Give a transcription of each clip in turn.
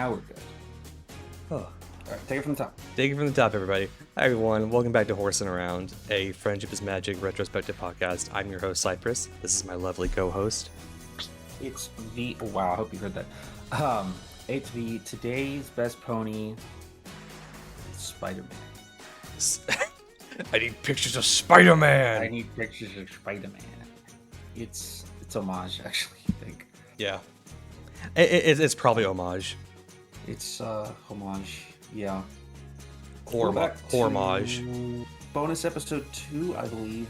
Now we're good. Oh. All right, take it from the top. Take it from the top, everybody. Hi, everyone. Welcome back to Horsin Around, a Friendship is Magic retrospective podcast. I'm your host, Cypress. This is my lovely co-host. It's the wow. I hope you heard that. It's the today's best pony, Spider-Man. I need pictures of Spider-Man. I need pictures of Spider-Man. It's homage, actually. I think. Yeah, it's probably homage. It's homage. Yeah. Homage. Bonus episode 2, I believe.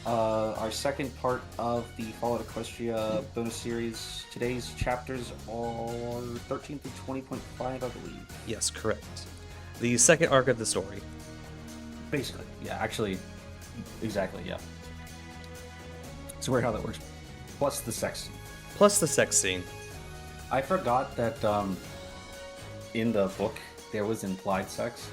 Our second part of the Fallout Equestria bonus series. Today's chapters are 13 through 20.5, I believe. Yes, correct. The second arc of the story. Basically, yeah. Actually, exactly, yeah. So weird how that works. Plus the sex scene. Plus the sex scene. I forgot that in the book there was implied sex.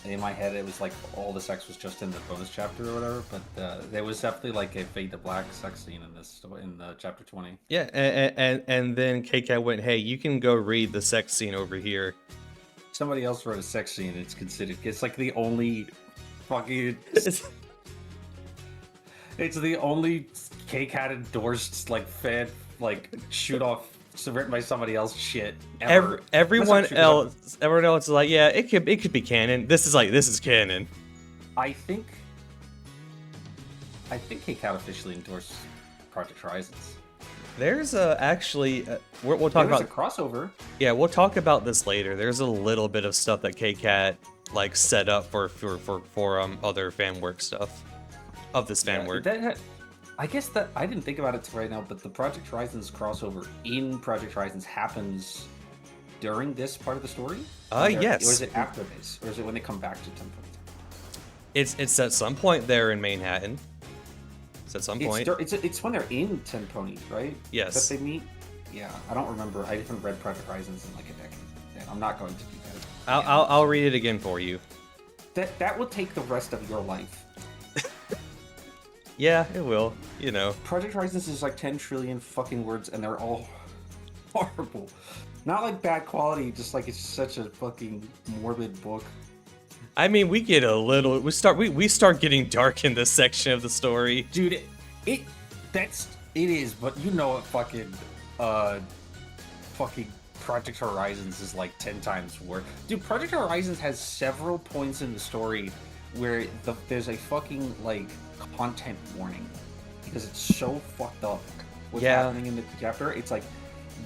In my head, it was like all the sex was just in the bonus chapter or whatever, but there was definitely like a fade to black sex scene in this in chapter 20. Yeah, and then KK went, "Hey, you can go read the sex scene over here." Somebody else wrote a sex scene. It's considered. It's like the only fucking. It's the only KCAT endorsed like fan like shoot off written by somebody else shit ever. Everyone else is like, yeah, it could be canon. This is canon. I think KCAT officially endorsed Project Horizons. There's actually we'll talk about a crossover. Yeah, we'll talk about this later. There's a little bit of stuff that KCAT like set up for other fan work stuff of this fan work. I guess that I didn't think about it right now, but the Project Horizons crossover in Project Horizons happens during this part of the story? Yes. Or is it after this? Or is it when they come back to 10.10? It's at some point there in Manhattan. It's at some point. It's when they're in 10 Pony, right? Yes. That they meet? Yeah, I don't remember. I haven't read Project Horizons in like a decade. And I'm not going to do that. I'll read it again for you. That will take the rest of your life. Yeah, it will. You know. Project Horizons is like 10 trillion fucking words, and they're all horrible. Not like bad quality, just like it's such a fucking morbid book. I mean, we get a little. We start getting dark in this section of the story, dude. It is, but you know what? Fucking Project Horizons is like 10 times worse. Dude, Project Horizons has several points in the story where there's a fucking like content warning because it's so fucked up what's happening in the chapter. It's like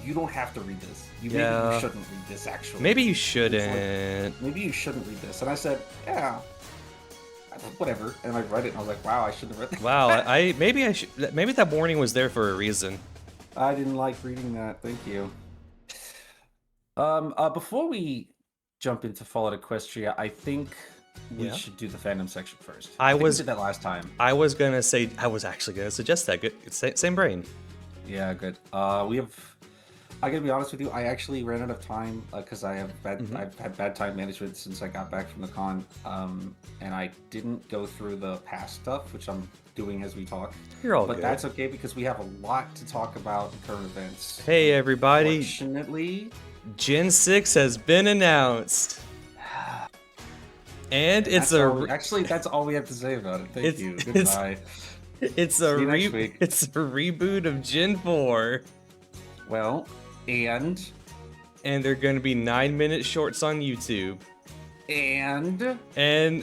you don't have to read this. Maybe you shouldn't read this. Actually, maybe you shouldn't. Like, maybe you shouldn't read this. And I said, yeah, whatever. And I read it, and I was like, wow, I shouldn't have read that. Wow, maybe that warning was there for a reason. I didn't like reading that. Thank you. Before we jump into Fallout Equestria, I think we should do the fandom section first. We did that last time. I was actually gonna suggest that. Good, same brain. Yeah, good. I gotta be honest with you. I actually ran out of time because I've had bad time management since I got back from the con, and I didn't go through the past stuff, which I'm doing as we talk. You're all but good. That's okay because we have a lot to talk about in current events. Hey everybody! Fortunately, Gen 6 has been announced. And that's all we have to say about it. Thank you. Goodbye. It's a reboot of Gen 4. Well, and they're going to be 9-minute shorts on YouTube. And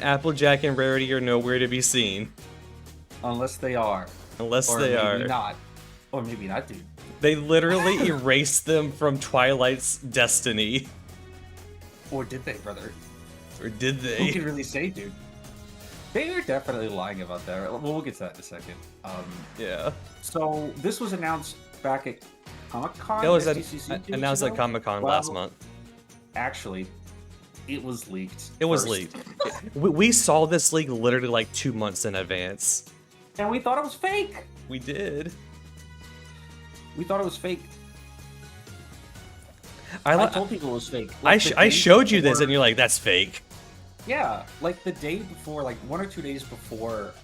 Applejack and Rarity are nowhere to be seen. Unless they are. Maybe not. Or maybe not, dude. They literally erased them from Twilight's destiny. Or did they, brother? Or did they? Who can really say, dude? They are definitely lying about that. Well, we'll get to that in a second. Yeah. So this was announced back at Comic-Con. It was announced at Comic-Con last month. Actually, it was leaked. It was leaked. We saw this leak literally like 2 months in advance. And we thought it was fake. We did. We thought it was fake. I told people it was fake. I showed you this and you're like, that's fake. Yeah, like the day before, like 1 or 2 days before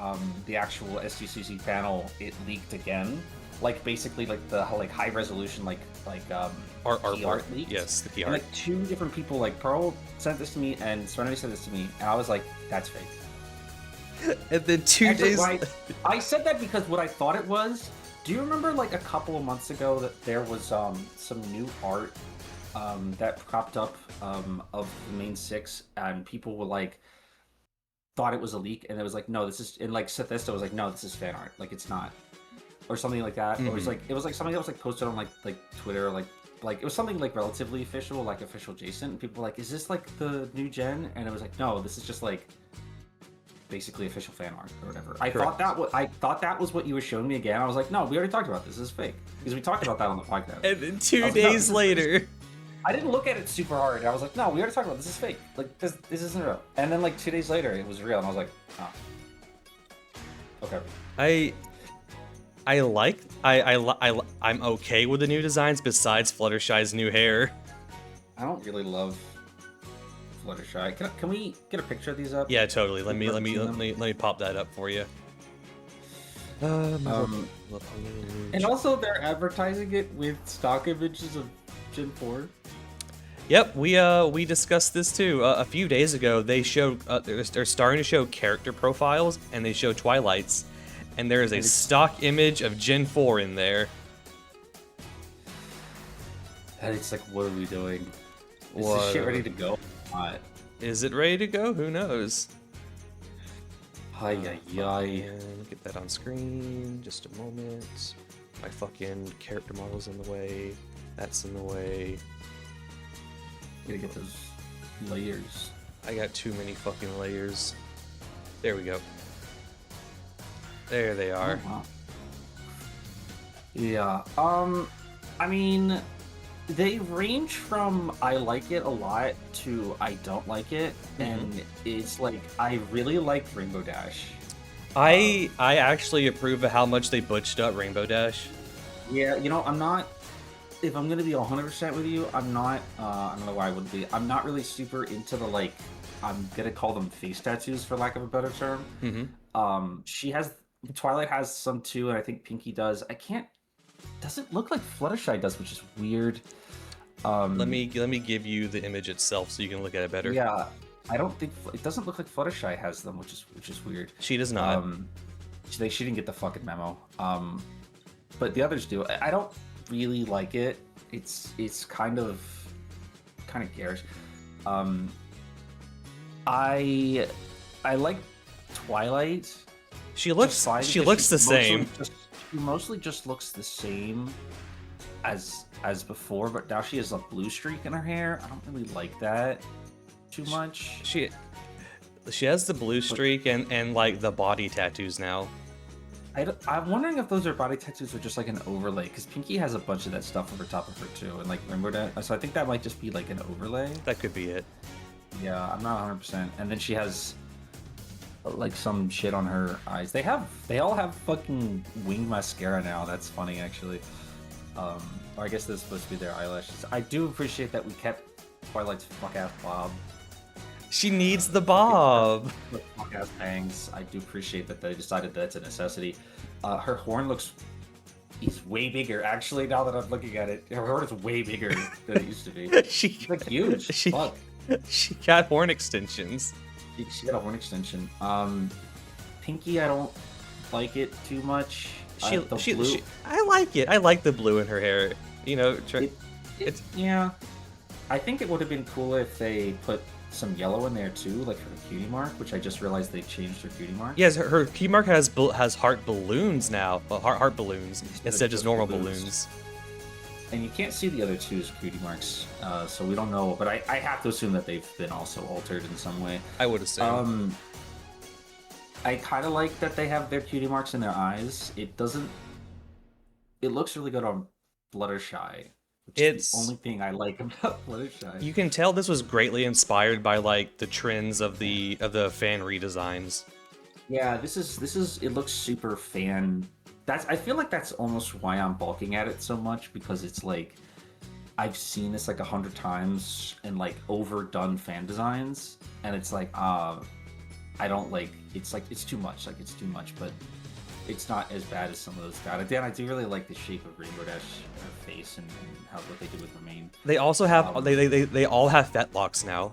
the actual SDCC panel, it leaked again. like basically like the like high resolution Art, key art leaks. yes, the key And art. like two different people, like Pearl sent this to me and Serenity sent this to me, and I was like, that's fake. And then 2 Actually, days. I said that because what I thought it was. Do you remember like a couple of months ago that there was some new art that cropped up of the main 6, and people were like thought it was a leak, and it was like, no, this is, and like Sethista was like, no, this is fan art, like it's not, or something like that. Or it was like something that was like posted on like Twitter, like it was something like relatively official, like official Jason, and people were like, is this like the new gen? And it was like, no, this is just like basically official fan art or whatever. I thought that was what you were showing me again. I was like, no, we already talked about this. This is fake, because we talked about that on the podcast. And then 2 days later, I didn't look at it super hard. I was like, no, we already talked about this. This is fake. Like this isn't real. And then like 2 days later, it was real, and I was like, oh, okay. I'm okay with the new designs besides Fluttershy's new hair. I don't really love Fluttershy. Can we get a picture of these up? Yeah, totally. Let me pop that up for you. And also they're advertising it with stock images of Gen 4. Yep, we discussed this too a few days ago. They showed they're starting to show character profiles, and they show Twilights, and there is a stock image of Gen 4 in there. And it's like, what are we doing? Is this shit ready to go? Is it ready to go? Who knows? Get that on screen. Just a moment. My fucking character model's in the way. That's in the way. Gotta get those layers. I got too many fucking layers. There we go. There they are. Oh, wow. Yeah. I mean, they range from I like it a lot to I don't like it, and it's like I really like Rainbow Dash. I actually approve of how much they butched up Rainbow Dash. Yeah, you know, I'm not. If I'm gonna be 100% with you, I'm not. I don't know why I would be. I'm not really super into the like. I'm gonna call them face tattoos for lack of a better term. She has Twilight has some too, and I think Pinky does. I can't. Doesn't look like Fluttershy does, which is weird. Let me give you the image itself so you can look at it better. Yeah, I don't think it doesn't look like Fluttershy has them, which is weird. She does not. She didn't get the fucking memo. But the others do. I don't really like it. It's kind of garish. I like Twilight. She looks the same. She mostly just looks the same as before, but now she has a blue streak in her hair. I don't really like that too much. She has the blue streak and like the body tattoos now. I'm wondering if those are body tattoos or just like an overlay, because Pinky has a bunch of that stuff over top of her too, and like Rainbow Dash. So I think that might just be like an overlay. That could be it. Yeah, I'm not 100%. And then she has like some shit on her eyes. They all have fucking winged mascara now. That's funny actually. Or I guess this is supposed to be their eyelashes. I do appreciate that we kept Twilight's fuck ass bob. She needs the bob. Fuck ass bangs. I do appreciate that they decided that's a necessity. Her horn is way bigger actually. Now that I'm looking at it, her horn is way bigger than it used to be. She's like huge. Fuck. She got horn extensions. She got a horn extension. Pinky, I don't like it too much. I like it. I like the blue in her hair. You know, yeah. I think it would have been cooler if they put some yellow in there too, like for the cutie mark, which I just realized they changed her cutie mark. Yes, her cutie mark has heart balloons now. Heart balloons instead of just normal balloons. And you can't see the other two's cutie marks, so we don't know. But I have to assume that they've been also altered in some way. I would assume. I kind of like that they have their cutie marks in their eyes. It looks really good on Fluttershy. It's the only thing I like about Fluttershy. You can tell this was greatly inspired by like the trends of the fan redesigns. Yeah, this is. It looks super fan. I feel like that's almost why I'm balking at it so much, because it's like I've seen this like 100 times in like overdone fan designs, and it's like I don't like. It's like it's too much. Like it's too much, but it's not as bad as some of those got. Again, I do really like the shape of Rainbow Dash face and how what they did with Remain. They also have they all have fetlocks now.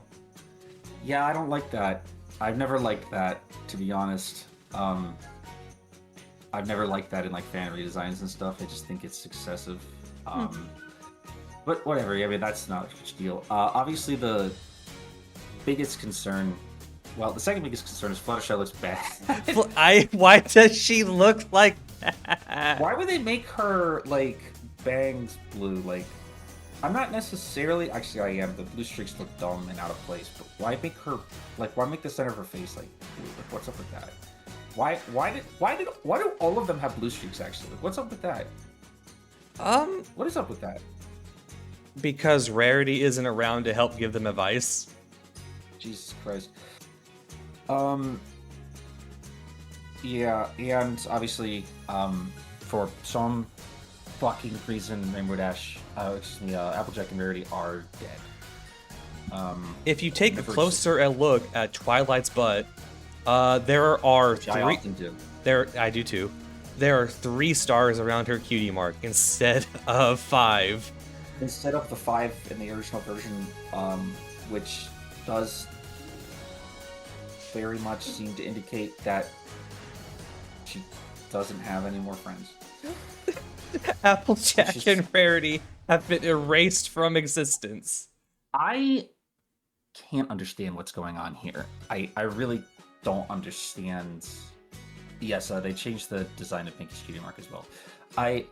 Yeah, I don't like that. I've never liked that, to be honest. I've never liked that in like fan redesigns and stuff. I just think it's excessive. But whatever. I mean, that's not a huge deal. Obviously, the biggest concern. Well, the second biggest concern is Fluttershy looks bad. Why does she look like that? Why would they make her like bangs blue? Like, I'm not necessarily. Actually, I am. The blue streaks look dumb and out of place. But why make her like? Why make the center of her face like blue? Like, what's up with that? Why do all of them have blue streaks? Actually, like, what's up with that? What is up with that? Because Rarity isn't around to help give them advice. Jesus Christ. Yeah, and obviously, for some fucking reason, Rainbow Dash, Applejack and Rarity are dead. If you take a closer look at Twilight's butt, there are I often do. I do too. There are 3 stars around her cutie mark instead of 5. Instead of the 5 in the original version, which does very much seem to indicate that she doesn't have any more friends. Applejack and Rarity have been erased from existence. I can't understand what's going on here. I really don't understand. Yes, they changed the design of Pinky's cutie mark as well. I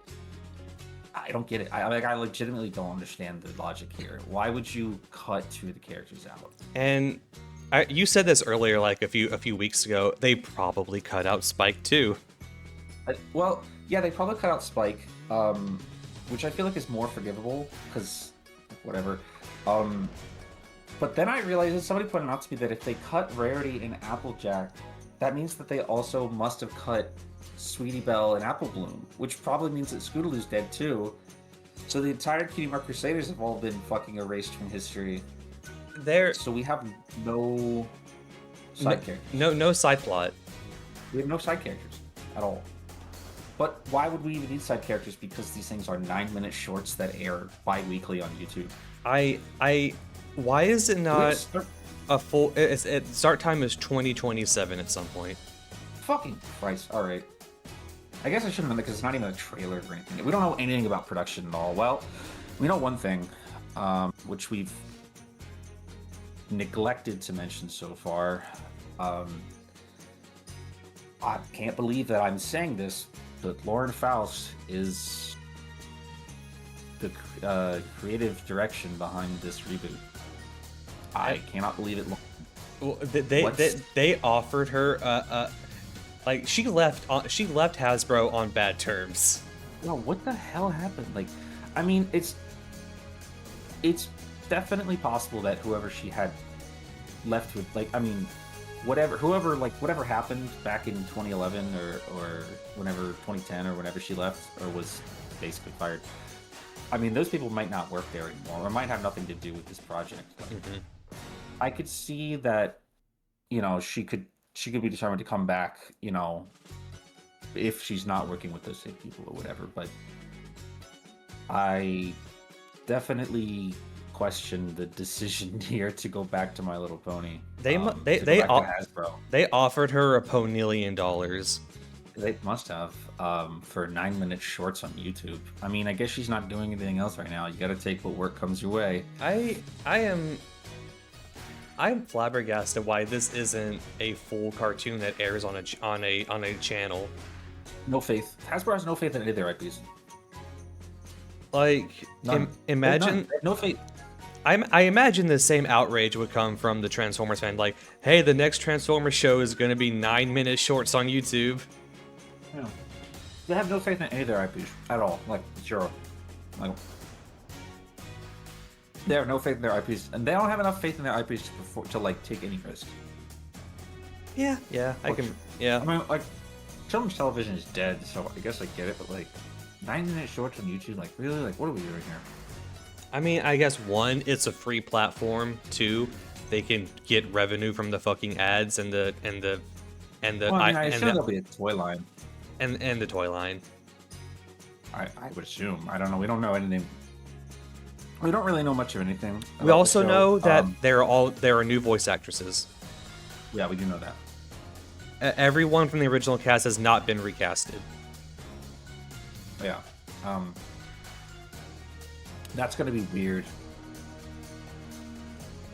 don't get it. I legitimately don't understand the logic here. Why would you cut 2 of the characters out? And you said this earlier, like a few weeks ago. They probably cut out Spike too. Well, yeah, they probably cut out Spike, which I feel like is more forgivable because whatever. But then I realized, somebody pointed out to me that if they cut Rarity and Applejack, that means that they also must have cut Sweetie Belle and Apple Bloom, which probably means that Scootaloo's dead too. So the entire Cutie Mark Crusaders have all been fucking erased from history. So we have no side characters. No side plot. We have no side characters at all. But why would we even need side characters? Because these things are 9-minute shorts that air bi-weekly on YouTube. Why is it not a full? Start time is 2027 at some point. Fucking Christ! All right. I guess I shouldn't have done that because it's not even a trailer or anything. We don't know anything about production at all. Well, we know one thing, which we've neglected to mention so far. I can't believe that I'm saying this, but Lauren Faust is the creative direction behind this reboot. I cannot believe it. Well, they offered her like she left Hasbro on bad terms. No, what the hell happened? Like, I mean, it's definitely possible that whoever she had left with, like, I mean, whatever happened back in 2011 or whenever 2010 or whenever she left or was basically fired. I mean, those people might not work there anymore or might have nothing to do with this project. Like, I could see that, you know, she could be determined to come back, you know, if she's not working with those same people or whatever. But I definitely question the decision here to go back to My Little Pony. They offered her $1 million. They must have for 9-minute shorts on YouTube. I mean, I guess she's not doing anything else right now. You got to take what work comes your way. I'm flabbergasted why this isn't a full cartoon that airs on a channel. No faith. Hasbro has no faith in any of their IPs. Like, imagine no faith. I imagine the same outrage would come from the Transformers fan. Like, hey, the next Transformers show is going to be 9-minute shorts on YouTube. Yeah. They have no faith in any of their IPs at all. Like, zero. Like, they have no faith in their IPs, and they don't have enough faith in their IPs to like take any risk. Yeah, I mean, like, children's television is dead, so I guess I get it. But like, 9-minute shorts on YouTube, like, really, like, what are we doing here? I mean, I guess 1, it's a free platform. 2, they can get revenue from the fucking ads and the. Well, I mean, I assume there'll be a toy line. and the toy line. I would assume. I don't know. We don't know anything. We don't really know much of anything. We about also the show. know that there are new voice actresses. Yeah, we do know that. Everyone from the original cast has not been recasted. Yeah. That's gonna be weird.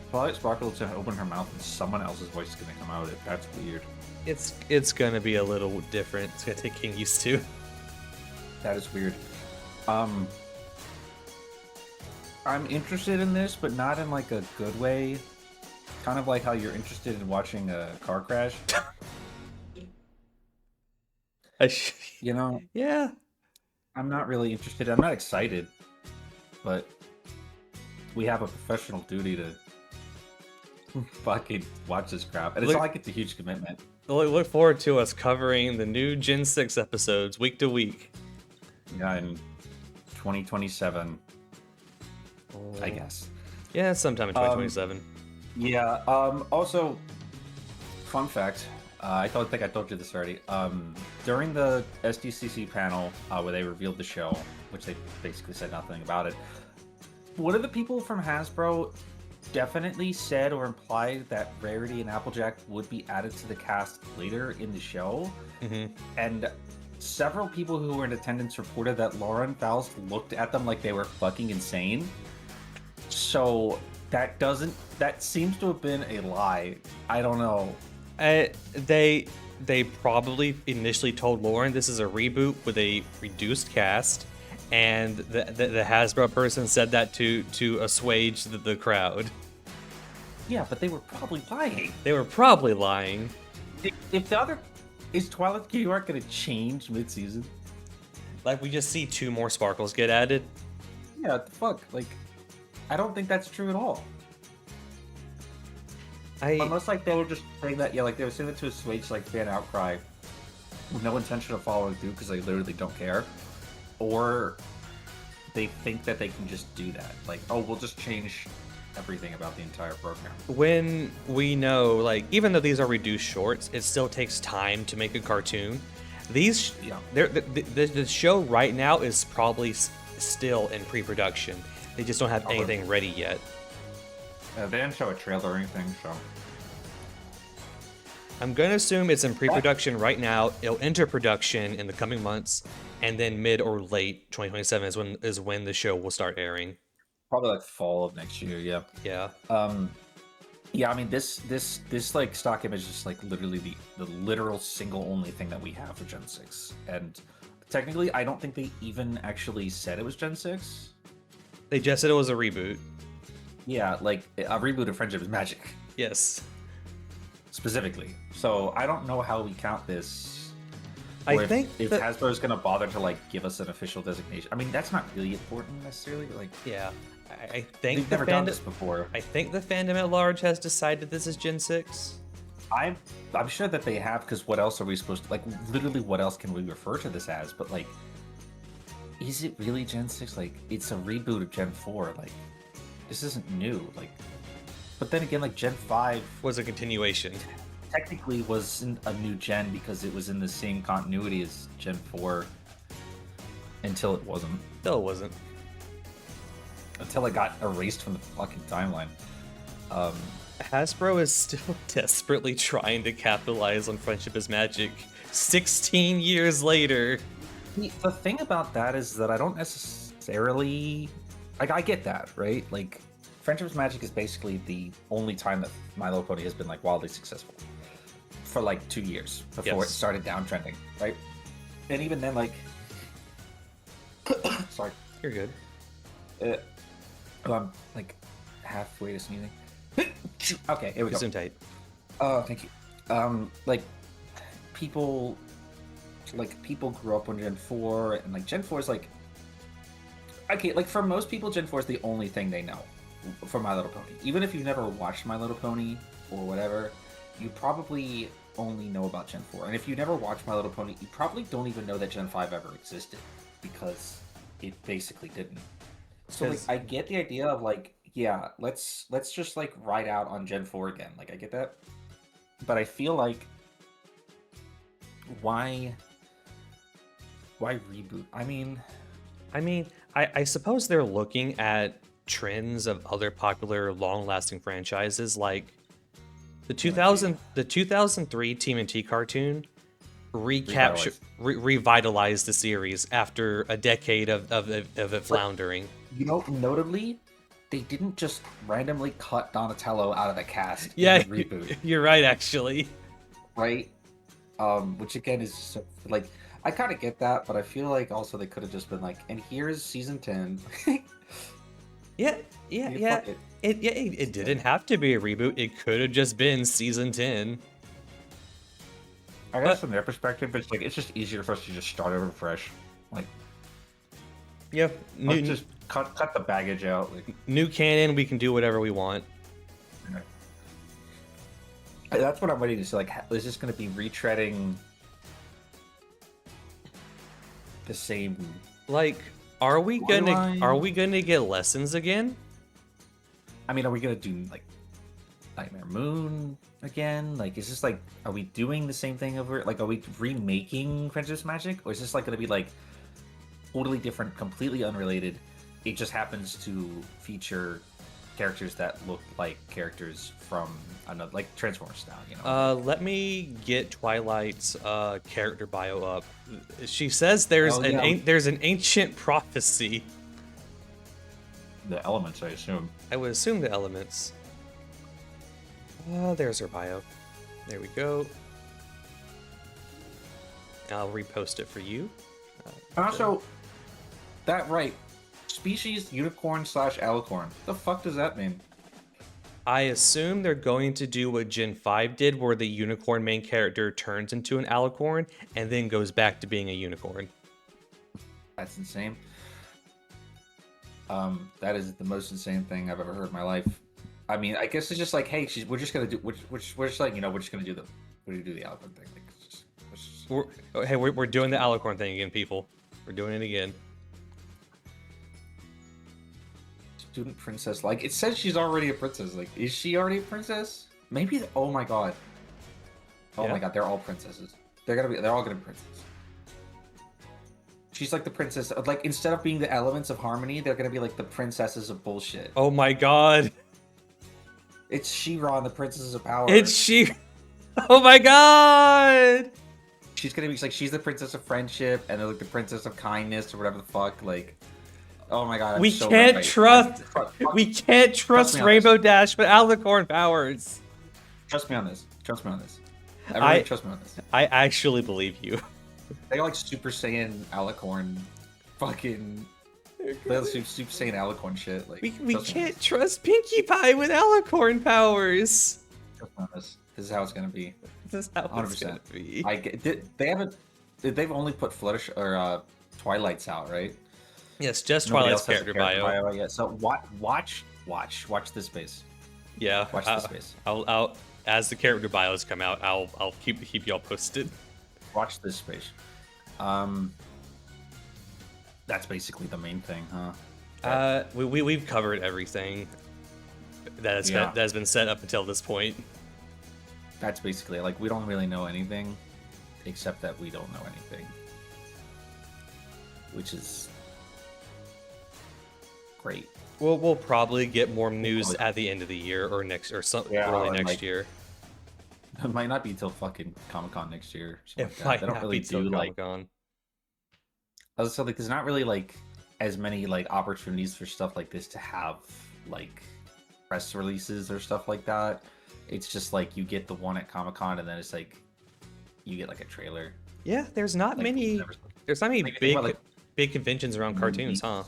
Twilight Sparkle's gonna open her mouth and someone else's voice is gonna come out. That's weird. It's gonna be a little different. It's gonna take getting used to. That is weird. I'm interested in this, but not in like a good way. Kind of like how you're interested in watching a car crash. You know? Yeah. I'm not really interested. I'm not excited, but we have a professional duty to fucking watch this crap. And it's not like it's a huge commitment. Look forward to us covering the new Gen 6 episodes week to week. Yeah, in 2027, I guess. Yeah, sometime in 2027. Yeah. Also, fun fact. I don't think I told you this already. During the SDCC panel where they revealed the show, which they basically said nothing about it, one of the people from Hasbro definitely said or implied that Rarity and Applejack would be added to the cast later in the show. Mm-hmm. And several people who were in attendance reported that Lauren Faust looked at them like they were fucking insane. So that seems to have been a lie. I don't know. They probably initially told Lauren this is a reboot with a reduced cast, and the Hasbro person said that to assuage the crowd. Yeah, but they were probably lying. They were probably lying. If the other is Twilight Kitty Art going to change mid-season? Like we just see 2 more sparkles get added. Yeah, what the fuck? Like, I don't think that's true at all. Unless like they were just saying that, yeah, like they were saying it to assuage like fan outcry, with no intention of following through because they literally don't care, or they think that they can just do that. Like, oh, we'll just change everything about the entire program. When we know, like, even though these are reduced shorts, it still takes time to make a cartoon. These, yeah, the show right now is probably still in pre-production. They just don't have anything ready yet. They didn't show a trailer or anything, so I'm gonna assume it's in pre-production right now. It'll enter production in the coming months, and then mid or late 2027 is when the show will start airing. Probably like fall of next year. Yeah. Yeah. Yeah. I mean, this like stock image is like literally the literal single only thing that we have for Gen 6, and technically, I don't think they even actually said it was Gen 6. They just said it was a reboot. Yeah, like a reboot of Friendship is Magic. Yes. Specifically. So I don't know how we count this. I think if Hasbro is going to bother to like give us an official designation. I mean, that's not really important necessarily. Like, yeah, I think they've never done this before. I think the fandom at large has decided this is Gen 6. I'm sure that they have, because what else are we supposed to like? Literally, what else can we refer to this as? But like, is it really Gen 6? Like, it's a reboot of Gen 4. Like, this isn't new. Like, but then again, like Gen 5 was a continuation. Technically, wasn't a new gen because it was in the same continuity as Gen 4 until it wasn't. Until it wasn't. Until it got erased from the fucking timeline. Hasbro is still desperately trying to capitalize on Friendship is Magic 16 years later. The thing about that is that I don't necessarily... Like, I get that, right? Like, Friendship is Magic is basically the only time that My Little Pony has been, like, wildly successful. For, like, 2 years before it started downtrending, right? And even then, like... Sorry. You're good. I'm, like, halfway to sneezing. Okay, here we go. Zoom tight. Oh, thank you. Like, people grew up on Gen 4, and, like, Gen 4 is, like... Okay, like, for most people, Gen 4 is the only thing they know for My Little Pony. Even if you've never watched My Little Pony or whatever, you probably only know about Gen 4. And if you never watched My Little Pony, you probably don't even know that Gen 5 ever existed, because it basically didn't. So, like, I get the idea of, like, yeah, let's just, like, ride out on Gen 4 again. Like, I get that. But I feel like, why Why reboot? I mean, I suppose they're looking at trends of other popular, long-lasting franchises, like the TMNT. 2003 TMNT cartoon recapture Revitalized. revitalized the series after a decade of it But floundering. notably, they didn't just randomly cut Donatello out of the cast in Yeah, the reboot, you're right, actually. right? Which again is just, like, I kind of get that, but I feel like also they could have just been like, and here's season 10. Yeah, yeah, Yeah, yeah. fuck it. It didn't have to be a reboot. It could have just been season 10. I guess But from their perspective, it's like it's just easier for us to just start over fresh. Like, yeah, let's just cut the baggage out. Like, new canon, we can do whatever we want. you know. That's what I'm waiting to see. Like, is this going to be retreading the same Like, are we storyline? gonna get lessons again? I mean, are we going to do like Nightmare Moon again? Like, is this like, are we doing the same thing over? Like, are we remaking Princess Magic, or is this like going to be like totally different, completely unrelated? It just happens to feature characters that look like characters from another, like Transformers style. You know? Let me get Twilight's character bio up. She says there's Oh yeah, there's an ancient prophecy. the elements, I assume. I would assume the elements. There's her bio. There we go. I'll repost it for you. And also, that right, species unicorn slash alicorn. The fuck does that mean? I assume they're going to do what Gen 5 did, where the unicorn main character turns into an alicorn and then goes back to being a unicorn. That's insane. That is the most insane thing I've ever heard in my life. I mean, I guess it's just like, hey, we're just gonna do, we're just like, we're just gonna do we're gonna do the alicorn thing. Like, We're doing the alicorn thing again, people. We're doing it again. student princess. Like, it says she's already a princess. Like, is she already a princess? Maybe. Oh my god. Oh Yeah. my god, they're all princesses. They're all gonna be princesses. She's like the princess. Like, instead of being the elements of harmony, they're gonna be like the princesses of bullshit. Oh my god. It's She-Ra and the princesses of power. It's she. Oh my god. She's gonna be like, she's the princess of friendship, and they're like the princess of kindness or whatever the fuck. Like, oh my god, I'm We so can't right. trust. We can't Trust trust me on Rainbow Dash with alicorn powers. Trust me on this. Trust me on this. Everybody, trust me on this. I actually believe you. They got like Super Saiyan Alicorn, fucking. They have Super Saiyan Alicorn shit. Like, We can't trust Pinkie Pie with alicorn powers. Trust me on this. This is how it's gonna be. This is how it's 100%. gonna be. They haven't. They've only put Fluttershy or Twilight's out, right? Yes, just Nobody Twilight's else has a character bio. yet. So watch this space. Yeah, Watch this space. I'll as the character bios come out, I'll keep y'all posted. Watch this space. That's basically the main thing, huh? We've covered everything that has been set up until this point. That's basically, like, we don't really know anything, except that we don't know anything, which is great. We'll probably get more news at the end of the year or early next year. It might not be till fucking Comic-Con next year. It Like, might they don't not really be till do like. Comic-Con. I was like, there's not really like as many like opportunities for stuff like this to have like press releases or stuff like that. It's just like you get the one at Comic-Con, and then it's like you get like a trailer. Yeah, there's not Like, many. never- There's not many Like, big about, like, big conventions around cartoons, huh?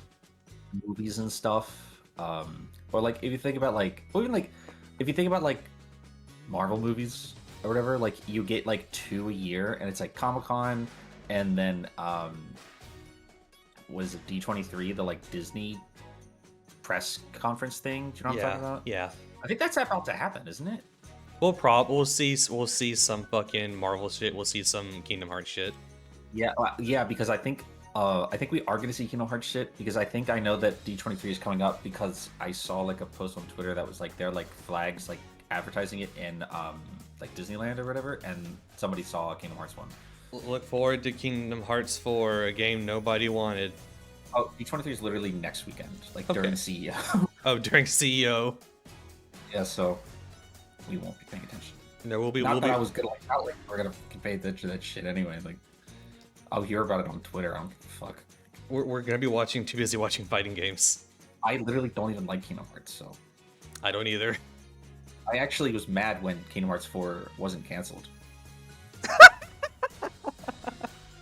movies and stuff. Or like if you think about like, or even like if you think about like Marvel movies or whatever, like you get like 2 a year, and it's like Comic-Con, and then was it D23, the like Disney press conference thing? Do you know what I'm talking about? Yeah. I think that's about to happen, isn't it? We'll see some fucking Marvel shit. We'll see some Kingdom Hearts shit. Yeah, because I think we are gonna see Kingdom Hearts shit, because I know that D23 is coming up, because I saw like a post on Twitter that was like they're like flags like advertising it in like Disneyland or whatever, and somebody saw a Kingdom Hearts one. Look forward to Kingdom Hearts 4, a game nobody wanted. Oh, D23 is literally next weekend, like Okay. during CEO. Oh, during CEO. Yeah, so we won't be paying attention. No, we'll be. Not We'll that be. I was gonna like, not like we're gonna fucking pay attention to that shit anyway. Like, I'll hear about it on Twitter. I don't give a fuck. We're gonna be watching. Too busy watching fighting games. I literally don't even like Kingdom Hearts, so I don't either. I actually was mad when Kingdom Hearts 4 wasn't canceled.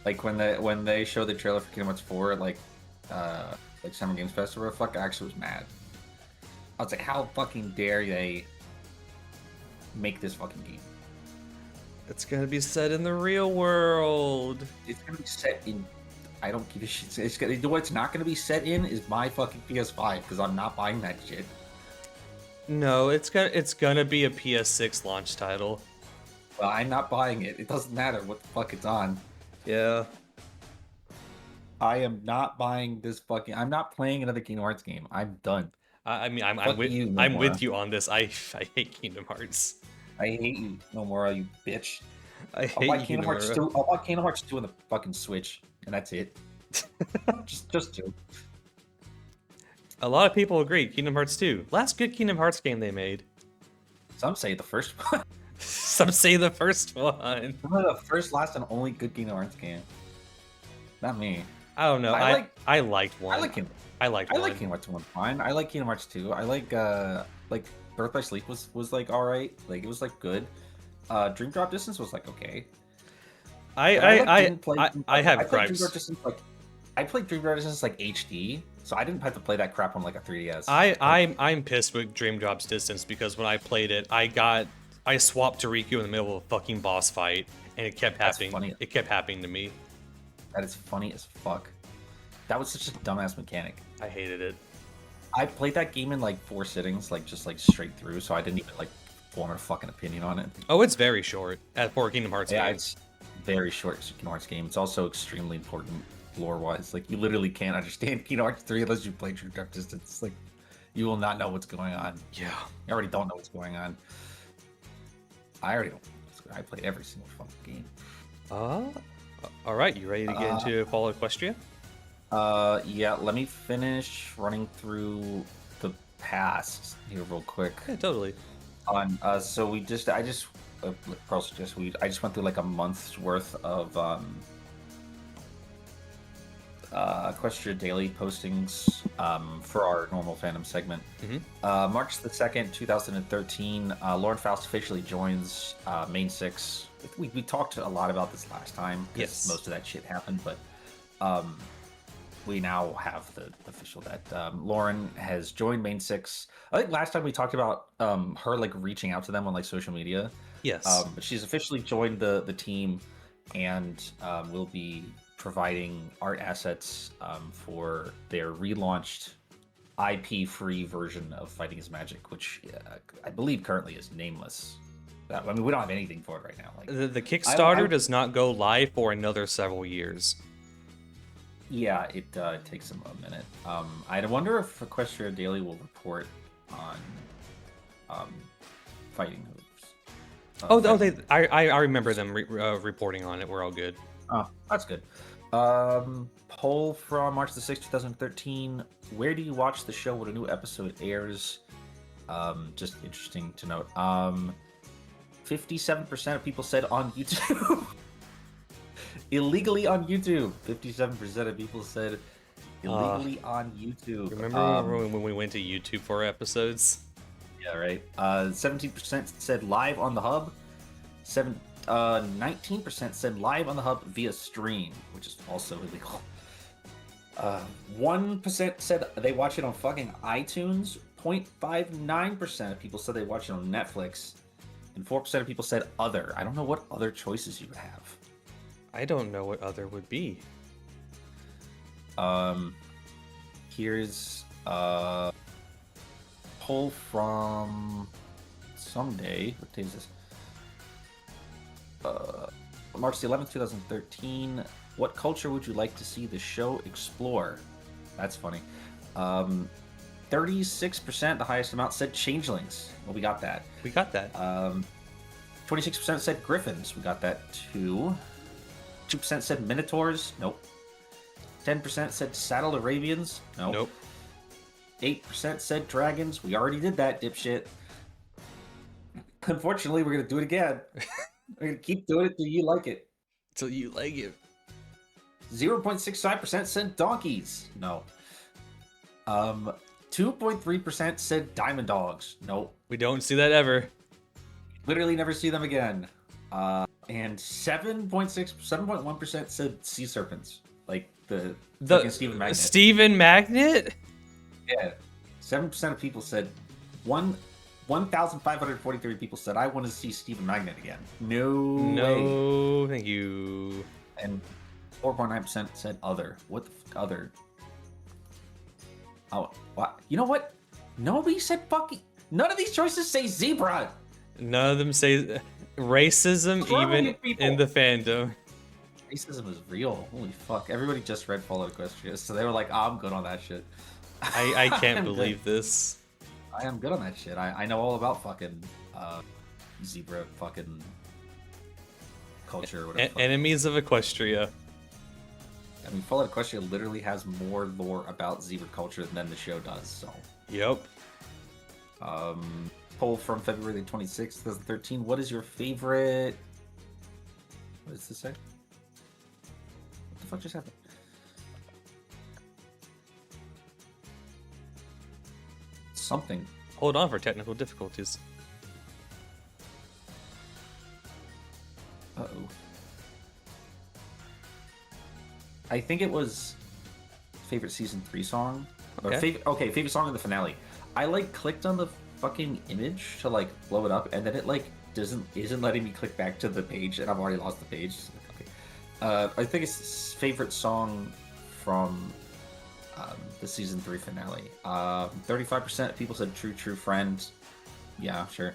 Like when they showed the trailer for Kingdom Hearts 4, like Summer Games Festival, fuck, I actually was mad. I was like, how fucking dare they make this fucking game? It's gonna be set in the real world. It's gonna be set in. I don't give a shit. It's gonna. What it's not gonna be set in is my fucking PS5 because I'm not buying that shit. No, it's gonna be a PS6 launch title. Well, I'm not buying it. It doesn't matter what the fuck it's on. Yeah. I am not buying this fucking. I'm not playing another Kingdom Hearts game. I'm done. I mean, I'm Fuck with you, I'm Nomura. with you on this. I hate Kingdom Hearts. I hate you, Nomura, you bitch. I I'll hate buy you, Kingdom Hearts Nomura. 2. I'll buy Kingdom Hearts 2 on the fucking Switch, and that's it. just 2. A lot of people agree. Kingdom Hearts 2, last good Kingdom Hearts game they made. Some say the first one. Some say the first one. The first, last, and only good Kingdom Hearts game. Not me. I don't know. I I liked one. I like Kingdom. I liked I one. like Kingdom Hearts 1 fine. I like Kingdom Hearts 2. I like Birth by Sleep was like alright. Like it was like good. Dream Drop Distance was like okay. I have played Dream gripes. Drop Distance like I played Dream Drop Distance like HD, so I didn't have to play that crap on like a 3DS. I'm pissed with Dream Drop's Distance because when I played it, I swapped to Riku in the middle of a fucking boss fight, and it kept That's happening. funny. It kept happening to me. That is funny as fuck. That was such a dumbass mechanic. I hated it. I played that game in like 4 sittings, like just like straight through, so I didn't even like form a fucking opinion on it. Oh, it's very short for a Kingdom Hearts Yeah, game. it's very short Kingdom Hearts game. It's also extremely important lore-wise. Like you literally can't understand Kingdom Hearts 3 unless you play Dream Drop Distance. Like you will not know what's going on. Yeah. You already don't know what's going on. I already don't. I played every single fucking game. All right, you ready to get into Fallout Equestria? Yeah. Let me finish running through the past here real quick. Yeah, totally. So I just went through like a month's worth of Equestria Daily postings for our normal fandom segment. Mm-hmm. March the 2nd, 2013, Lauren Faust officially joins Main 6. We talked a lot about this last time because Yes. most of that shit happened, but we now have the official that Lauren has joined Main 6. I think last time we talked about her like reaching out to them on like social media. Yes. But she's officially joined the team and will be providing art assets for their relaunched IP-free version of Fighting is Magic, which I believe currently is nameless. I mean, we don't have anything for it right now. Like The Kickstarter does not go live for another several years. yeah, it takes them a minute. I wonder if Equestria Daily will report on Fighting Hoops. I remember them reporting on it. We're all good. Oh, that's good. Poll from March the 6th, 2013. Where do you watch the show when a new episode airs? Just interesting to note. 57% of people said on YouTube. Illegally on YouTube. 57% of people said illegally on YouTube. Remember when we went to YouTube for episodes? Yeah, right. 17% said live on the hub. 19% said live on the hub via stream, which is also illegal. 1% said they watch it on fucking iTunes. 0.59% of people said they watch it on Netflix. And 4% of people said other. I don't know what other choices you would have. I don't know what other would be. Here's a poll from someday. What day is this? March the 11th, 2013. What culture would you like to see the show explore? That's funny. 36%, the highest amount, said changelings. Well, we got that. We got that. 26% said griffins. We got that too. 2% said Minotaurs. Nope. 10% said Saddle Arabians. Nope. Nope. 8% said dragons. We already did that, dipshit. Unfortunately, we're gonna do it again. We're gonna keep doing it till you like it. Till you like it. 0.65% said donkeys. No. 2.3% said diamond dogs. Nope. We don't see that ever. Literally never see them again. And 7.1% said sea serpents. Like the Stephen Magnet. Stephen Magnet? Yeah. 7% of people said 1,543 people said I want to see Stephen Magnet again. No way. Thank you. And 4.9% said other. What the fuck other? Oh, what? You know what? Nobody said fucking. None of these choices say zebra. None of them say racism, even in the fandom. Racism is real. Holy fuck! Everybody just read Fallout Equestria, so they were like, oh, "I'm good on that shit." I can't believe this. I am good on that shit. I know all about fucking zebra fucking culture or whatever. Enemies of Equestria. I mean, Fallout Equestria literally has more lore about zebra culture than the show does. So. Yep. Poll from February 26th, 2013. What is your favorite? What does this say? What the fuck just happened? Something. Hold on for technical difficulties. Uh-oh. I think it was favorite season 3 song. Okay. Favorite song in the finale. I like clicked on the fucking image to like blow it up, and then it like isn't letting me click back to the page, and I've already lost the page. Okay. I think it's favorite song from the season 3 finale. 35% of people said True Friend. Yeah, sure.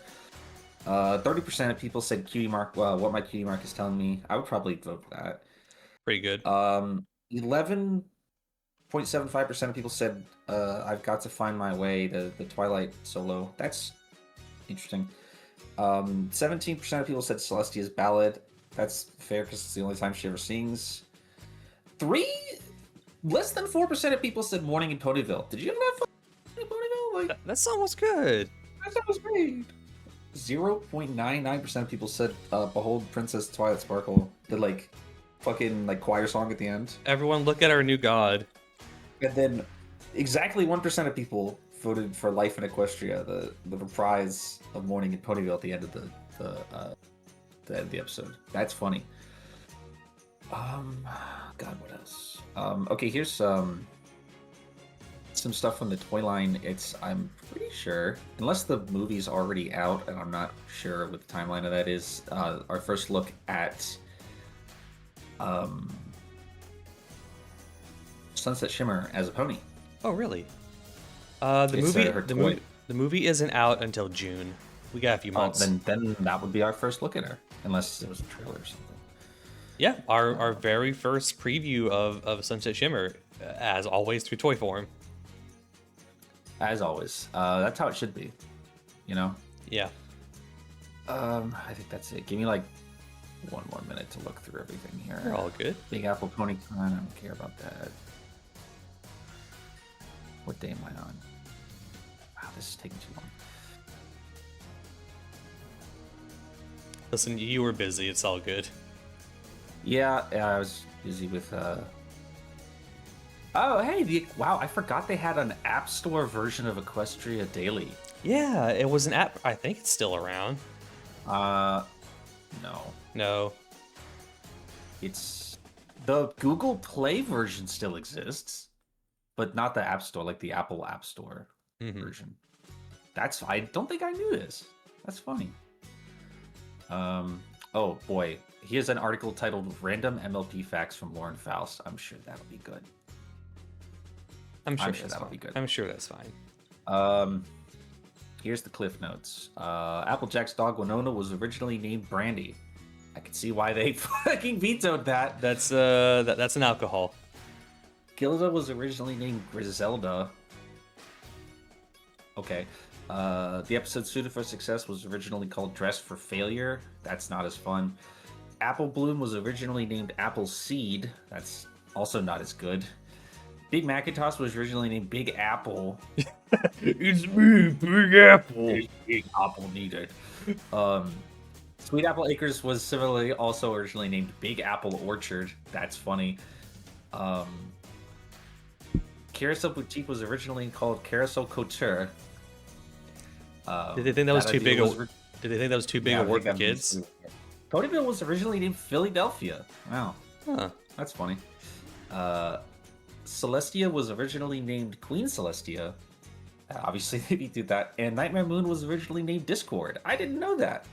30% of people said Cutie Mark. What my cutie mark is telling me. I would probably vote for that. Pretty good. 11.75% of people said I've got to find my way to the Twilight solo. That's interesting. 17% of people said Celestia's ballad. That's fair because it's the only time she ever sings. Less than 4% of people said Morning in Ponyville. Did you know that in Ponyville? Like, that song was good. That song was great. 0.99% of people said Behold Princess Twilight Sparkle. The like fucking like choir song at the end. Everyone look at our new god. And then exactly 1% of people voted for Life in Equestria, the reprise of Morning in Ponyville at the end of the end of the episode. That's funny. God, what else? Okay, here's some stuff from the toy line. I'm pretty sure, unless the movie's already out, and I'm not sure what the timeline of that is. Our first look at Sunset Shimmer as a pony. Oh, really? The movie isn't out until June. We got a few months. Then that would be our first look at her, unless it was a trailer or something. Yeah, our very first preview of Sunset Shimmer, as always, through toy form. As always, that's how it should be, you know. Yeah. I think that's it. Give me like one more minute to look through everything here. We're all good. Big Apple Pony Con. I don't care about that. What day am I on? Wow, this is taking too long. Listen, you were busy. It's all good. Yeah, I was busy with. Oh, hey! Wow, I forgot they had an App Store version of Equestria Daily. Yeah, it was an app. I think it's still around. No. It's the Google Play version still exists, but not the App Store, like the Apple App Store version. I don't think I knew this. That's funny. Oh boy, here's an article titled "Random MLP Facts from Lauren Faust." I'm sure that'll be good. I'm sure that'll be good. I'm sure that's fine. Here's the cliff notes. Applejack's dog Winona was originally named Brandy. I can see why they fucking vetoed that. That's an alcohol. Gilda was originally named Griselda. Okay. The episode Suited for Success was originally called Dress for Failure. That's not as fun. Apple Bloom was originally named Apple Seed. That's also not as good. Big Macintosh was originally named Big Apple. It's me, Big Apple. Big Apple needed. Sweet Apple Acres was similarly also originally named Big Apple Orchard. That's funny. Carousel Boutique was originally called Carousel Couture. Did they think that was too big? Did they think that was too big a word for kids? Codyville was originally named Philadelphia. Wow, Huh. that's funny. Celestia was originally named Queen Celestia. Obviously, they did that. And Nightmare Moon was originally named Discord. I didn't know that.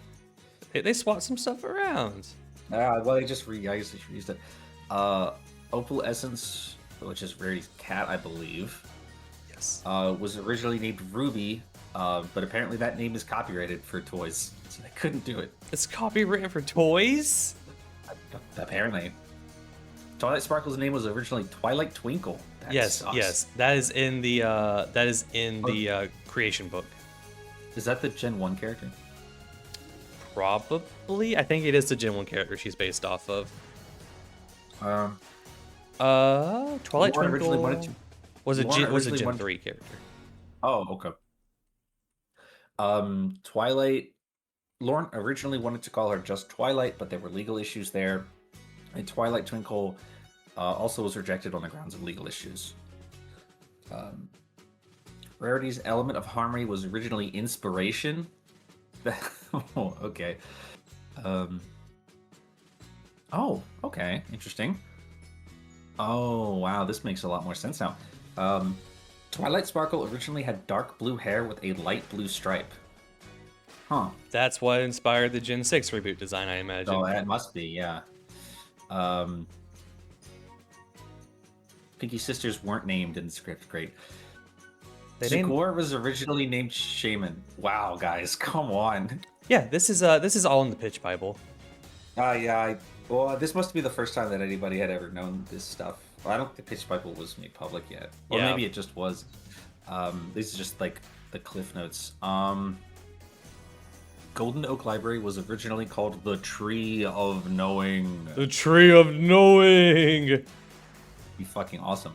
They swapped some stuff around. Well, I just reused it. Opal Essence, which is Rarity's cat, I believe. Yes. Was originally named Ruby, but apparently that name is copyrighted for toys, so they couldn't do it. It's copywritten for toys? Apparently. Twilight Sparkle's name was originally Twilight Twinkle. That Yes, sucks. yes. That is in the creation book. Is that the Gen 1 character? Probably. I think it is the Gen 1 character she's based off of. Twilight Lauren originally Twinkle wanted to- was a Lauren Gen, was a originally Gen wanted- 3 character. Oh, okay. Twilight. Lauren originally wanted to call her just Twilight, but there were legal issues there. And Twilight Twinkle also was rejected on the grounds of legal issues. Rarity's Element of Harmony was originally Inspiration. Oh, okay. Oh, okay. Interesting. Oh, wow. This makes a lot more sense now. Twilight Sparkle originally had dark blue hair with a light blue stripe. Huh. That's what inspired the Gen 6 reboot design, I imagine. Oh, that must be, yeah. Pinky Sisters weren't named in the script. Great. Zagor was originally named Shaman. Wow, guys, come on. Yeah, this is all in the pitch Bible. Yeah. Well, this must be the first time that anybody had ever known this stuff. Well, I don't think the pitch Bible was made public yet, or Yeah. maybe it just was. These are just like the cliff notes. Golden Oak Library was originally called the Tree of Knowing. The Tree of Knowing. Be fucking awesome.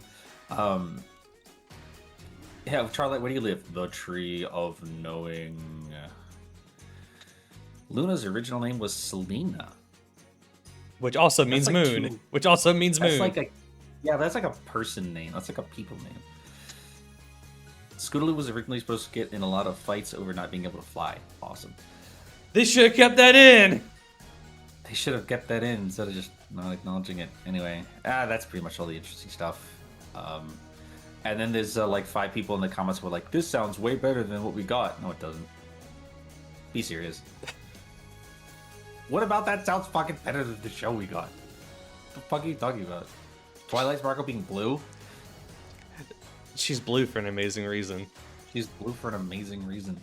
Yeah, Charlotte, where do you live? The Tree of Knowing. Luna's original name was Selena. Which also means like moon. two- Which also means That's moon. that's like a person name. That's like a people name. Scootaloo was originally supposed to get in a lot of fights over not being able to fly. Awesome. They should have kept that in. They should have kept that in instead of just not acknowledging it. Anyway, that's pretty much all the interesting stuff. And then there's like 5 people in the comments who were like, "This sounds way better than what we got." No, it doesn't. Be serious. What about that sounds fucking better than the show we got? What the fuck are you talking about? Twilight Sparkle being blue? She's blue for an amazing reason. She's blue for an amazing reason.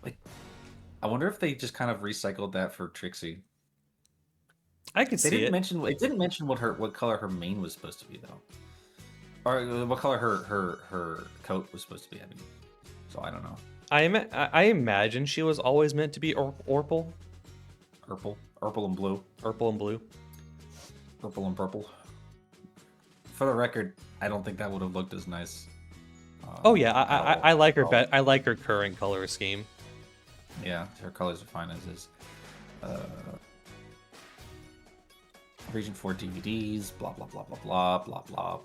Like, I wonder if they just kind of recycled that for Trixie. I could They see didn't it. mention. It didn't mention what color her mane was supposed to be though, or what color her coat was supposed to be. I mean, so I don't know. I imagine she was always meant to be Orpal. Purple and blue, Purple and blue. purple and purple. For the record, I don't think that would have looked as nice. Oh yeah, I like her. at all. I like her current color scheme. Yeah, her colors are fine as is. Region 4 DVDs, blah blah blah blah blah blah blah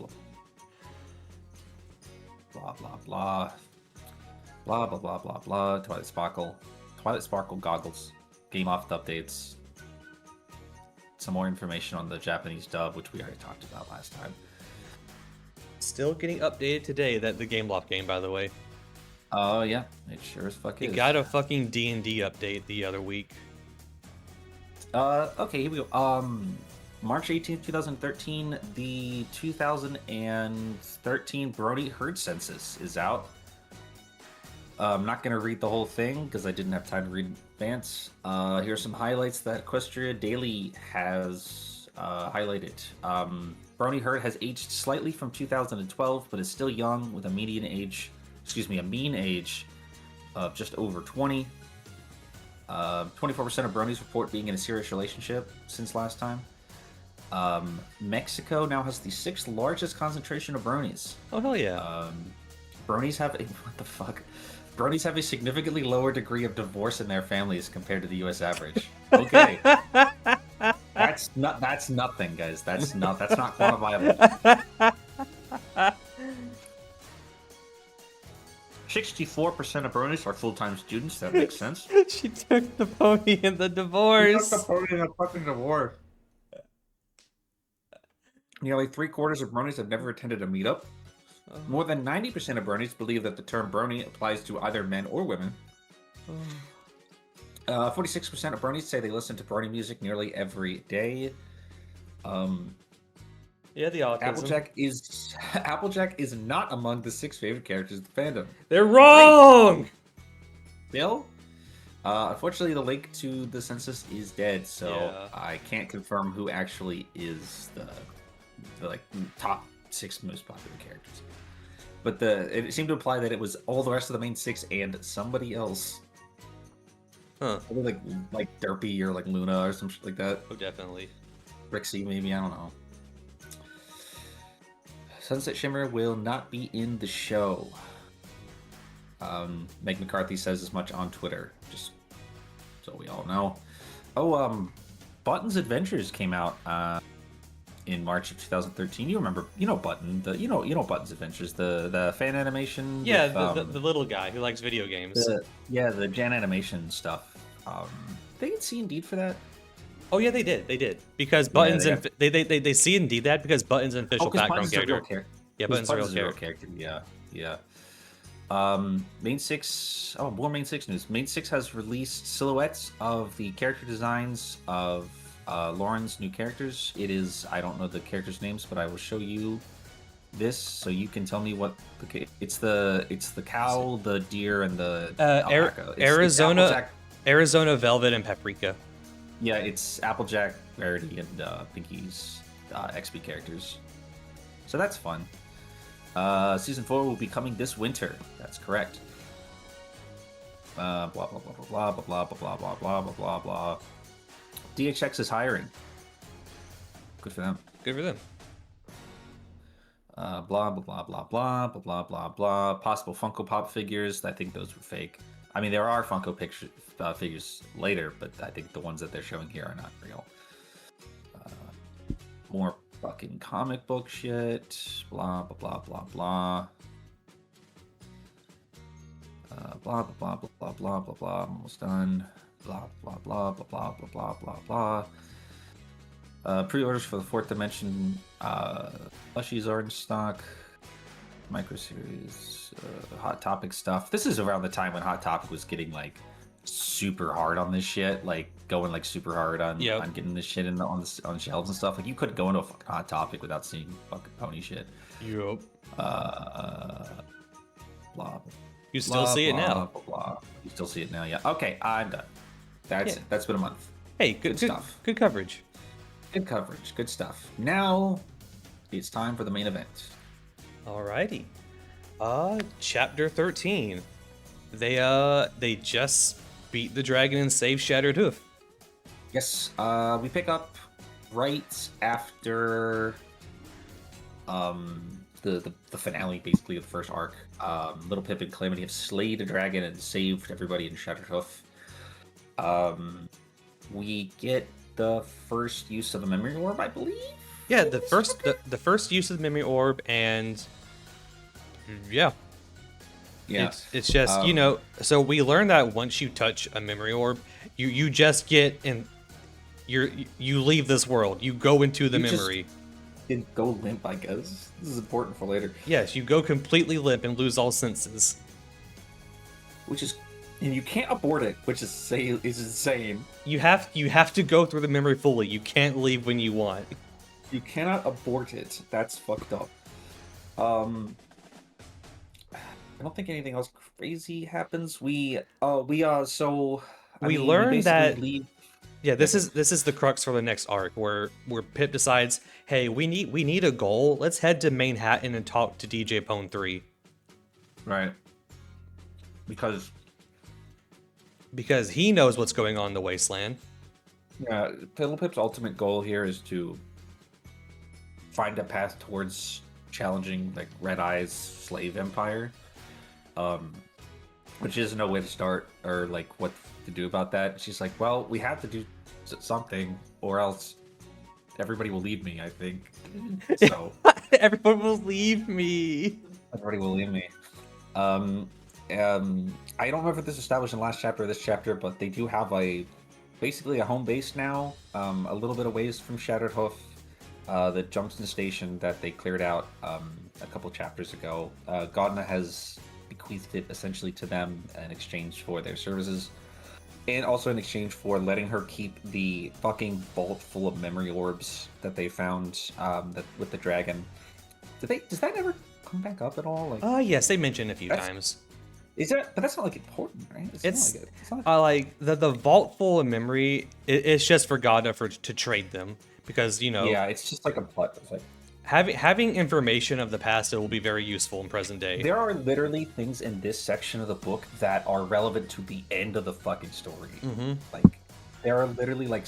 blah blah blah blah blah blah blah blah blah. Twilight Sparkle goggles, game off updates, some more information on the Japanese dub, which we already talked about last time. Still getting updated today. That the Game Loft game, by the way. Oh yeah, it sure as fuck is. It got a fucking D&D update the other week. Okay, here we go. March 18th, 2013, the 2013 Brody herd census is out. I'm not going to read the whole thing because I didn't have time to read in advance. Here's some highlights that Equestria Daily has highlighted. Brony herd has aged slightly from 2012, but is still young with a mean age of just over 20. 24% of bronies report being in a serious relationship since last time. Mexico now has the 6th largest concentration of bronies. Oh, hell yeah. Bronies have a, what the fuck? Bronies have a significantly lower degree of divorce in their families compared to the U.S. average. Okay, that's nothing, guys. That's not quantifiable. 64% of bronies are full-time students. That makes sense. She took the pony in the She divorce. took the pony in a fucking divorce. Nearly 3/4 of bronies have never attended a meetup. More than 90% of bronies believe that the term brony applies to either men or women. 46% of bronies say they listen to brony music nearly every day. Yeah, the autism. Applejack is not among the 6 favorite characters of the fandom. They're wrong! Bill? Unfortunately, the link to the census is dead, so Yeah. I can't confirm who actually is the like top 6 most popular characters. But it seemed to imply that it was all the rest of the main 6 and somebody else. Huh. Probably like Derpy or like Luna or some shit like that. Oh, definitely. Rixie, maybe, I don't know. Sunset Shimmer will not be in the show. Meg McCarthy says as much on Twitter, just so we all know. Oh, Button's Adventures came out in March of 2013. You know Button, you know Button's Adventures, the fan animation. Yeah, with, the little guy who likes video games. The Jan animation stuff. They get see Indeed for that. Oh yeah, they did because Buttons they see Indeed that because Buttons an official background character. Yeah, Buttons a real character. Yeah. Main 6. Oh, more Main 6 news. Main 6 has released silhouettes of the character designs of Lauren's new characters. It is, I don't know the characters' names, but I will show you this so you can tell me what it's the cow, the deer, and the alpaca. Arizona Velvet and Paprika. Yeah, it's Applejack, Rarity, and Pinky's XP characters. So that's fun. Season 4 will be coming this winter. That's correct. Blah blah blah blah blah blah blah blah blah blah blah blah blah. DHX is hiring. Good for them. Good for them. Blah blah blah blah blah blah blah blah blah. Possible Funko Pop figures. I think those were fake. I mean, there are Funko figures later, but I think the ones that they're showing here are not real. More fucking comic book shit. Blah blah blah blah blah. Blah blah blah blah blah blah blah. I'm almost done. Blah blah blah blah blah blah blah blah blah. Pre-orders for the 4th Dimension plushies are in stock. Micro series, Hot Topic stuff. This is around the time when Hot Topic was getting like super hard on this shit, like going like super hard on getting this shit on shelves and stuff. Like you couldn't go into a fucking Hot Topic without seeing fucking pony shit. Yup. Blah. You still see it now. Blah, blah. You still see it now, yeah. Okay, I'm done. That's it. That's been a month. Hey, good stuff. Good coverage. Good coverage. Good stuff. Now it's time for the main event. Alrighty. Chapter 13. They just beat the dragon and saved Shattered Hoof. Yes, we pick up right after the finale, basically, of the first arc. Little Pip and Calamity have slayed a dragon and saved everybody in Shattered Hoof. We get the first use of a memory orb, I believe. Yeah, the first use of the memory orb, and yeah. It's just so we learned that once you touch a memory orb, you just get in, you leave this world. You go into the memory. Just go limp, I guess. This is important for later. Yes, you go completely limp and lose all senses. And you can't abort it, which is insane. You have to go through the memory fully. You can't leave when you want. You cannot abort it. That's fucked up. I don't think anything else crazy happens. We learned that. Yeah, this is the crux for the next arc, where Pip decides, hey, we need a goal. Let's head to Manhattan and talk to DJ Pone 3. Right. Because because he knows what's going on in the wasteland. Yeah, Little Pip's ultimate goal here is to find a path towards challenging like Red Eye's slave empire, which is no way to start or like what to do about that. She's like, well, we have to do something, or else everybody will leave me. I think so. Everyone will leave me. Everybody will leave me. I don't know if this is established in the last chapter or this chapter, but they do have basically a home base now, a little bit of ways from Shattered Hoof, the Junction Station that they cleared out a couple chapters ago. Godna has bequeathed it essentially to them in exchange for their services, and also in exchange for letting her keep the fucking vault full of memory orbs that they found with the dragon. Does that ever come back up at all? Like, Yes, they mentioned a few times. Is that? But that's not like important, right? It's not like the vault full of memory. It's just for Godna to trade them, because yeah, it's just like a plot. It's like having information of the past, it will be very useful in present day. there are literally things in this section of the book that are relevant to the end of the fucking story. Mm-hmm. Like there are literally like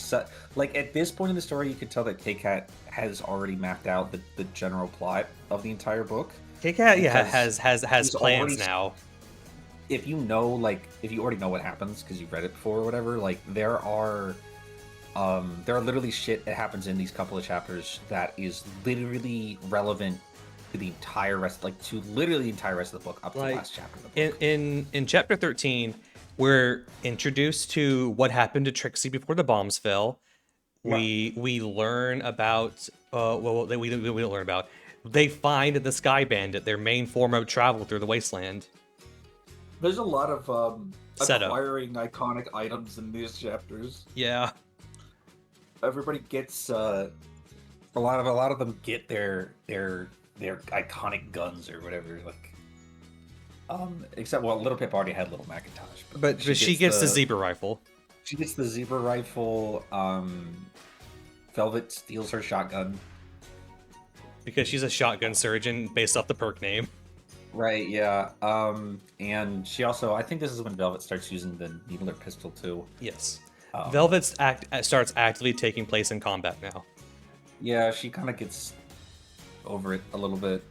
at this point in the story, you can tell that K-Cat has already mapped out the general plot of the entire book. K-Cat, yeah, has plans already, now. If you already know what happens because you've read it before or whatever, like there are literally shit that happens in these couple of chapters that is literally relevant to the entire rest, like to literally the entire rest of the book up to the last chapter of the book. In chapter 13, we're introduced to what happened to Trixie before the bombs fell. Yeah. We learn about we don't learn about. They find the Sky Bandit, their main form of travel through the wasteland. There's a lot of setup. Acquiring iconic items in these chapters. Yeah. Everybody gets a lot of them get their iconic guns or whatever, like except Little Pip already had Little Macintosh, but she gets the zebra rifle. She gets the zebra rifle. Velvet steals her shotgun because she's a shotgun surgeon based off the perk name. Right, yeah. And she also, I think this is when Velvet starts using the needler pistol too. Yes. Velvet starts actively taking place in combat now. Yeah, she kind of gets over it a little bit.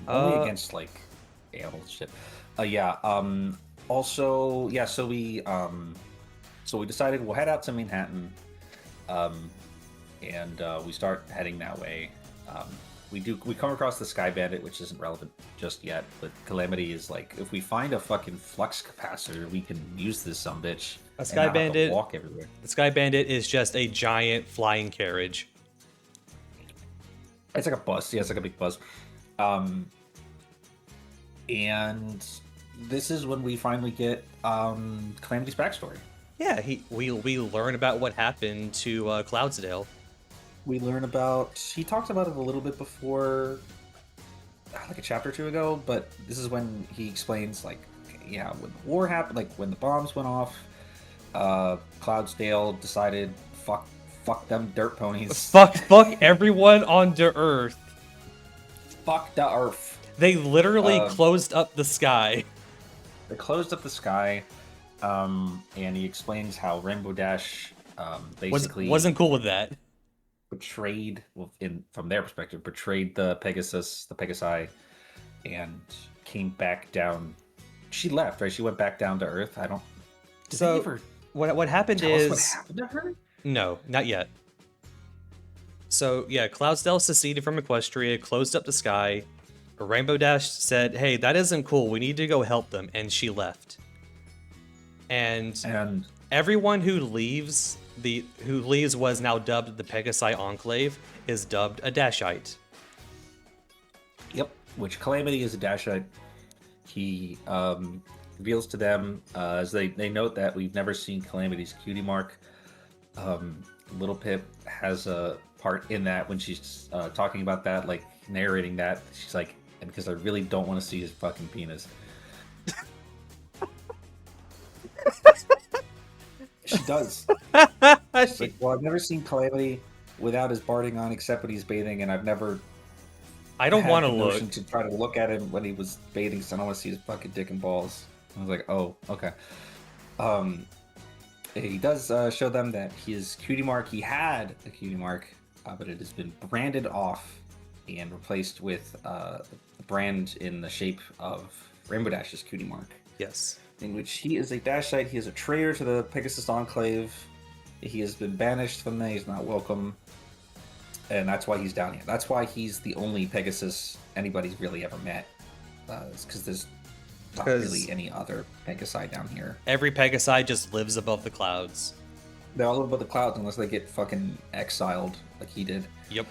Only against like animal shit. Yeah. Also, yeah. So we decided we'll head out to Manhattan, and we start heading that way. We come across the Sky Bandit, which isn't relevant just yet, but Calamity is like, if we find a fucking flux capacitor, we can use this sumbitch. A Sky Bandit. Walk everywhere. The Sky Bandit is just a giant flying carriage. It's like a bus. Yeah, it's like a big bus. And this is when we finally get Calamity's backstory. Yeah, we learn about what happened to Cloudsdale. We learn about, he talked about it a little bit before, like a chapter or two ago, but this is when he explains, like, yeah, when the war happened, like when the bombs went off, Cloudsdale decided, fuck them dirt ponies. Fuck everyone on the Earth. Fuck the Earth. They literally closed up the sky. They closed up the sky, and he explains how Rainbow Dash basically wasn't cool with that. Betrayed, from their perspective, betrayed the Pegasi, and came back down. She left, right? She went back down to Earth. I don't. What happened is what happened to her? No, not yet. So yeah, Cloudsdale seceded from Equestria, closed up the sky. Rainbow Dash said, "Hey, that isn't cool. We need to go help them," and she left. And everyone who leaves was now dubbed the Pegasi Enclave is dubbed a Dashite. Yep, which Calamity is a Dashite. He reveals to them as they note that we've never seen Calamity's cutie mark. Little Pip has a part in that when she's talking about that, like narrating that. She's like, and because I really don't want to see his fucking penis. She does. Like, well, I've never seen Calamity without his barding on, except when he's bathing, and I don't want to look. To try to look at him when he was bathing, so I don't want to see his fucking dick and balls. I was like, oh, okay. Um, he does show them that his cutie mark, he had a cutie mark, but it has been branded off and replaced with the brand in the shape of Rainbow Dash's cutie mark, Yes. in which he is a Dashite. He is a traitor to the Pegasus Enclave. He has been banished from there. He's not welcome. And that's why he's down here. That's why he's the only Pegasus anybody's really ever met. It's because there's not really any other Pegasi down here. Every Pegasi just lives above the clouds. They all live above the clouds unless they get fucking exiled like he did. Yep.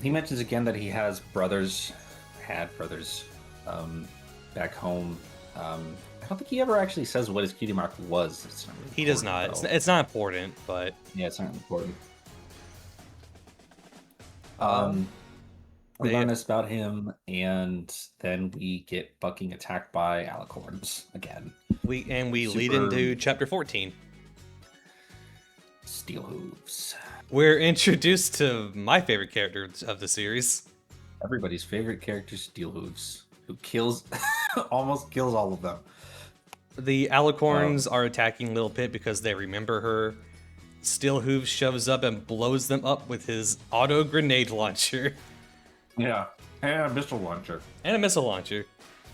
He mentions again that he had brothers back home. I don't think he ever actually says what his cutie mark was. It's not really he does not. It's not important, but yeah, it's not important. We learn this about him, and then we get fucking attacked by alicorns again. We lead into chapter 14. Steel hooves. We're introduced to my favorite character of the series. Everybody's favorite character, Steel hooves, who kills, almost kills all of them. The alicorns are attacking Little Pip because they remember her. Steel Hooves shows up and blows them up with his auto grenade launcher. Yeah, and a missile launcher. And a missile launcher.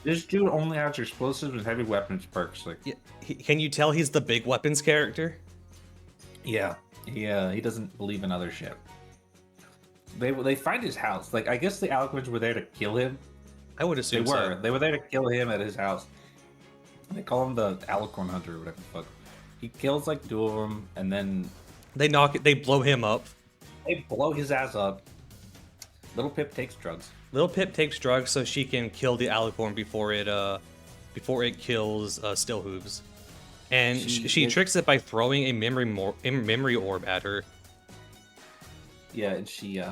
This dude only has explosives and heavy weapons perks. Like, Yeah, can you tell he's the big weapons character? yeah, he doesn't believe in other shit. They find his house. Like, I guess the alicorns were there to kill him. I would assume so. They were there to kill him at his house. They call him the alicorn hunter or whatever the fuck. He kills like 2 of them, and then They blow him up. they blow his ass up. Little Pip takes drugs. Little Pip takes drugs so she can kill the alicorn before it kills Steel Hooves. And she tricks it by throwing a memory orb at her. Yeah, and she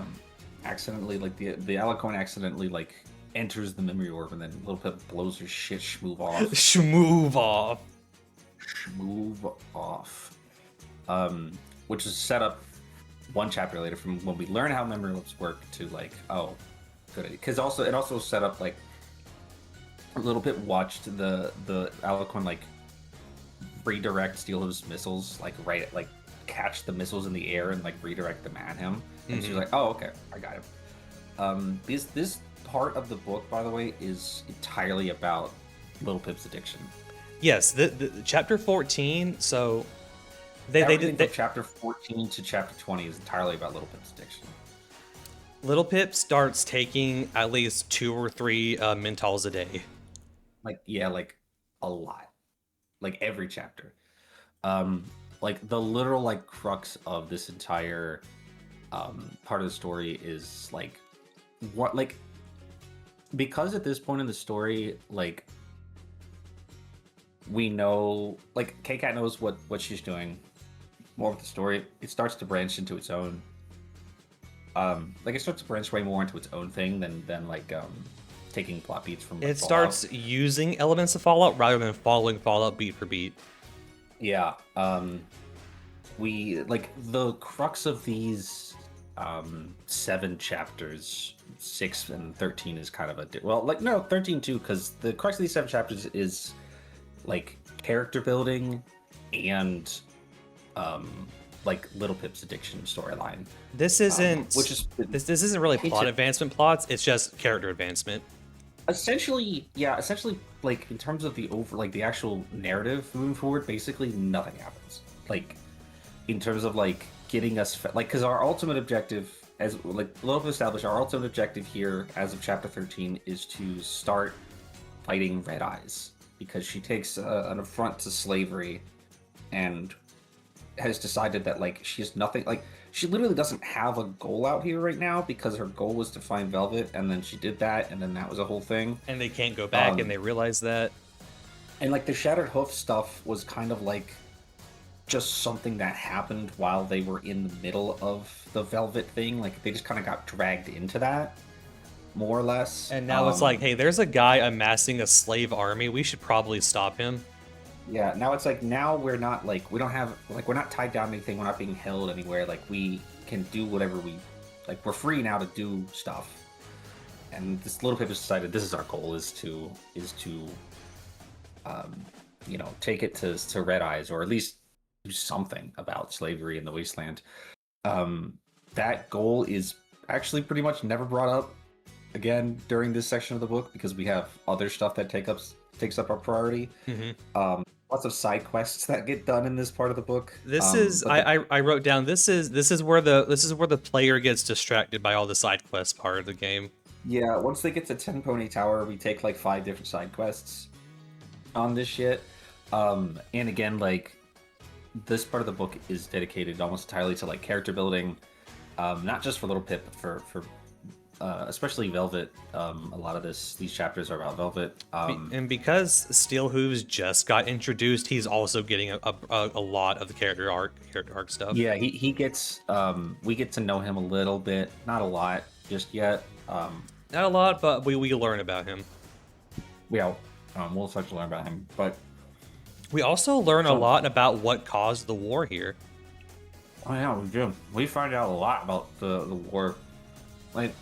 accidentally, like, the alicorn accidentally like enters the memory orb, and then Little Pip blows her shit schmoove off. Schmoove off. Schmoove off. Which is set up one chapter later from when we learn how memory orbs work to like, oh, good. Because it also set up like Little Pip watched the alicorn like redirect Steel Hooves missiles, like catch the missiles in the air and like redirect them at him. And she's like, oh, okay, I got him. This part of the book, by the way, is entirely about Little Pip's addiction. Yes, the chapter 14. So Everything from chapter 14 to chapter 20 is entirely about Little Pip's addiction. Little Pip starts taking at least 2 or 3 mentals a day. Like, yeah, like a lot. Like every chapter. Like the literal like crux of this entire part of the story is like what, like, because at this point in the story, like, we know, like, K-Cat knows what she's doing. More of the story, it starts to branch into its own. Like, it starts to branch way more into its own thing than like taking plot beats from. Like, it starts using elements of Fallout rather than following Fallout beat for beat. Yeah. We like the crux of these 7 chapters. 6 and 13 is kind of a 13 too, because the crux of these 7 chapters is like character building and like Little Pip's addiction storyline. This isn't this isn't really plot advancement plots, it's just character advancement. Essentially, like in terms of the actual narrative moving forward, basically nothing happens. Like in terms of like getting us like, because our ultimate objective, as like Little Pip established, our ultimate objective here as of chapter 13 is to start fighting Red Eyes, because she takes an affront to slavery and has decided that like she has nothing, like she literally doesn't have a goal out here right now, because her goal was to find Velvet, and then she did that, and then that was a whole thing, and they can't go back, and they realize that. And like the Shattered Hoof stuff was kind of like just something that happened while they were in the middle of the Velvet thing. Like they just kind of got dragged into that, more or less. And now it's like, hey, there's a guy amassing a slave army, we should probably stop him. Yeah, now it's like, now we're not like, we don't have, like, we're not tied down to anything, we're not being held anywhere, like we can do whatever we, like, we're free now to do stuff. And this Little Pip has decided this is our goal, is to take it to Red Eyes, or at least do something about slavery in the wasteland. Um, that goal is actually pretty much never brought up again during this section of the book because we have other stuff that takes up our priority. Lots of side quests that get done in this part of the book. This is I wrote down this is where the player gets distracted by all the side quests part of the game. Yeah, once they get to Ten Pony Tower, we take like 5 different side quests on this shit. And again, like this part of the book is dedicated almost entirely to like character building, not just for Little Pip, but for especially Velvet. A lot of these chapters are about Velvet. And because Steel Hooves just got introduced, he's also getting a lot of the character arc stuff. Yeah, he gets we get to know him a little bit, not a lot just yet. Not a lot, but we learn about him. We'll start to learn about him, but we also learn a lot about what caused the war here. Oh yeah, we do. We find out a lot about the war. Like,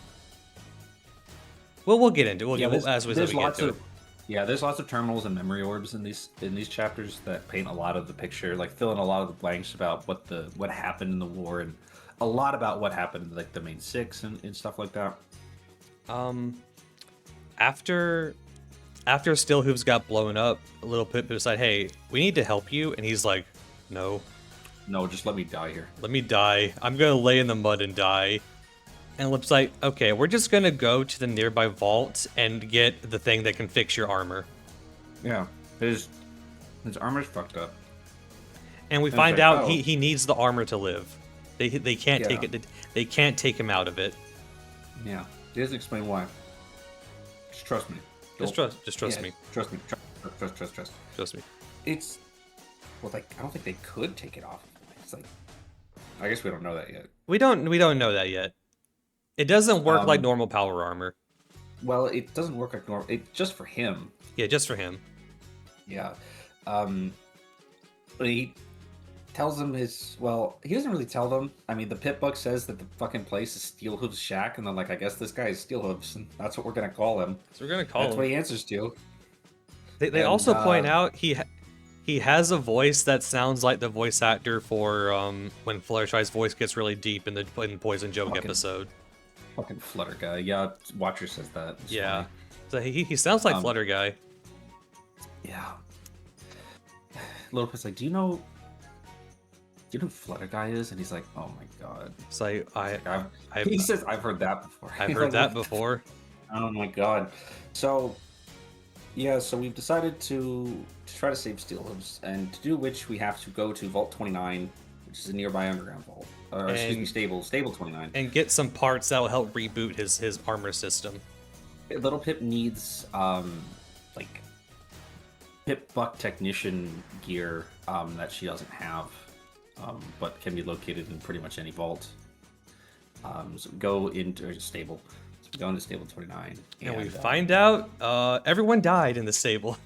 well, we'll get into it. As we get to it. Yeah, there's lots of terminals and memory orbs in these chapters that paint a lot of the picture, like fill in a lot of the blanks about what happened in the war, and a lot about what happened in like the main 6 and stuff like that. After Steel Hooves got blown up, Little Pip decided, hey, we need to help you, and he's like, no, just let me die here. Let me die. I'm gonna lay in the mud and die. And Lip's like, okay, we're just gonna go to the nearby vault and get the thing that can fix your armor. Yeah, his armor's fucked up. And we find out he needs the armor to live. They can't take it. They can't take him out of it. Yeah, he doesn't explain why. Just trust me. Just trust me. Trust me. Trust me. It's like I don't think they could take it off. It's like I guess we don't know that yet. We don't know that yet. It doesn't work like normal power armor. Well, it doesn't work like normal. It's just for him. Yeah, just for him. Yeah. But he tells them he doesn't really tell them. I mean, the Pip book says that the fucking place is Steel Hooves' shack, and then like I guess this guy is Steel Hooves, and that's what we're gonna call him. So we're gonna call him. That's what he answers to. They also point out he has a voice that sounds like the voice actor for when Fluttershy's voice gets really deep in the Poison Joke episode. Fucking Flutter guy. Yeah, Watcher says that. It's yeah. funny. So he sounds like Flutter guy. Yeah. Little Pit's like, do you know who Flutter guy is? And he's like, oh my god. It's like he says, I've heard that before. I've heard that before. Oh my god. So yeah, so we've decided to try to save Steel Hooves, and to do which we have to go to Vault 29, which is a nearby underground vault. Stable 29. And get some parts that will help reboot his armor system. Little Pip needs like Pip Buck Technician gear that she doesn't have, but can be located in pretty much any vault. So we go into stable. So we go into stable 29. And we find out everyone died in the stable.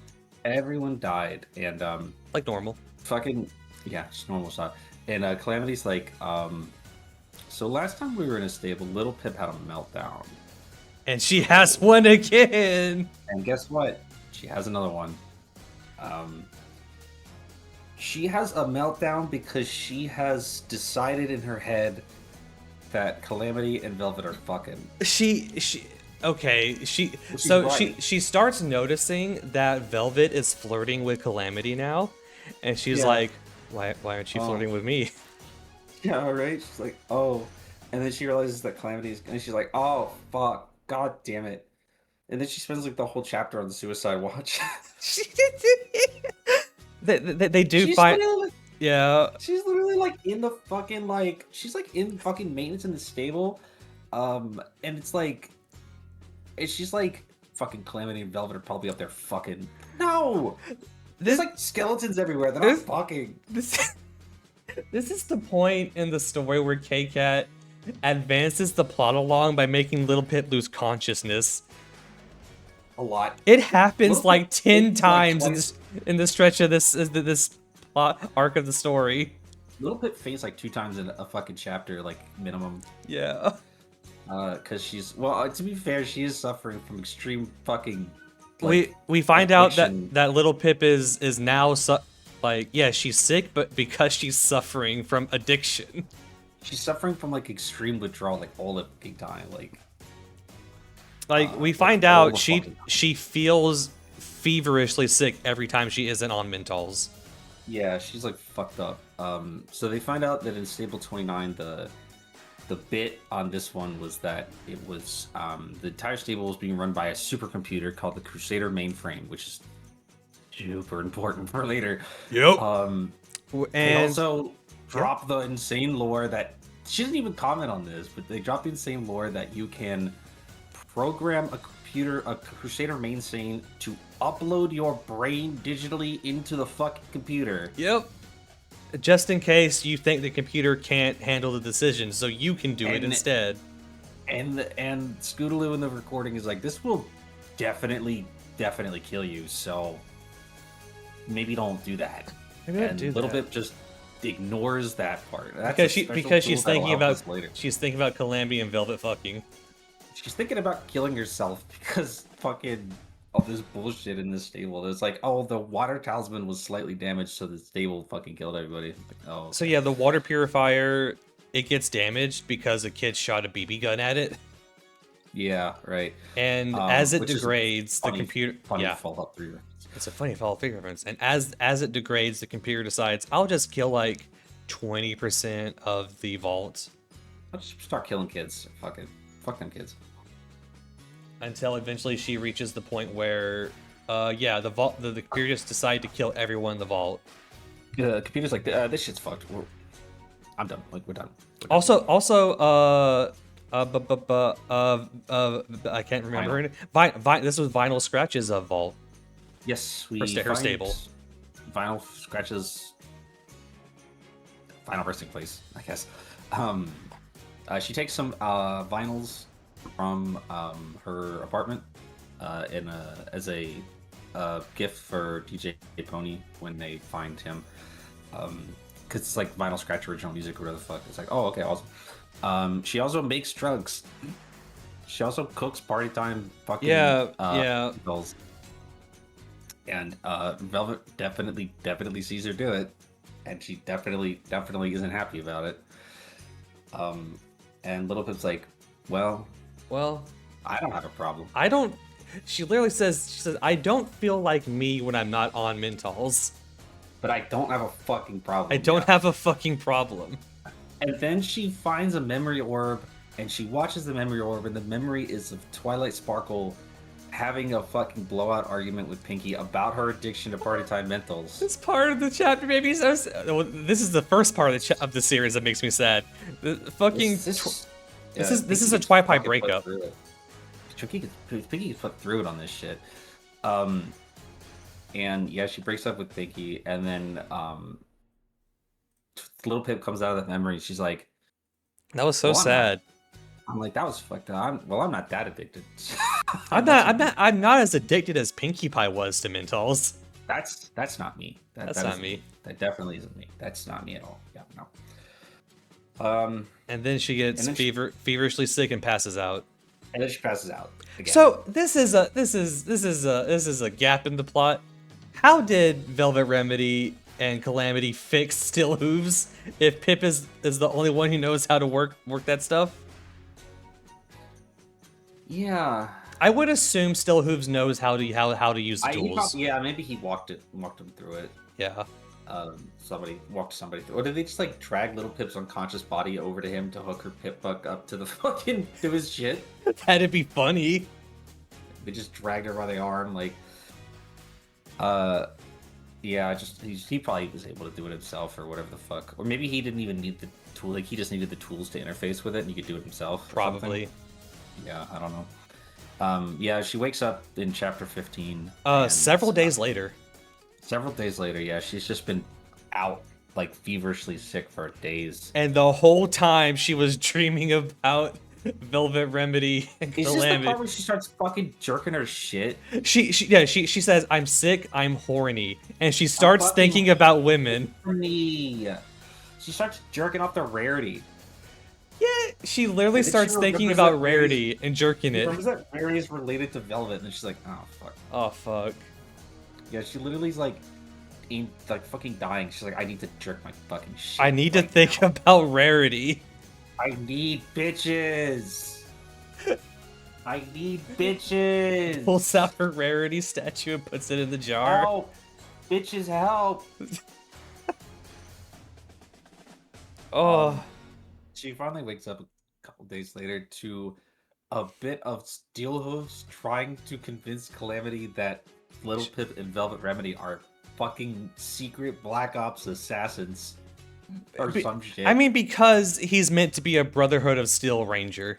Everyone died, and like normal. Fucking yeah, just normal stuff. And Calamity's like, so last time we were in a stable, Little Pip had a meltdown. And she has one again! And guess what? She has another one. She has a meltdown because she has decided in her head that Calamity and Velvet are fucking. She starts noticing that Velvet is flirting with Calamity now, and she's like, why aren't you flirting with me? Yeah, right? She's like, oh. And then she realizes that Calamity's, and she's like, oh, fuck. God damn it. And then she spends like the whole chapter on the suicide watch. they do find... Yeah. She's literally like in the fucking she's like in fucking maintenance in the stable. And it's like, she's like, fucking Calamity and Velvet are probably up there fucking. No! There's like skeletons everywhere. They're not fucking. This is the point in the story where K-Cat advances the plot along by making Little Pip lose consciousness. A lot. It happens like 10 times in the stretch of this plot arc of the story. Little Pip faints like 2 times in a fucking chapter, like minimum. Yeah. Because she's, well, to be fair, she is suffering from extreme fucking like we find out addiction. that little Pip is now like, yeah, she's sick, but because she's suffering from addiction. She's suffering from like extreme withdrawal, like all the fucking time, Like we like find all out the fucking time. she feels feverishly sick every time she isn't on Mentals. Yeah, she's like fucked up. So they find out that in Stable 29, the bit on this one was that it was the entire stable was being run by a supercomputer called the Crusader mainframe, which is super important for later. Yep. They And also drop the insane lore that she doesn't even comment on this, but they drop the insane lore that you can program a Crusader mainframe to upload your brain digitally into the fucking computer. yep. Just in case you think the computer can't handle the decision, so you can do it instead. And Scootaloo in the recording is like, this will definitely kill you, so maybe don't do that. Maybe don't And do Little that. Bit just ignores that part. That's Because she's thinking about later. she's thinking about Calamity and Velvet fucking. She's thinking about killing herself because fucking of this bullshit in this stable. It's like, oh, the water talisman was slightly damaged, so the stable fucking killed everybody. Like, oh, So yeah, the water purifier, it gets damaged because a kid shot a BB gun at it, yeah, right. and as it Which is degrades, the funny- computer. funny Yeah, Fallout 3 reference. it's a funny Fallout Equestria reference. And as it degrades, the computer decides, I'll just kill like 20% of the vault I'll just start killing kids. Fuck it. Fuck them kids. until eventually she reaches the point where, yeah, the vault, the computer just decide to kill everyone in the vault. The computer's like, this shit's fucked. I'm done. Like, we're done. Also, I can't remember her name. This was Vinyl Scratch's vault. Yes, we Her find stable. Vinyl Scratches final resting place, I guess. She takes some vinyls from her apartment as a gift for DJ Pony when they find him. Because it's like Vinyl Scratch original music or whatever the fuck. It's like, oh, okay, awesome. She also makes drugs. She also cooks party time fucking pills. And Velvet definitely sees her do it, and she definitely isn't happy about it. And Little Pip's like, well, I don't have a problem. I don't. She literally says, I don't feel like me when I'm not on Mentals. But I don't have a fucking problem. I don't have a fucking problem. And then she finds a memory orb, and she watches the memory orb, and the memory is of Twilight Sparkle having a fucking blowout argument with Pinky about her addiction to party time mentals. This part of the chapter made me so sad. Well, this is the first part of the series that makes me sad. The fucking this is a Twilight breakup. Pinky gets put through it on this shit. And yeah, she breaks up with Pinky, and then Little Pip comes out of that memory. She's like, that was so sad. I'm like, that was fucked up. I'm not that addicted. I'm not as addicted as Pinkie Pie was to Mentals. That's not me. That's not me. That definitely isn't me. That's not me at all. Yeah, no. And then she gets feverishly sick and passes out. And then she passes out again. So this is a gap in the plot. How did Velvet Remedy and Calamity fix Still Hooves if Pip is the only one who knows how to work that stuff? Yeah, I would assume Still Hooves knows how to use the tools. Maybe he walked him through it. Yeah. Somebody walked somebody through, or did they just like drag Little Pip's unconscious body over to him to hook her Pip buck up to the fucking to his shit? That'd be funny. They just dragged her by the arm, like. Yeah, he probably was able to do it himself or whatever the fuck, or maybe he didn't even need the tool. Like he just needed the tools to interface with it, and he could do it himself. Probably. Yeah, I don't know. Yeah, she wakes up in chapter 15. Several days later. Several days later, yeah, she's just been out, like, feverishly sick for days. And the whole time she was dreaming about Velvet Remedy and Calamity. Is this the part where she starts fucking jerking her shit? She says, I'm sick, I'm horny. And she starts thinking about women. Horny. She starts jerking off the rarity. Yeah, she literally And then she starts thinking remembers about that Rarity and jerking She it. remembers that Mary is related to Velvet, and then she's like, oh fuck. Oh fuck. Yeah, she literally is like, like fucking dying. She's like, I need to jerk my fucking shit. I need to right think now. about Rarity. I need bitches. I need bitches. Pulls out her Rarity statue and puts it in the jar. Help, bitches, help. Oh. She finally wakes up a couple days later to a bit of Steelhooves trying to convince Calamity that Little Pip and Velvet Remedy are fucking secret Black Ops assassins or some shit. I mean, because he's meant to be a Brotherhood of Steel Ranger.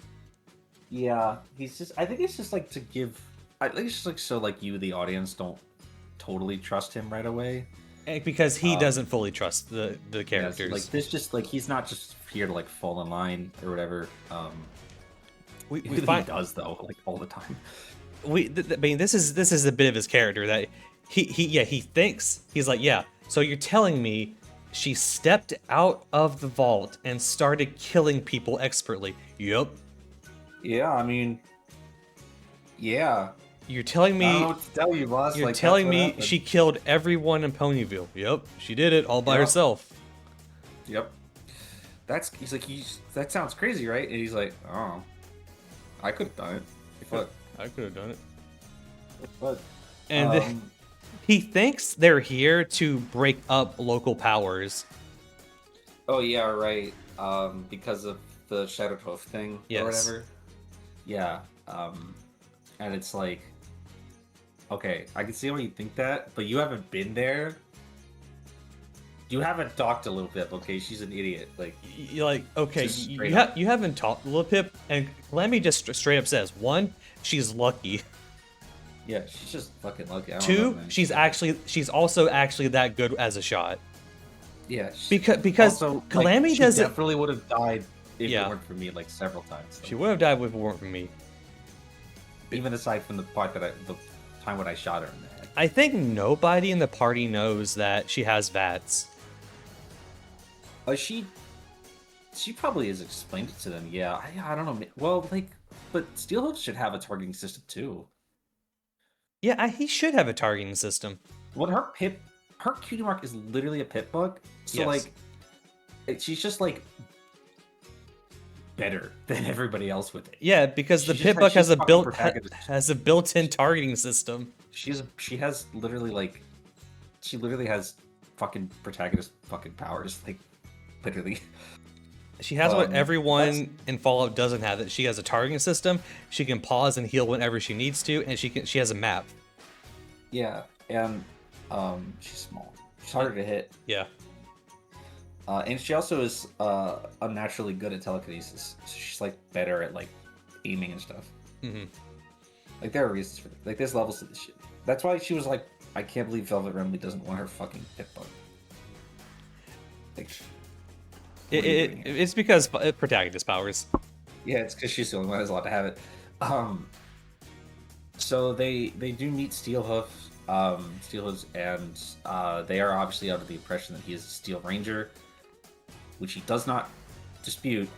Yeah, he's just. I think it's just like to give. I think it's just like so like you, the audience, don't totally trust him right away. Because he doesn't fully trust the characters. Yeah, so, like this, just like he's not just here to like fall in line or whatever. We he find does though, like all the time. I mean, this is a bit of his character that he thinks he's like, yeah. So you're telling me she stepped out of the vault and started killing people expertly? Yup. Yeah, I mean, yeah. You're telling me. I don't know what to tell you, boss. You're like, telling me she killed everyone in Ponyville? Yup, she did it all by herself. Yep. He's like, that sounds crazy, right? And he's like, oh, I could have done it. But I could have done it. But and he thinks they're here to break up local powers. Oh yeah, right. Because of the Shadow Twelve thing or whatever. Yeah. And it's like, okay, I can see why you think that, but you haven't been there. You haven't talked to Little Pip, okay? She's an idiot. Like, you're like, okay, you haven't talked to Little Pip, and Calamity just straight up says, one, she's lucky. Yeah, she's just fucking lucky. I don't Two, know, she's also actually that good as a shot. Yeah, because also, Calamity she doesn't. Definitely would have died if it weren't for me, like several times. So. She would have died if it weren't for me. Even aside from the part the time when I shot her in the head. I think nobody in the party knows that she has VATS. She probably has explained it to them. Yeah, I don't know. Well, like, but Steelhooves should have a targeting system too. Yeah, he should have a targeting system. Well, her cutie mark is literally a pit bug. So like, she's just like better than everybody else with it. Yeah, because the pit bug has a built-in targeting system. She literally has fucking protagonist fucking powers, like literally. She has what everyone in Fallout doesn't have. That she has a targeting system. She can pause and heal whenever she needs to, and she has a map. Yeah, and she's small. She's harder to hit. Yeah. And she also is unnaturally good at telekinesis. So she's like better at like aiming and stuff. Mm-hmm. Like there are reasons for like there's levels to this shit. That's why she was like, I can't believe Velvet Remedy doesn't want her fucking pit bug. Like, it's because protagonist powers. Yeah, it's because she's the only one who's allowed to have it. So they do meet Steelhooves, and they are obviously under the impression that he is a Steel Ranger, which he does not dispute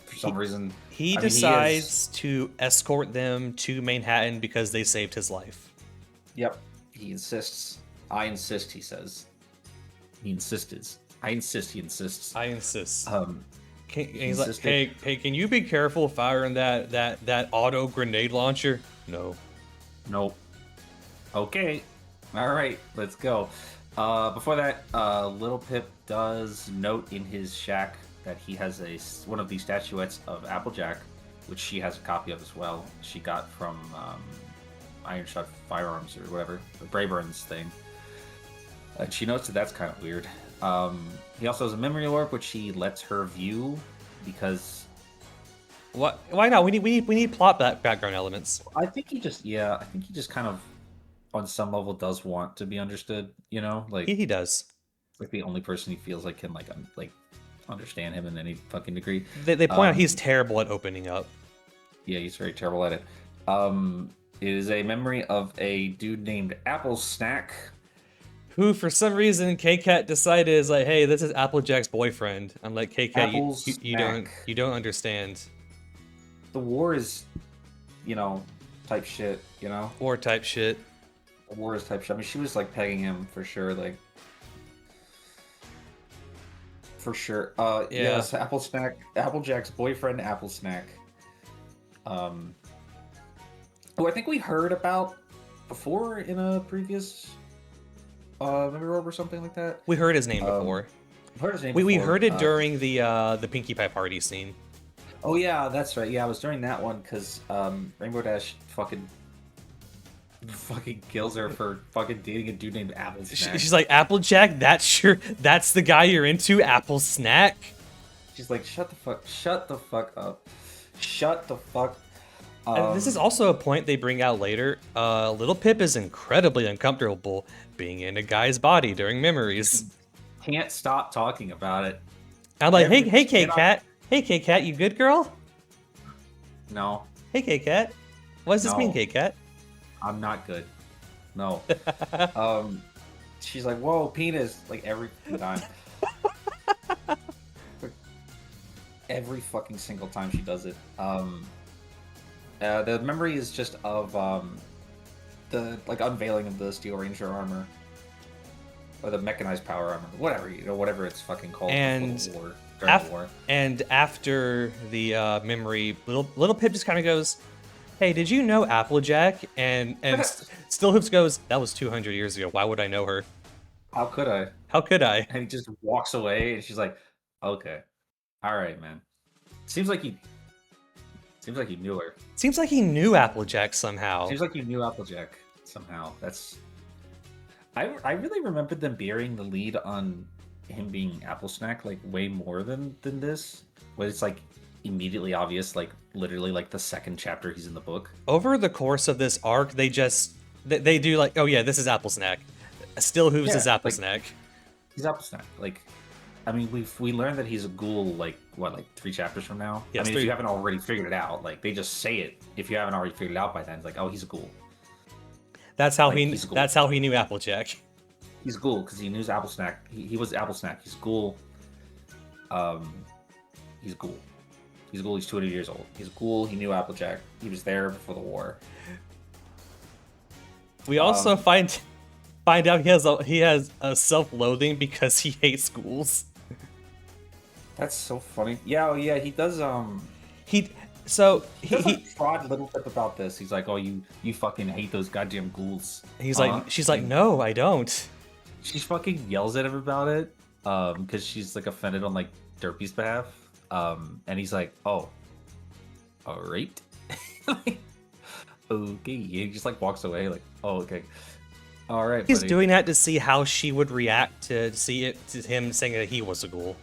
for some reason. He decides to escort them to Manhattan because they saved his life. Yep, he insists. I insist, he says. He insisted. I insist, he insists. I insist. He's like, hey, can you be careful firing that auto grenade launcher? No. Nope. Okay. All right, let's go. Before that, Little Pip does note in his shack that he has one of these statuettes of Applejack, which she has a copy of as well. She got from Iron Shot Firearms or whatever, the Brayburn's thing. And she notes that that's kind of weird. He also has a memory orb, which he lets her view because. What? Why not? We need plot background elements. I think he just kind of, on some level, does want to be understood. You know, like he does. Like the only person he feels like can like understand him in any fucking degree. They point out he's terrible at opening up. Yeah, he's very terrible at it. It is a memory of a dude named Apple Snack. Who, for some reason, K-Cat decided is like, hey, this is Applejack's boyfriend. I'm like, K-Cat, Apple's you snack. don't understand. The war is, type shit. War type shit. The war is type shit. I mean, she was like pegging him for sure. Like, for sure. Yeah. Yes, Applejack's boyfriend, Apple Snack. Who I think we heard about before in a previous memory orb or something like that. We heard his name before. I've heard his name We before. heard it during the Pinkie Pie party scene. Oh yeah, that's right. Yeah, it was during that one because Rainbow Dash fucking kills her for fucking dating a dude named Apple Snack. She's like, Applejack, that's the guy you're into, Apple Snack. She's like, shut the fuck up. Shut the fuck. And this is also a point they bring out later. Little Pip is incredibly uncomfortable being in a guy's body during memories. Can't stop talking about it. I'm like, hey, K-Cat. Hey, K-Cat, you good, girl? No. Hey, K-Cat. What does this mean, No. K-Cat? I'm not good. No. She's like, whoa, penis, like every time. Every fucking single time she does it. The memory is just of the unveiling of the Steel Ranger armor. Or the mechanized power armor. Whatever it's fucking called And before the war, during the war. And after the memory, little Pip just kind of goes, hey, did you know Applejack? And Still Hoops goes, that was 200 years ago. Why would I know her? How could I? How could I? And he just walks away, and she's like, "Okay, all right, man." Seems like he knew her. Seems like he knew Applejack somehow. Seems like he knew Applejack somehow. I really remembered them bearing the lead on him being Apple Snack like way more than this. But it's like immediately obvious, like literally like the second chapter he's in the book. Over the course of this arc, they do like, oh yeah, this is Apple Snack. Still Hooves is Apple Snack. He's Apple Snack. Like, I mean, we learned that he's a ghoul like 3 chapters from now. Yes, I mean, if you haven't already figured it out, like they just say it. If you haven't already figured it out by then, it's like, oh, he's a ghoul. That's how he's a ghoul. That's how he knew Applejack. He's a ghoul because he knew Apple Snack. He was Apple Snack. He's a ghoul. He's a ghoul. He's a ghoul. He's 200 years old. He's a ghoul. He knew Applejack. He was there before the war. We also find out he has a self-loathing because he hates ghouls. That's so funny. Yeah, oh yeah, he does. He fraud Little Pip about this. He's like, "Oh, you fucking hate those goddamn ghouls." She's like, "No, I don't." She fucking yells at him about it, because she's like offended on like Derpy's behalf. And he's like, "Oh, all right." Like, okay, he just like walks away, like, "Oh, okay, all right." He's buddy. doing that to see how she would react to him saying that he was a ghoul.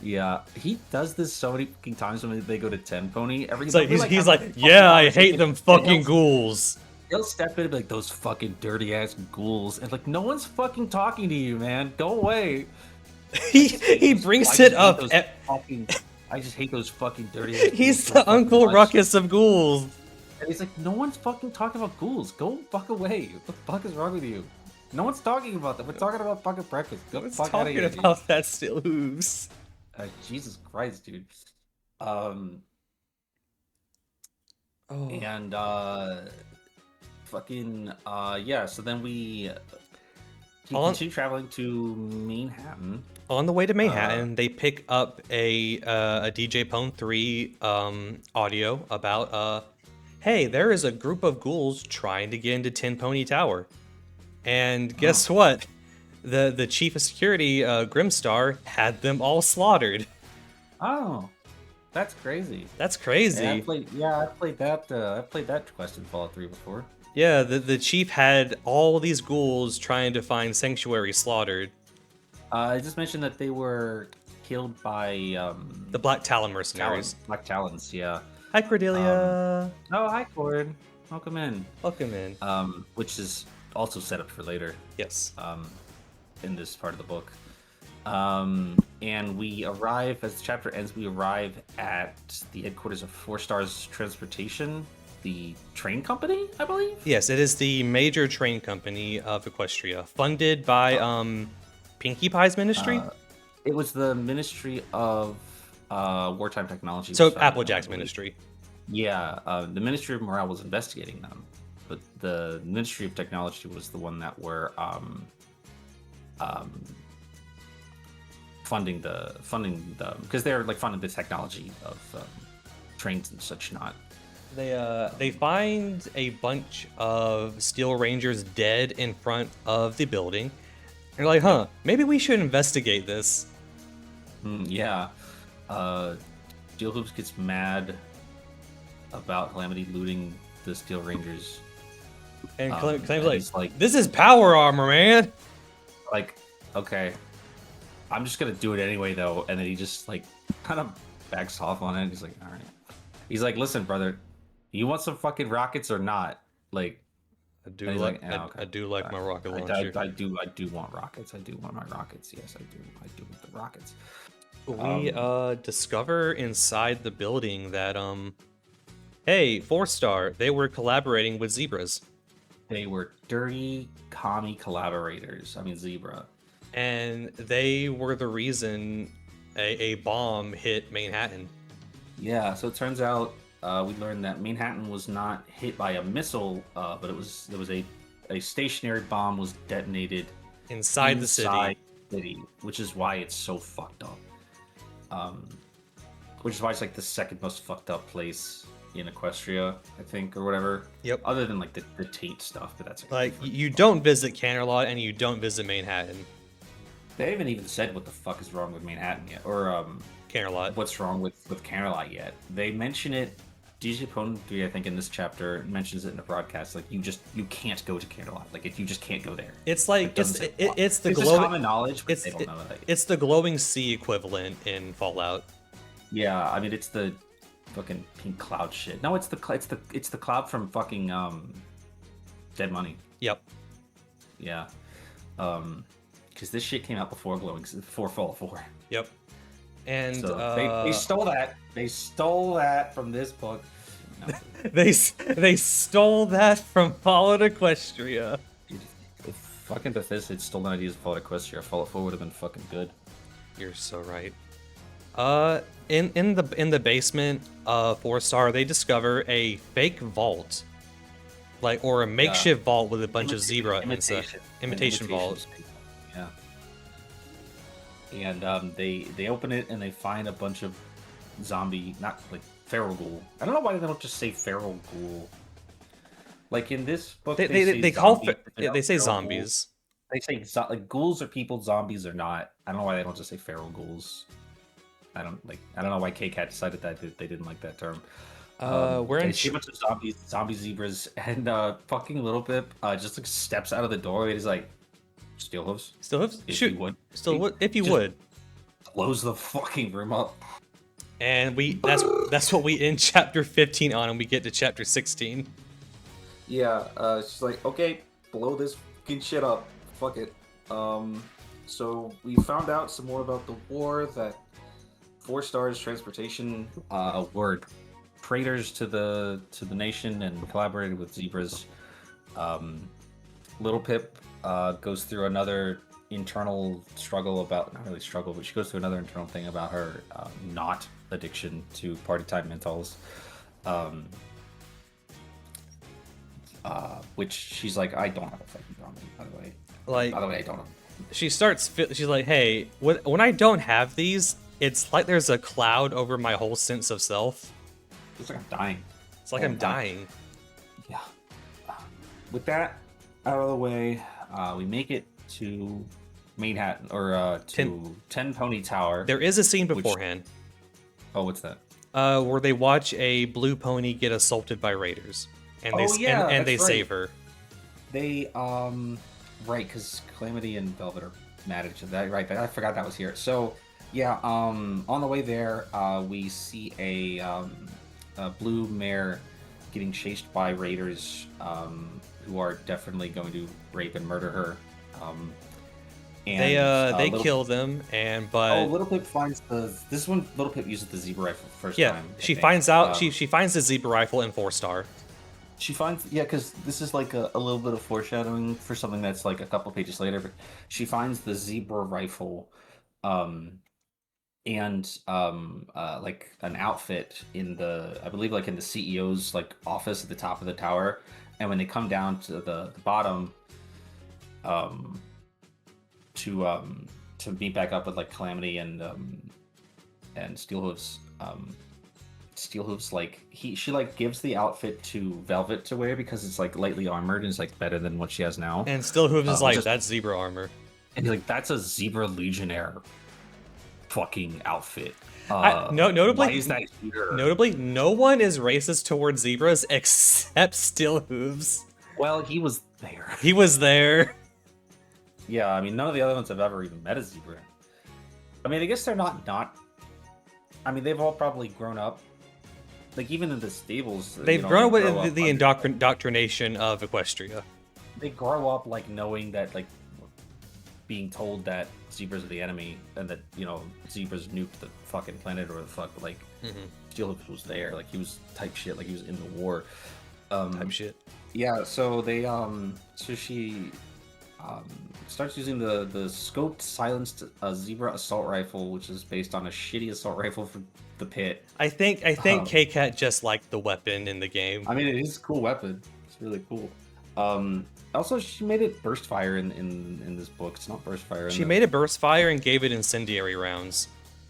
Yeah, he does this so many fucking times when they go to 10 Pony. He's like, yeah, I hate them fucking ghouls. He'll step in and be like, those fucking dirty ass ghouls, and like, no one's fucking talking to you, man. Go away. He brings it up. I just hate those fucking dirty ass ghouls. He's the Uncle Ruckus of ghouls. And he's like, no one's fucking talking about ghouls. Go fuck away. What the fuck is wrong with you? No one's talking about them. We're talking about fucking breakfast. Go fuck out of here. About that Still Hooves. Jesus Christ, dude. And yeah. So then he continue traveling to Manhattan. On the way to Manhattan, they pick up a DJ Pone 3 audio about hey, there is a group of ghouls trying to get into Tin Pony Tower, and guess what? The chief of security, Grimstar, had them all slaughtered. Oh, that's crazy. That's crazy. I played that quest in Fallout 3 before. Yeah, the chief had all these ghouls trying to find sanctuary slaughtered. I just mentioned that they were killed by the Black Talon mercenaries. Black Talons, yeah. Hi, Cordelia. Oh, hi, Cord. Welcome in. Welcome in. Which is also set up for later. Yes. In this part of the book. And we arrive, as the chapter ends, we arrive at the headquarters of 4 Stars Transportation. the train company, I believe. Yes, it is the major train company of Equestria, funded by Pinkie Pie's ministry. It was the Ministry of Wartime Technology was So founded in, I Applejack's believe. ministry. Yeah, the Ministry of Morale was investigating them, but the Ministry of Technology was the one that were funding them because they're like funding the technology of trains and such not. They find a bunch of Steel Rangers dead in front of the building. They're like, huh, maybe we should investigate this. Yeah. Steel Hoops gets mad about Calamity looting the Steel Rangers. And and claims he's like, this is power armor, man. like, okay, I'm just gonna do it anyway though. And then he just like kind of backs off on it. He's like, all right. He's like, listen, brother, you want some fucking rockets or not? Like, I do and he's like, "Yeah, okay. I do like my rocket I launcher. do want rockets. I do want my rockets. Yes, I do want the rockets. We discover inside the building that hey, 4-star, they were collaborating with zebras. They were dirty commie collaborators. I mean, Zebra. And they were the reason a bomb hit Manhattan. Yeah, so it turns out we learned that Manhattan was not hit by a missile, but there was a stationary bomb was detonated Inside the city, which is why it's so fucked up. Which is why it's like the second most fucked up place in Equestria, I think, or whatever. Yep. Other than like the Tate stuff, but that's Like, you don't visit Canterlot and you don't visit Manhattan. They haven't even said what the fuck is wrong with Manhattan yet, or Canterlot. what's wrong with Canterlot yet. They mention it. DJ Pone 3, I think, in this chapter mentions it in the broadcast. Like, you can't go to Canterlot. Like, you just can't go there. It's like it's the just glowing common knowledge, but it's they don't know that. it's the glowing sea equivalent in Fallout. Yeah, I mean, it's the fucking pink cloud shit. No, it's the cloud from fucking Dead Money. Yep. Yeah. Because this shit came out before Fallout 4. Yep. And so they stole that. They stole that from this book. No. they stole that from Fallout Equestria. If fucking Bethesda had stolen ideas of Fallout Equestria, Fallout 4 would have been fucking good. You're so right. In the basement of 4-star, they discover a fake vault, or a makeshift vault with a bunch of zebra imitation vault. Yeah. And they open it and they find a bunch of zombie, not like feral ghoul. I don't know why they don't just say feral ghoul. Like in this book, they say zombies. They say like ghouls are people, zombies are not. I don't know why they don't just say feral ghouls. I don't know why K-Cat decided that they didn't like that term. We're in a bunch of zombie zebras, and fucking Little Pip just like steps out of the doorway and he's like, Steel hooves? Steel hooves? If Shoot. you would. If you would. Blows the fucking room up. And that's what we end chapter 15 on, and we get to chapter 16. Yeah, she's like, okay, blow this fucking shit up. Fuck it. So we found out some more about the war, that 4-star's transportation were traitors to the nation and collaborated with zebras. Little Pip goes through another internal struggle about, not really struggle, but she goes through another internal thing about her not addiction to party time mentals. Which she's like, I don't have a fucking problem, by the way. By the way, I don't know. She's like, hey, when I don't have these, it's like there's a cloud over my whole sense of self. It's like I'm dying. It's like I'm dying. Yeah. With that out of the way, we make it to Manhattan, or to 10 Pony Tower. There is a scene beforehand. Oh, what's that? Where they watch a blue pony get assaulted by raiders, and they save her. They right, because Calamity and Velvet are mad at each other. Right, I forgot that was here. So yeah, on the way there, we see a blue mare getting chased by raiders, who are definitely going to rape and murder her. And they kill them, but Little Pip finds this is when Little Pip uses the zebra rifle first time. She finds out she finds the zebra rifle in 4-star. She finds, yeah, because this is like a little bit of foreshadowing for something that's like a couple pages later. But she finds the zebra rifle, um, and like an outfit in the, I believe, like in the CEO's like office at the top of the tower. And when they come down to the bottom, um, to meet back up with like Calamity and Steelhooves, Steelhooves, like she like gives the outfit to Velvet to wear because it's like lightly armored and it's like better than what she has now. And still Hooves is like, Just, that's zebra armor. and he's like, that's a Zebra Legionnaire fucking outfit. Notably, why is that here? Notably, no one is racist towards zebras except Still Hooves. Well, he was there. He was there. Yeah, I mean, none of the other ones have ever even met a zebra. I mean, I guess they're not. I mean, they've all probably grown up. Like, even in the stables, They've grown up with the indoctrination of Equestria. They grow up like knowing that, like, being told that zebras are the enemy and that, you know, zebras nuked the fucking planet or the fuck, like, Steelhooves was there, like he was type shit, like he was in the war. Type shit. Yeah, so they so she starts using the scoped silenced zebra assault rifle, which is based on a shitty assault rifle from the pit. I think K-Cat just liked the weapon in the game. I mean, it is a cool weapon. It's really cool. Also, she made it burst fire in this book. It's not burst fire. She made it burst fire and gave it incendiary rounds.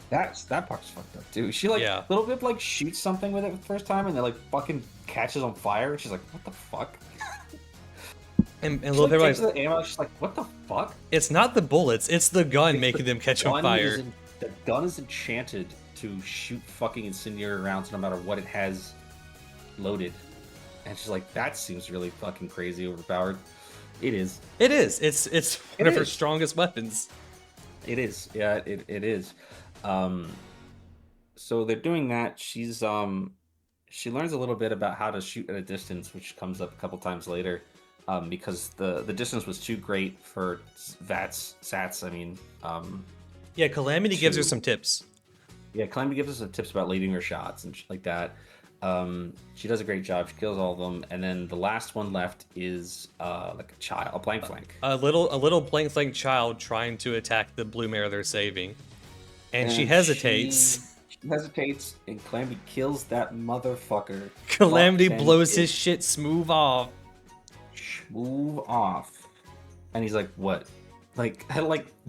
That part's fucked up too. She like Little Bit like shoots something with it the first time and then like fucking catches on fire. And she's like, what the fuck? And Little Bit like, the ammo. She's like, what the fuck? It's not the bullets. It's the gun making them catch on fire. The gun is enchanted to shoot fucking incendiary rounds no matter what it has loaded. And she's like, that seems really fucking crazy overpowered. It is. It is. It's one of her strongest weapons. It is. Yeah, it is. So they're doing that. She's she learns a little bit about how to shoot at a distance, which comes up a couple times later. Because the distance was too great for Sats. I mean, yeah, Calamity gives her some tips. Yeah, Calamity gives us some tips about leading her shots and shit like that. She does a great job. She kills all of them, and then the last one left is like a blank flank. A little blank flank child trying to attack the blue mare they're saving, and she hesitates. She hesitates, and Calamity kills that motherfucker. Calamity blows his shit smooth off. Smooth off, and he's like, "What? Like,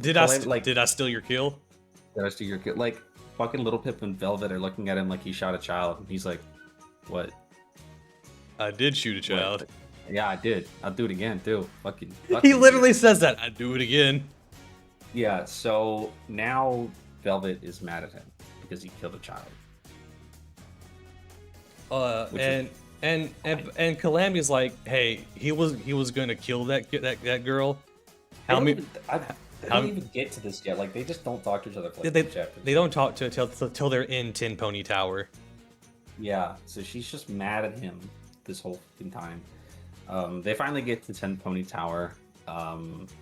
did I steal your kill? Did I steal your kill? Like, fucking Little Pip and Velvet are looking at him like he shot a child, and he's like, "What? I did shoot a child." What? Yeah, I did. I'll do it again too. Fucking he literally says that. I'd do it again. Yeah. So now Velvet is mad at him because he killed a child. And Calamity's like, hey, he was gonna kill that girl. I don't even get to this yet. Like, they just don't talk to each other for like chapters. They don't talk to till they're in Tin Pony Tower. Yeah, so she's just mad at him this whole fucking time. They finally get to Tin Pony Tower.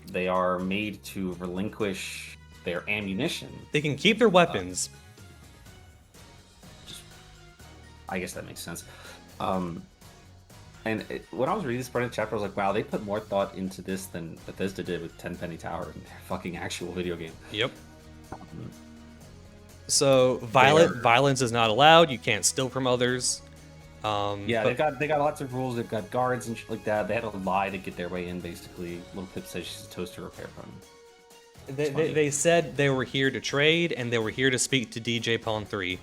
They are made to relinquish their ammunition. They can keep their weapons. I guess that makes sense. When I was reading this part of the chapter, I was like, wow, they put more thought into this than Bethesda did with Tenpenny Tower and their fucking actual video game. Yep. So violence is not allowed. You can't steal from others. Yeah, they got lots of rules. They've got guards and shit like that. They had to lie to get their way in, basically. Little Pip says she's a toaster repair phone. They said they were here to trade and they were here to speak to DJ Pawn 3.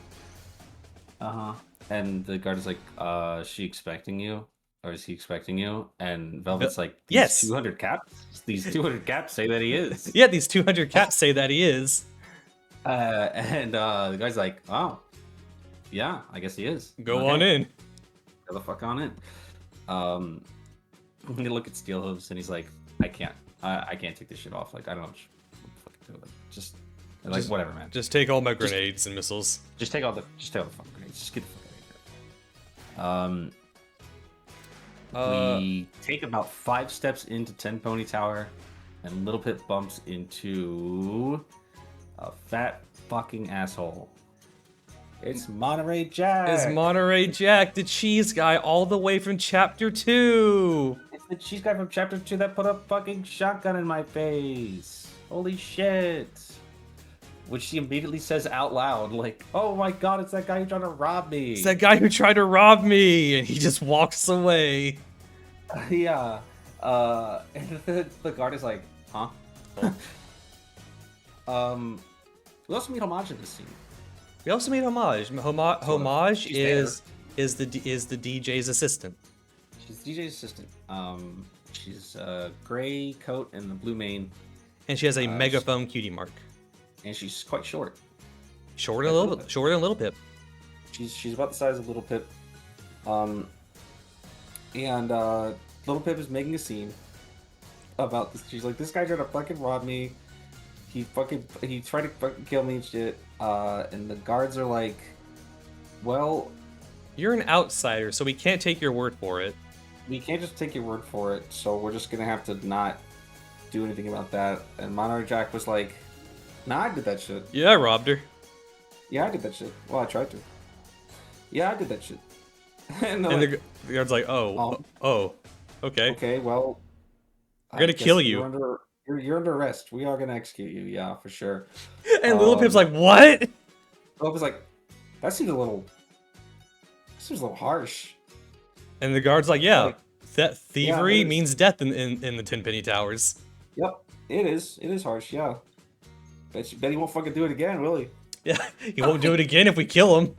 And the guard is like, is she expecting you? Or is he expecting you? And Velvet's like, yes. 200 caps? These 200 caps say that he is. Yeah, these 200 caps say that he is. And the guy's like, oh, yeah, I guess he is. Go on in. Go the fuck on in. I'm gonna look at Steelhooves and he's like, I can't take this shit off. Like, I don't know what to do. Just whatever, man. Just take all my grenades and missiles. Just take all the fucking grenades. Just get the fuck out of here. We take about 5 steps into Ten Pony Tower, and Little Pip bumps into a fat fucking asshole. It's Monterey Jack. Is Monterey Jack, the cheese guy, all the way from Chapter 2. It's the cheese guy from Chapter 2 that put a fucking shotgun in my face. Holy shit. Which she immediately says out loud, like, oh my god, it's that guy who tried to rob me. It's that guy who tried to rob me, and he just walks away. Yeah. And the guard is like, huh? We also meet Homage in this scene. We also meet Homage. Homage She's is the DJ's assistant. She's DJ's assistant. She's a gray coat and the blue mane. And she has a megaphone cutie mark. And she's quite short. Shorter than a Little Pip. She's about the size of Little Pip. And Little Pip is making a scene about this. She's like, this guy tried to fucking rob me. He tried to fucking kill me and shit. And the guards are like, well, you're an outsider, so we can't take your word for it. We can't just take your word for it, so we're just gonna have to not do anything about that. And Monterey Jack was like, nah, I did that shit. Yeah, I robbed her. Yeah, I did that shit. Well, I tried to. Yeah, I did that shit. And the guard's like, oh, okay. Okay, well, I'm gonna kill you. You're under arrest. We are gonna execute you, yeah, for sure. And Little Pip's like, what? Little Pip's like, that seems a little harsh. And the guard's like, yeah, thievery yeah, means death in the Tenpenny Towers. Yep, it is. It is harsh, yeah. Bet he won't fucking do it again, will he? Yeah, he won't do it again if we kill him.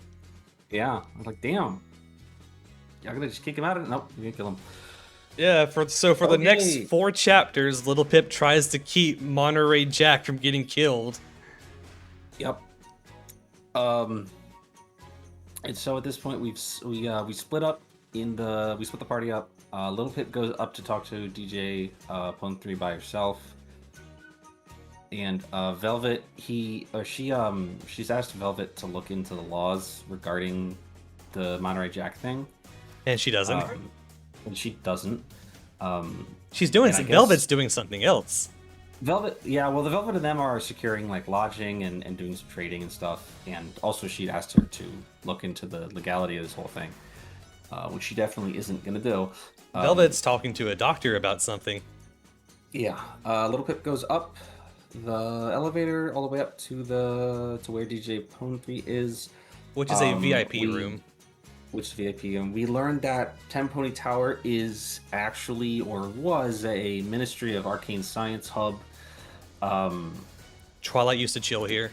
Yeah, I'm like, damn. Y'all gonna just kick him out of it? Nope, we gonna kill him. Yeah, for the next 4 chapters, Little Pip tries to keep Monterey Jack from getting killed. Yep. And so at this point, we split up we split the party up. Little Pip goes up to talk to DJ Pwn 3 by herself. And Velvet, she's asked Velvet to look into the laws regarding the Monterey Jack thing. And she doesn't. And she doesn't. She's doing something. Velvet's doing something else. Velvet, yeah, well, the Velvet and them are securing like lodging and doing some trading and stuff. And also she'd asked her to look into the legality of this whole thing, which she definitely isn't going to do. Velvet's talking to a doctor about something. Yeah, Little Pip goes up the elevator all the way up to where DJ Pwn 3 is. Which is a VIP room. Which is VIP, and we learned that Tenpenny Tower is actually, or was, a Ministry of Arcane Science hub. Twilight used to chill here.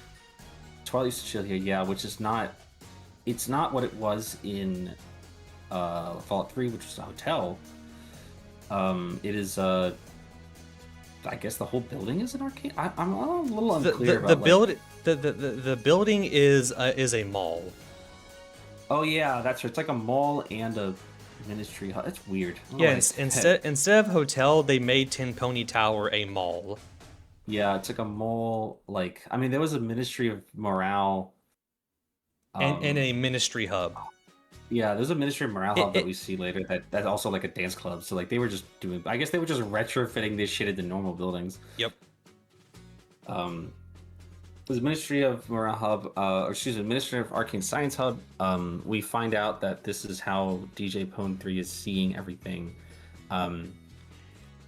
Twilight used to chill here, yeah, which is not... It's not what it was in Fallout 3, which was a hotel. It is, I guess the whole building is an arcane... I'm a little unclear about the building is a mall. Oh yeah, that's right. It's like a mall and a ministry hub. That's weird. Yeah, instead of hotel, they made Tenpenny Tower a mall. Yeah, it's like a mall. Like, I mean, there was a Ministry of Morale. And a ministry hub. Yeah, there's a Ministry of Morale hub that we see later. That's also like a dance club. So like they were just doing. I guess they were just retrofitting this shit into normal buildings. Yep. There's Ministry of Morale Hub, Ministry of Arcane Science Hub. We find out that this is how DJ Pwn 3 is seeing everything.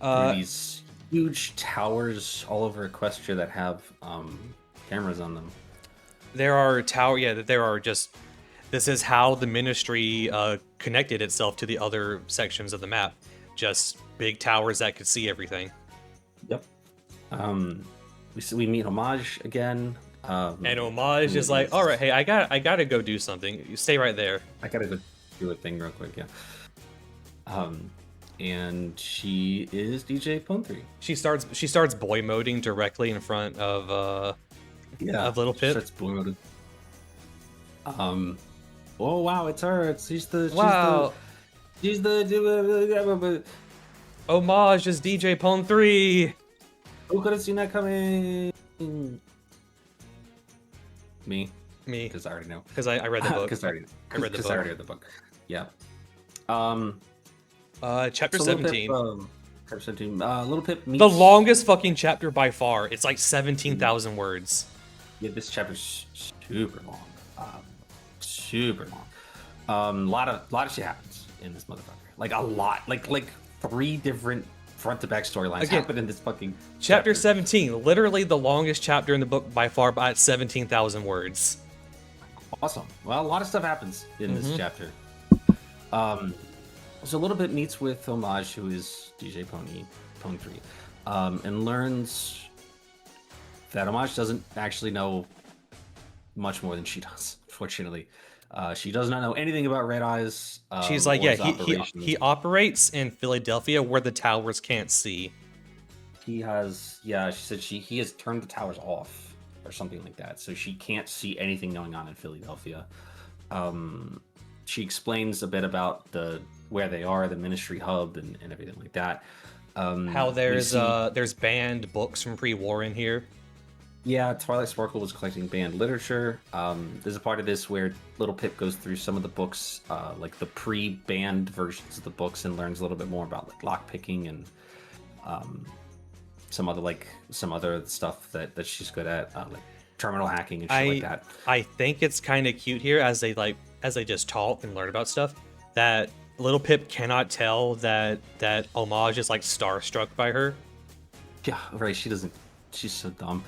These huge towers all over Equestria that have cameras on them. There are this is how the Ministry connected itself to the other sections of the map. Just big towers that could see everything. Yep. We meet Homage again. And Homage is like, all right, hey, I gotta go do something. You stay right there. I gotta go do a thing real quick, yeah. And she is DJ Pwn 3. She starts boy moding directly in front of Little Pip. Starts boy moding. Oh wow, it's her. She's the Homage is DJ Pwn 3. Who could have seen that coming? Me. Because I already know. Because I read the book. Because I read the book. Yeah. Chapter 17. Chapter 17. Little Pip meets... The longest fucking chapter by far. It's like 17,000 words. Yeah, this chapter's super long. super long. Lot of shit happens in this motherfucker. Like a lot. Like 3 different front to back storylines happen in this fucking chapter 17, literally the longest chapter in the book by far, by 17,000 words. Awesome. Well, a lot of stuff happens in this chapter. So a little bit meets with Homage, who is DJ Pony 3, and learns that Homage doesn't actually know much more than she does, fortunately. She does not know anything about Red Eyes. She's like, yeah, he operates in Philadelphia where the towers can't see. He has, yeah, she said he has turned the towers off or something like that, so she can't see anything going on in Philadelphia. She explains a bit about where they are, the Ministry hub, and everything like that. How there's banned books from pre-war in here. Yeah, Twilight Sparkle was collecting banned literature. There's a part of this where Little Pip goes through some of the books, like the pre-banned versions of the books, and learns a little bit more about like lockpicking and some other stuff that she's good at, like terminal hacking and shit like that. I think it's kind of cute here as they just talk and learn about stuff that Little Pip cannot tell that Homage is like starstruck by her. Yeah, right. She doesn't. She's so dumb.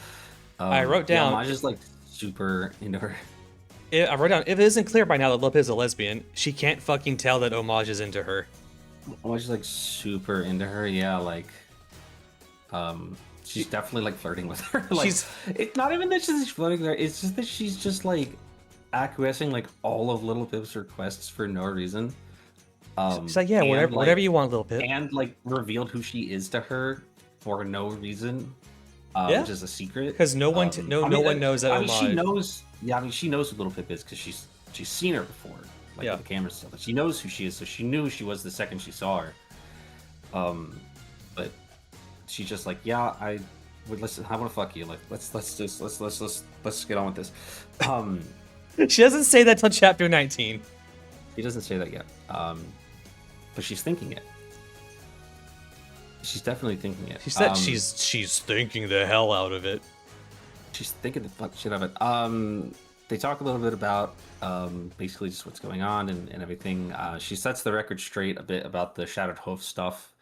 I wrote down. Homage is like super into her. I wrote down, if it isn't clear by now that Little Pip is a lesbian, she can't fucking tell that Homage is into her. Homage is like super into her. Yeah, like, she's definitely like flirting with her. Like, it's not even that she's flirting with her. It's just that she's just like acquiescing like all of Little Pip's requests for no reason. She's like, yeah, whatever you want, Little Pip. And like revealed who she is to her for no reason. Which is a secret. Because no one knows that. I mean, she knows. Yeah, I mean, she knows who Little Pip is because she's seen her before, like with the camera stuff. She knows who she is, so she knew who she was the second she saw her. But she's just like, yeah, I would listen. I want to fuck you. Like, let's get on with this. She doesn't say that till chapter 19. She doesn't say that yet. But she's thinking it. She's definitely thinking it. She said she's thinking the hell out of it. She's thinking the fuck shit out of it. They talk a little bit about basically just what's going on and everything. She sets the record straight a bit about the Shattered Hoof stuff.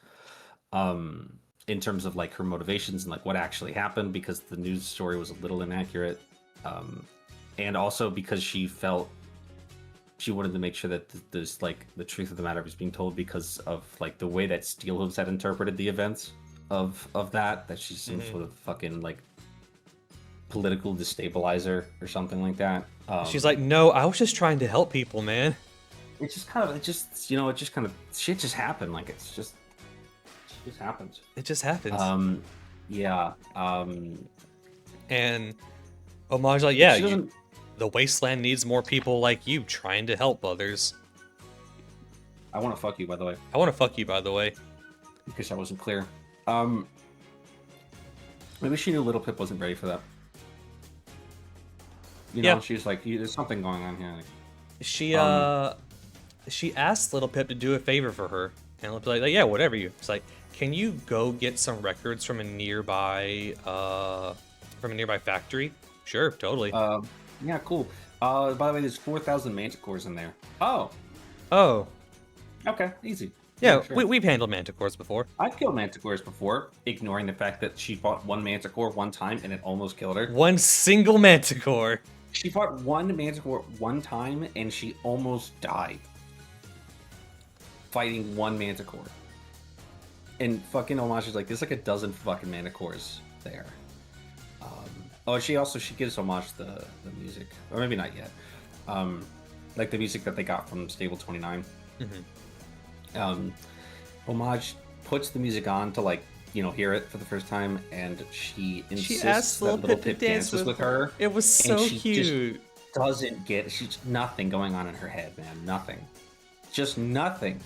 In terms of like her motivations and like what actually happened, because the news story was a little inaccurate. And also because she felt she wanted to make sure that there's like the truth of the matter was being told, because of like the way that Steelhooves had interpreted the events of that she's some sort of fucking like political destabilizer or something like that. She's like, no, I was just trying to help people, man. It just kind of shit just happened. Like it just happens. It just happens. Yeah. And Homage like, yeah, the wasteland needs more people like you trying to help others. I want to fuck you, by the way. In case I wasn't clear. Maybe she knew Little Pip wasn't ready for that. You know, she was like, there's something going on here. She asked Little Pip to do a favor for her. And Little Pip's like, yeah, whatever you. It's like, can you go get some records from a nearby factory? Sure, totally. Yeah, cool. By the way, there's 4,000 manticores in there. Oh. Okay, easy. Yeah, sure. We've handled manticores before. I've killed manticores before, ignoring the fact that she fought one manticore one time and it almost killed her. One single manticore. She fought one manticore one time and she almost died fighting one manticore. And fucking Homage is like, there's like a dozen fucking manticores there. She gives Homage the music, or maybe not yet. Like the music that they got from Stable 29. Homage puts the music on to like, hear it for the first time, and she insists that Little Pip dances with her. It was so cute. Doesn't get, she's nothing going on in her head, man. Nothing. Just nothing.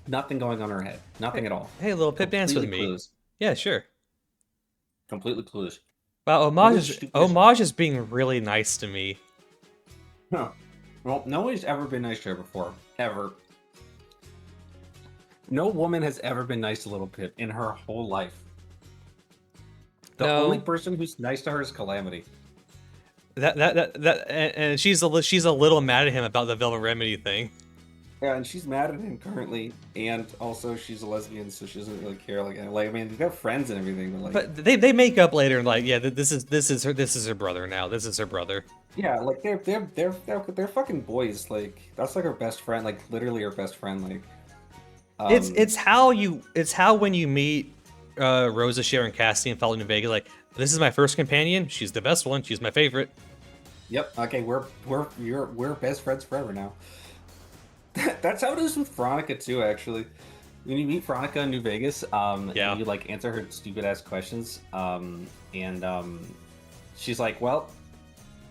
Nothing going on in her head. Nothing at all. Hey, Little Pip, dance with me. Clueless. Yeah, sure. Completely clueless. Wow, Homage is being really nice to me. No. Well, nobody's ever been nice to her before. Ever. No woman has ever been nice to Little Pip in her whole life. The only person who's nice to her is Calamity. And she's a little mad at him about the Velvet Remedy thing. Yeah, and she's mad at him currently, and also she's a lesbian, so she doesn't really care. Like I mean, they've got friends and everything, but like, But they make up later, and like, yeah, this is her brother now. This is her brother. yeah, like they're fucking boys. Like that's like her best friend, like literally her best friend. Like, It's how when you meet Rosa, Sharon, Cassidy, and Fallout New Vegas, like, this is my first companion. She's the best one. She's my favorite. yep. Okay, we're best friends forever now. That's how it is with Veronica too, actually. When you meet Veronica in New Vegas, Yeah. and you like answer her stupid ass questions, she's like, "Well,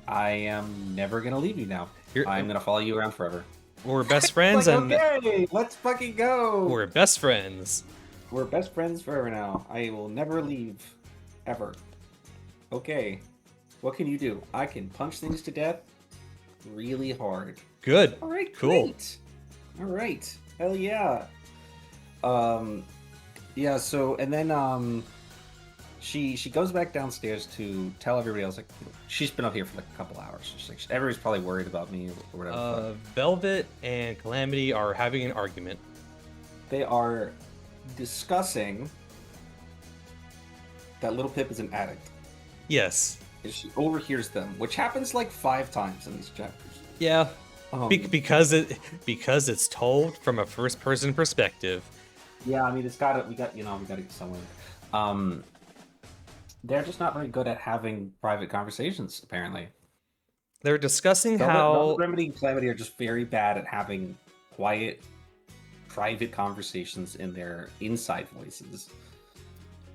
I am never gonna leave you now. I'm gonna follow you around forever." We're best friends, Like, and okay, let's fucking go. we're best friends. We're best friends forever now. I will never leave, ever. Okay, what can you do? I can punch things to death really hard. Good. All right, Cool. great. All right, hell yeah. Yeah. So and then she goes back downstairs to tell everybody else, like, she's been up here for like a couple hours. She's like, everybody's probably worried about me or whatever. Velvet and Calamity are having an argument. They are discussing that Little Pip is an addict. Yes. And she overhears them, which happens like 5 times in these chapters. Yeah. Because it's told from a first person perspective. Yeah, I mean, we gotta get somewhere. They're just not very good at having private conversations, apparently. They're discussing Velvet, how Velvet Remedy and Calamity are just very bad at having quiet, private conversations in their inside voices.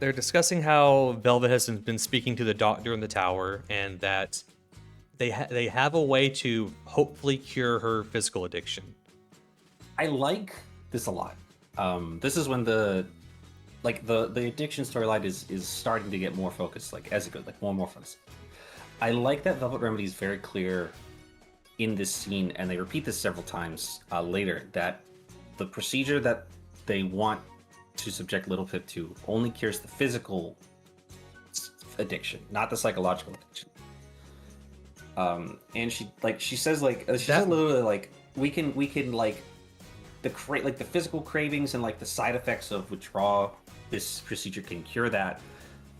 they're discussing how Velvet has been speaking to the doctor in the tower, and that they have a way to hopefully cure her physical addiction. I like this a lot. This is when the addiction storyline is starting to get more focused, like as it goes, like more and more focused. I like that Velvet Remedy is very clear in this scene, and they repeat this several times later, that the procedure that they want to subject Little Pip to only cures the physical addiction, not the psychological addiction. And she says literally like we can like the physical cravings and like the side effects of withdrawal. This procedure can cure that,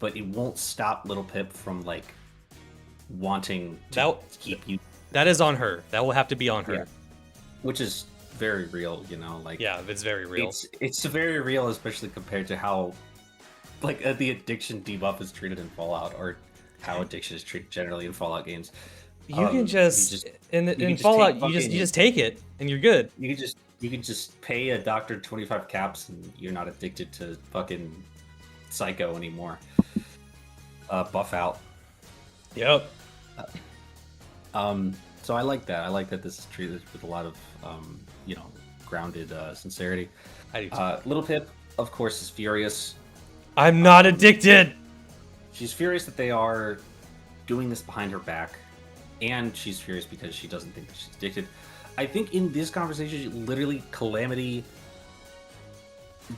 but it won't stop Little Pip from like wanting to keep you. That is on her. That will have to be on her. Yeah. Which is very real, like, yeah, it's very real. It's very real, especially compared to how like the addiction debuff is treated in Fallout, or how addiction is treated generally in Fallout games. You can in Fallout you just take it and you're good. You can just pay a doctor 25 caps and you're not addicted to fucking Psycho anymore. Buff out. Yep. So I like that. I like that this is treated with a lot of grounded sincerity. I do too. Little Pip, of course, is furious. I'm not addicted. She's furious that they are doing this behind her back, and she's furious because she doesn't think that she's addicted. I think in this conversation, Calamity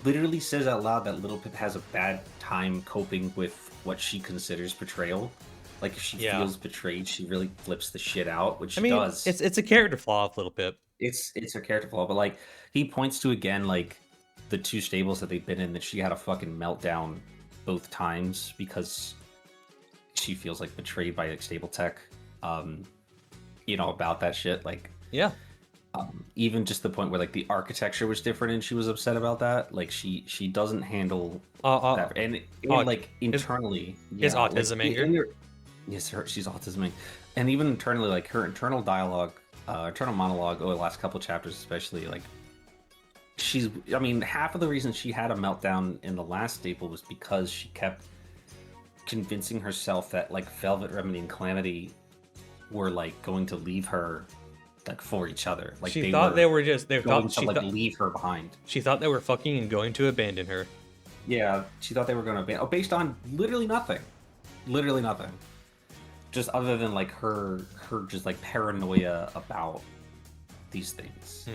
literally says out loud that Little Pip has a bad time coping with what she considers betrayal. Like, if she feels betrayed, she really flips the shit out, which she does. It's a character flaw of Little Pip. It's a character flaw, but like he points to again like the 2 stables that they've been in, that she had a fucking meltdown both times because she feels like betrayed by like stable tech. About that shit. Like, yeah. Even just the point where like the architecture was different and she was upset about that. Like she doesn't handle that, and like internally, is autism anger? Yes, she's autism, and even internally, like her internal dialogue, internal monologue over the last couple chapters, especially, like half of the reason she had a meltdown in the last staple was because she kept convincing herself that like Velvet Remedy and Calamity were like going to leave her like for each other. Like she thought they were going to leave her behind. She thought they were fucking and going to abandon her. Yeah, she thought they were going to abandon. Based on literally nothing. Just other than like her just like paranoia about these things,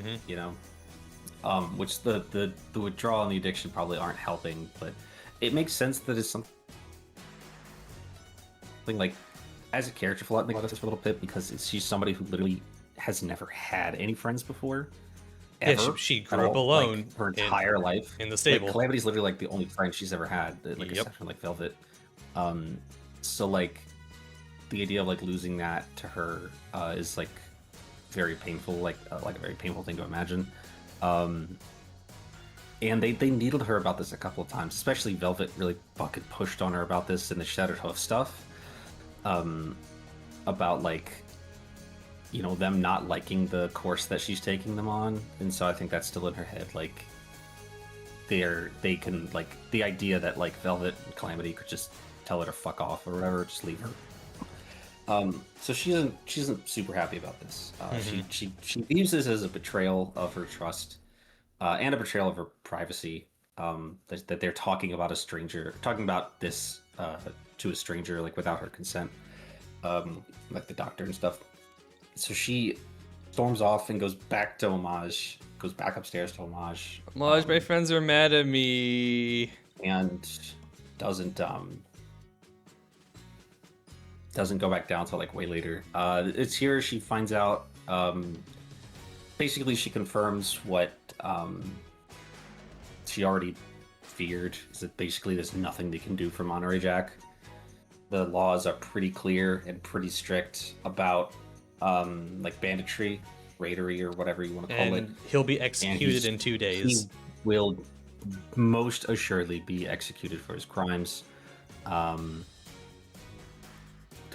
which the withdrawal and the addiction probably aren't helping, but it makes sense that it's something like as a character flaw, think about this for a little bit because she's somebody who literally has never had any friends before, Yeah, ever. she At grew up all, alone like her entire life. in the Like stable. Calamity's literally like the only friend she's ever had, like Yep. except for like Velvet. So like the idea of like losing that to her is like very painful, like a very painful thing to imagine. And they needled her about this a couple of times, especially Velvet really fucking pushed on her about this in the Shattered Hoof stuff. About like, you know, them not liking the course that she's taking them on, and so I think that's still in her head. Like, they can like the idea that like Velvet and Calamity could just tell her to fuck off or whatever, just leave her. So she isn't super happy about this. She views this as a betrayal of her trust, and a betrayal of her privacy. That they're talking about this to a stranger, like without her consent, like the doctor and stuff. So she storms off and goes back to Homage, goes back upstairs to Homage. Homage, my friends are mad at me. And doesn't go back down till like way later. It's here she finds out. Basically, she confirms what she already feared. Is that basically there's nothing they can do for Monterey Jack. The laws are pretty clear and pretty strict about like banditry, raidery, or whatever you want to call it. He'll be executed in 2 days. He will most assuredly be executed for his crimes,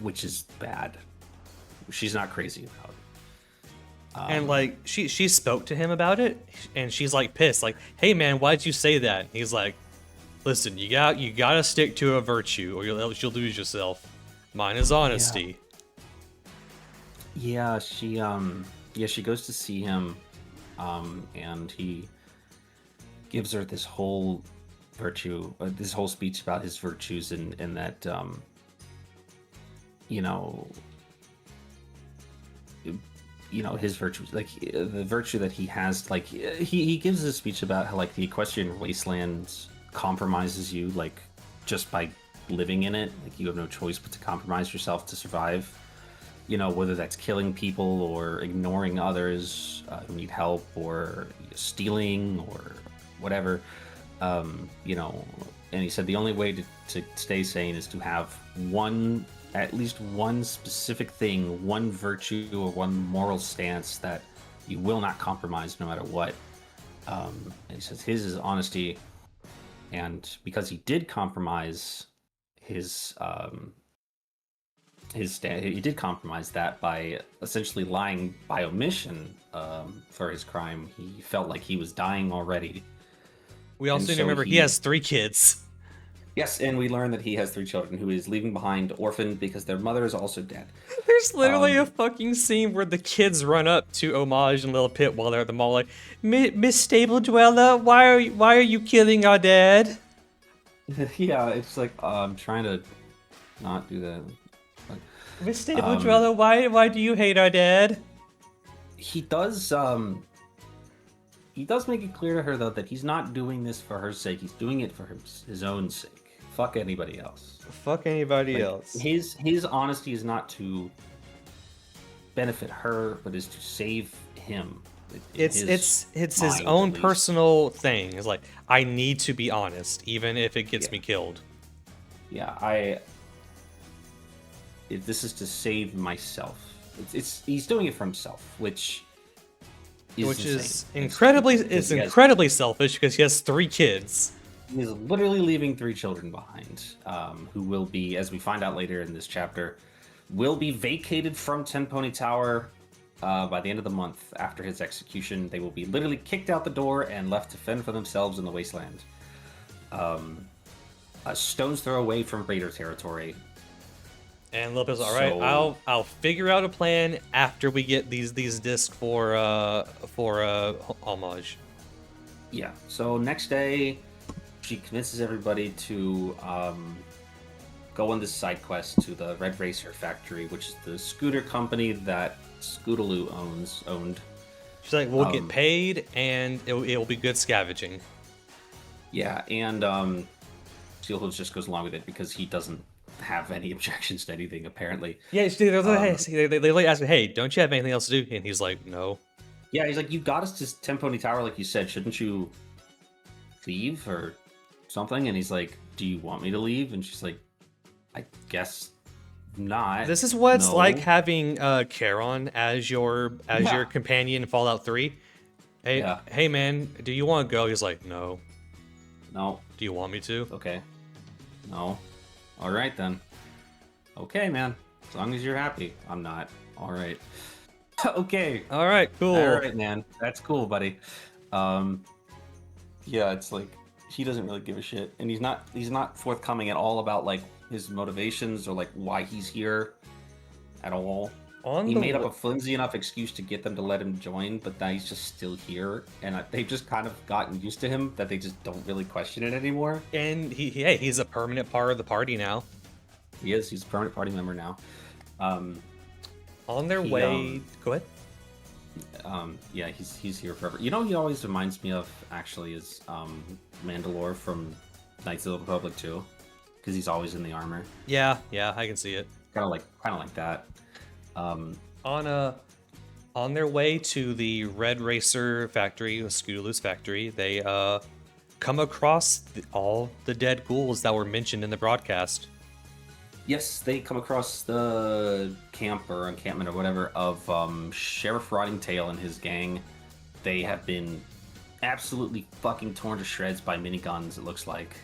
which is bad. She's not crazy about it. And like she spoke to him about it, and she's like pissed, like, "Hey man, why'd you say that?" And he's like, "Listen, you gotta stick to a virtue, or you'll lose yourself. Mine is honesty." Yeah, she goes to see him, and he gives her this whole this whole speech about his virtues, and that his virtues, like the virtue that he has, like he gives a speech about how like the Equestrian wasteland compromises you, like just by living in it, like you have no choice but to compromise yourself to survive. Whether that's killing people or ignoring others who need help, or stealing or whatever. And he said the only way to stay sane is to have at least one specific thing, one virtue or one moral stance that you will not compromise no matter what. And he says his is honesty, and because he did compromise he did compromise that by essentially lying by omission for his crime. He felt like he was dying already. We also need to remember he has 3 kids. Yes, and we learn that he has 3 children who he's leaving behind orphaned because their mother is also dead. There's literally a fucking scene where the kids run up to Homage and Little Pit while they're at the mall, like, "Miss Stable Dweller, why are you killing our dad?" Yeah, it's like I'm trying to not do that. Miss Stable Dweller, why do you hate our dad? He does make it clear to her though that he's not doing this for her sake. He's doing it for his own sake. Fuck anybody else. Fuck anybody else. His honesty is not to benefit her, but is to save him. It's his own personal thing. It's like, I need to be honest, even if it gets me killed. Yeah, if this is to save myself, he's doing it for himself, which is incredibly selfish because he has 3 kids. He's literally leaving 3 children behind, who will be, as we find out later in this chapter, will be vacated from Ten Pony Tower by the end of the month. After his execution, they will be literally kicked out the door and left to fend for themselves in the wasteland. A stone's throw away from Raider territory. And Lopez, all right, I'll figure out a plan after we get these discs for Homage. Yeah. So next day, she convinces everybody to go on this side quest to the Red Racer factory, which is the scooter company that Scootaloo owned. She's like, we'll get paid, and it'll be good scavenging. Yeah, and Steelhooves just goes along with it because he doesn't have any objections to anything, apparently. Yeah, they like ask him, hey, don't you have anything else to do? And he's like, no. Yeah, he's like, you got us to Temponi Tower, like you said. Shouldn't you leave or something? And he's like, do you want me to leave? And she's like, I guess not. This is what it's No. like having Charon as your companion in Fallout 3. Hey, hey man, do you want to go? He's like, no. No. Do you want me to? Okay. No. All right then. Okay, man. As long as you're happy. I'm not. All right. Okay. All right, cool. All right, man. That's cool, buddy. Yeah, it's like he doesn't really give a shit, and he's not forthcoming at all about like his motivations or like why he's here at all. He made up a flimsy enough excuse to get them to let him join, but now he's just still here, and they've just kind of gotten used to him that they just don't really question it anymore. And he's a permanent part of the party now. He is. He's a permanent party member now. On their way. Go ahead. Yeah, he's here forever. You know, he always reminds me of actually is Mandalore from Knights of the Old Republic too, because he's always in the armor. Yeah, I can see it. Kind of like that. On their way to the Red Racer factory, the Scootaloo's factory, they come across all the dead ghouls that were mentioned in the broadcast. Yes, they come across the camp or encampment or whatever of Sheriff Rottingtail and his gang. They have been absolutely fucking torn to shreds by miniguns, it looks like.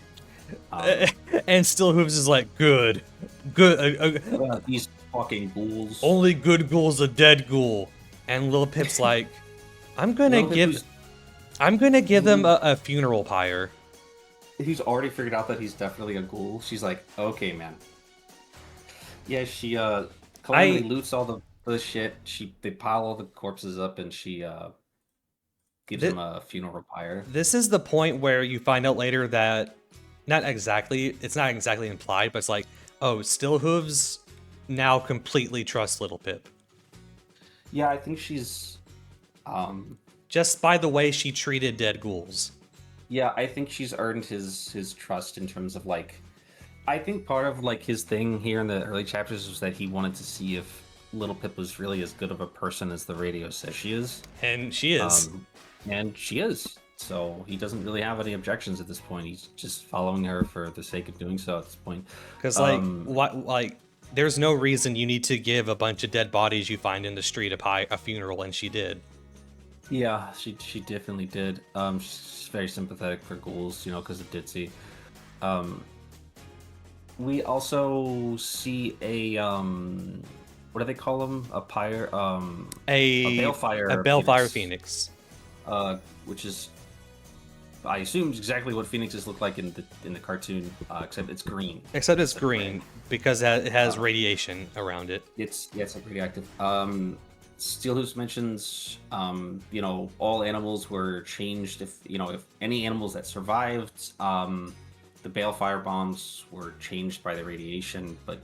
And Still Hooves is like, good. These fucking ghouls. Only good ghoul's a dead ghoul. And Lil Pip's like, I'm gonna give them a funeral pyre. He's already figured out that he's definitely a ghoul. She's like, okay, man. Yeah, she calmly loots all the shit. They pile all the corpses up, and she gives him a funeral pyre. This is the point where you find out later that it's not exactly implied, but it's like, oh, Still Hooves now completely trusts Little Pip. Yeah, I think she's just by the way she treated dead ghouls. Yeah, I think she's earned his trust in terms of like, I think part of like his thing here in the early chapters was that he wanted to see if Little Pip was really as good of a person as the radio says she is. And she is. And she is. So he doesn't really have any objections at this point. He's just following her for the sake of doing so at this point. Because there's no reason you need to give a bunch of dead bodies you find in the street a funeral, and she did. Yeah, she definitely did. She's very sympathetic for ghouls, because of Ditzy. We also see a what do they call them? A pyre, a balefire phoenix. Which is, I assume, exactly what phoenixes look like in the cartoon, except it's green. Except it's green because it has radiation around it. It's like radioactive. Steel Hooves mentions, all animals were changed if any animals that survived, the balefire bombs were changed by the radiation, but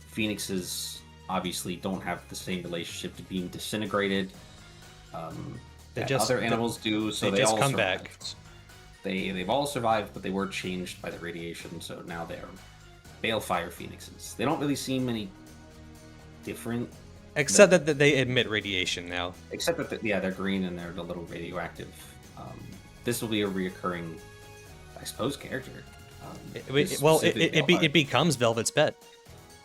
phoenixes obviously don't have the same relationship to being disintegrated. Other animals do, so they all come survived. back. They've all survived, but they were changed by the radiation, so now they're balefire phoenixes. They don't really seem any different. Except that they emit radiation now. Except that, they're green and they're a little radioactive. This will be a reoccurring, I suppose, character. It becomes Velvet's pet.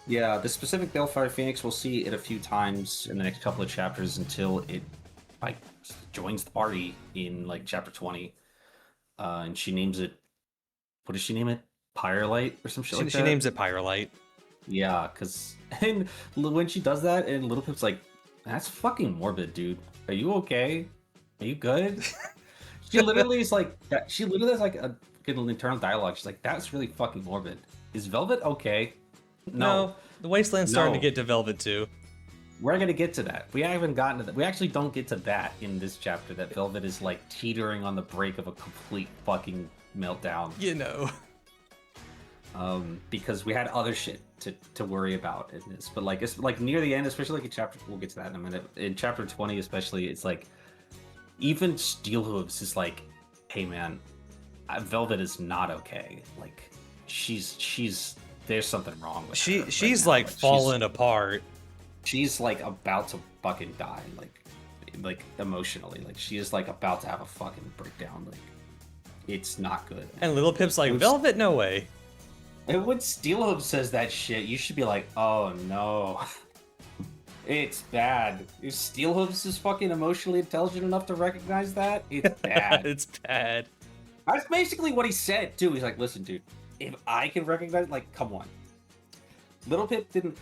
Yeah, the specific Balefire Phoenix, we'll see it a few times in the next couple of chapters until it joins the party in chapter 20. And she names it, what does she name it? Pyrelite or some shit like that? She names it Pyrelite. Yeah, and when she does that, and Little Pip's like, that's fucking morbid, dude. Are you okay? Are you good? She literally has a good internal dialogue. She's like, that's really fucking morbid. Is Velvet okay? No. The Wasteland's starting to get to Velvet too. We're gonna get to that. We haven't gotten to that. We actually don't get to that in this chapter, that Velvet is teetering on the brink of a complete fucking meltdown. Because we had other shit to worry about in this. But it's near the end, especially in chapter, we'll get to that in a minute. In chapter 20 especially, it's even Steel Hooves is hey man, Velvet is not okay. She's there's something wrong with her She's right now. like falling apart. She's like about to fucking die, like emotionally. Like she is like about to have a fucking breakdown. Like it's not good. And Little Pip's like, Velvet, no way. And when Steelhooves says that shit, you should be like, oh no. It's bad. If Steelhooves is fucking emotionally intelligent enough to recognize that, it's bad. It's bad. That's basically what he said, too. He's like, listen, dude, if I can recognize, like, come on. Little Pip didn't...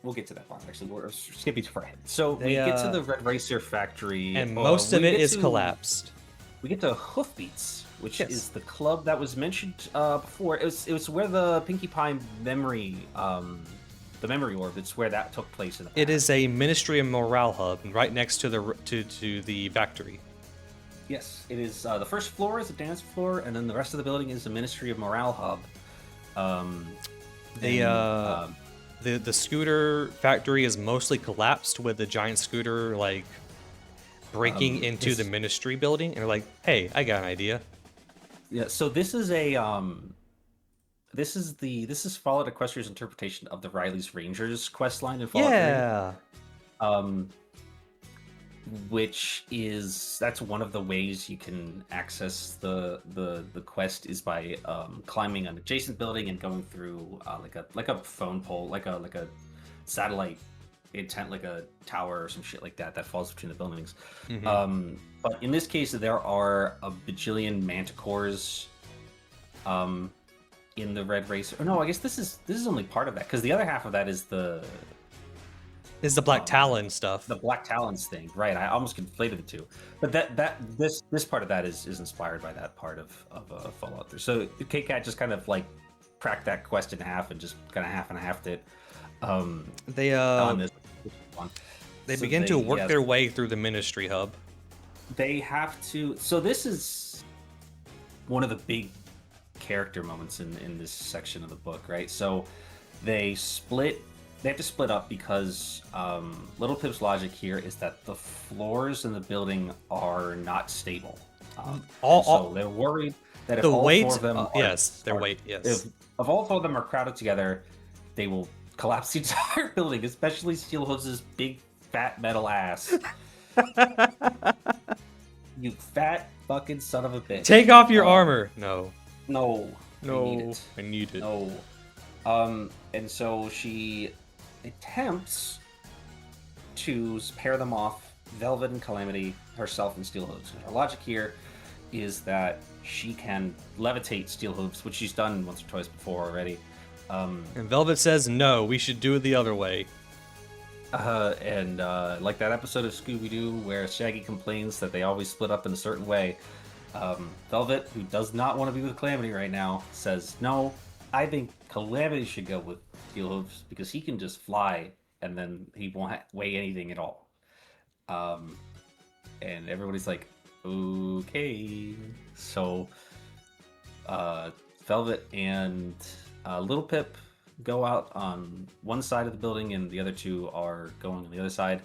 We'll get to that part, actually. We're skipping too far ahead. So we get to the Red Racer factory. And most of it is collapsed. We get to Hoofbeats, which is the club that was mentioned before. It was where the Pinkie Pie memory... the memory orb, it's where that took place in the past. It is a Ministry of Morale hub right next to the factory. Yes, it is. The first floor is a dance floor, and then the rest of the building is a Ministry of Morale hub. The scooter factory is mostly collapsed with the giant scooter like breaking into the Ministry building, and they're like, "Hey, I got an idea." Yeah, so this is a This is Fallout Equestria's interpretation of the Riley's Rangers quest line in Fallout 3. Which is that's one of the ways you can access the quest is by climbing an adjacent building and going through like a phone pole, like a satellite intent, like a tower or some shit like that falls between the buildings. But in this case, there are a bajillion manticores in the Red Racer. Oh, no, I guess this is only part of that, because the other half of that is the Black Talon stuff. The Black Talons thing, right? I almost conflated the two, but this part of that is inspired by that part of Fallout 3. So K-Cat just kind of like cracked that quest in half and just kind of half and halfed it. They begin to work their way through the Ministry hub. They have to. So this is one of the big character moments in this section of the book, right? So they have to split up because Little Pip's logic here is that the floors in the building are not stable. So they're worried that if all four of them if all four of them are crowded together, they will collapse the entire building, especially Steelhooves' big fat metal ass. You fat fucking son of a bitch. Take off your armor. No. I need it. No. And so she attempts to pair them off, Velvet and Calamity, herself and Steelhooves. Her logic here is that she can levitate Steelhooves, which she's done once or twice before already. And Velvet says, no, we should do it the other way. Like that episode of Scooby-Doo where Shaggy complains that they always split up in a certain way, Velvet, who does not want to be with Calamity right now, says, no, I think Calamity should go with Steelhooves because he can just fly and then he won't weigh anything at all. And everybody's like, okay. So Velvet and Little Pip go out on one side of the building and the other two are going on the other side.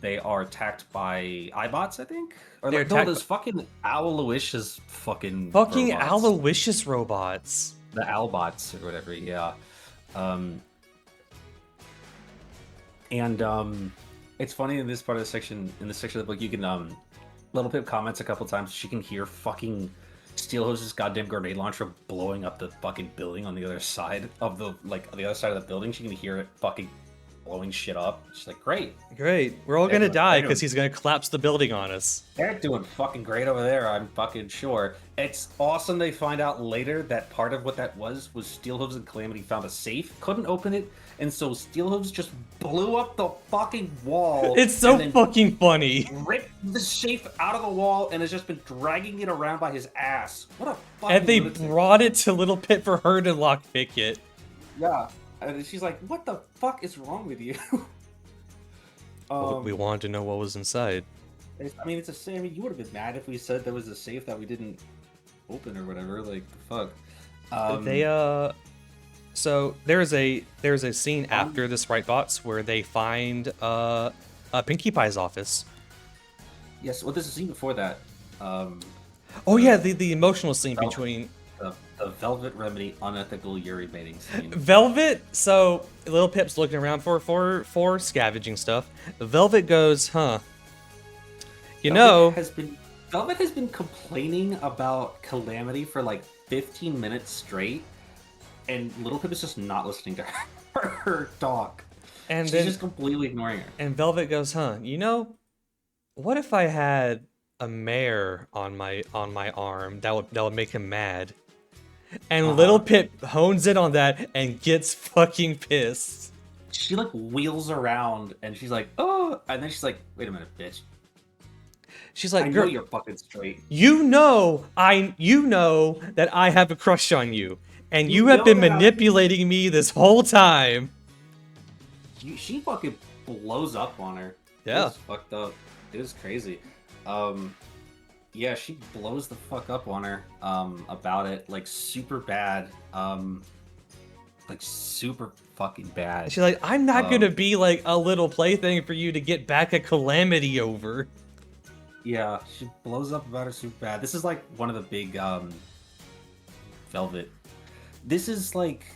They are attacked by iBots, I think? Or they're like, no, those fucking Aloysius fucking Aloysius robots. The Albots or whatever, yeah. It's funny in this part of the section, in this section of the book, you can, Little Pip comments a couple times, she can hear fucking Steelhooves' goddamn grenade launcher blowing up the fucking building on the other side of the building. She can hear it fucking blowing shit up. She's like, great. We're all gonna die because he's gonna collapse the building on us. They're doing fucking great over there, I'm fucking sure. It's awesome they find out later that part of what that was Steelhooves and Calamity found a safe, couldn't open it, and so Steelhooves just blew up the fucking wall. It's so fucking funny. Ripped the safe out of the wall and has just been dragging it around by his ass. What a fucking And they lunatic. brought it to Little Pip for her to lockpick it. Yeah. And she's like, what the fuck is wrong with you? We wanted to know what was inside. It's a safe. I mean, you would have been mad if we said there was a safe that we didn't open or whatever. Like, the fuck. So there's a scene after this Rightbots where they find Pinkie Pie's office. Yes, well, there's a scene before that. The emotional scene between The Velvet Remedy unethical Yuri baiting scene. Velvet, so Little Pip's looking around for scavenging stuff. Velvet goes, huh? You Velvet know, has been Velvet has been complaining about Calamity for like 15 minutes straight, and Little Pip is just not listening to her talk. and She's then just completely ignoring her. and Velvet goes, huh? You know, what if I had a mare on my arm that would make him mad? And Little Uh-huh. Pip hones in on that and gets fucking pissed. She like wheels around and she's like, oh, and then she's like, wait a minute, bitch. She's I like, know girl, you're fucking straight. you know that I have a crush on you, and You you have know been that manipulating me this whole time. she fucking blows up on her. It Yeah. was fucked up. It was crazy. Yeah, she blows the fuck up on her about it, like super bad. Like super fucking bad. She's like, I'm not gonna Um, be like a little plaything for you to get back a Calamity over. Yeah, she blows up about her super bad. This is like one of the big Velvet. This is like,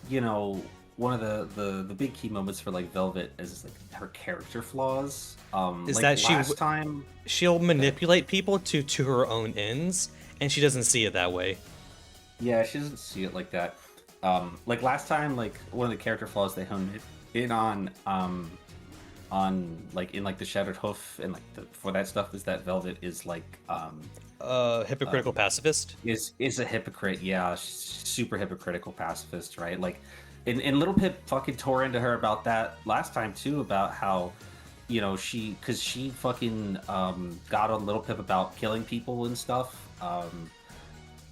you know, one of the big key moments for like Velvet is like her character flaws. Is Like that last time she'll manipulate people to her own ends, and she doesn't see it that way. yeah, she doesn't see it like that. Like last time, like one of the character flaws they honed in on like in like the Shattered Hoof and like for that stuff is that Velvet is like Hypocritical pacifist. is a hypocrite. Yeah, she's super hypocritical pacifist, right? Like, and Little Pip fucking tore into her about that last time too, about how, you know, because she fucking got on Little Pip about killing people and stuff,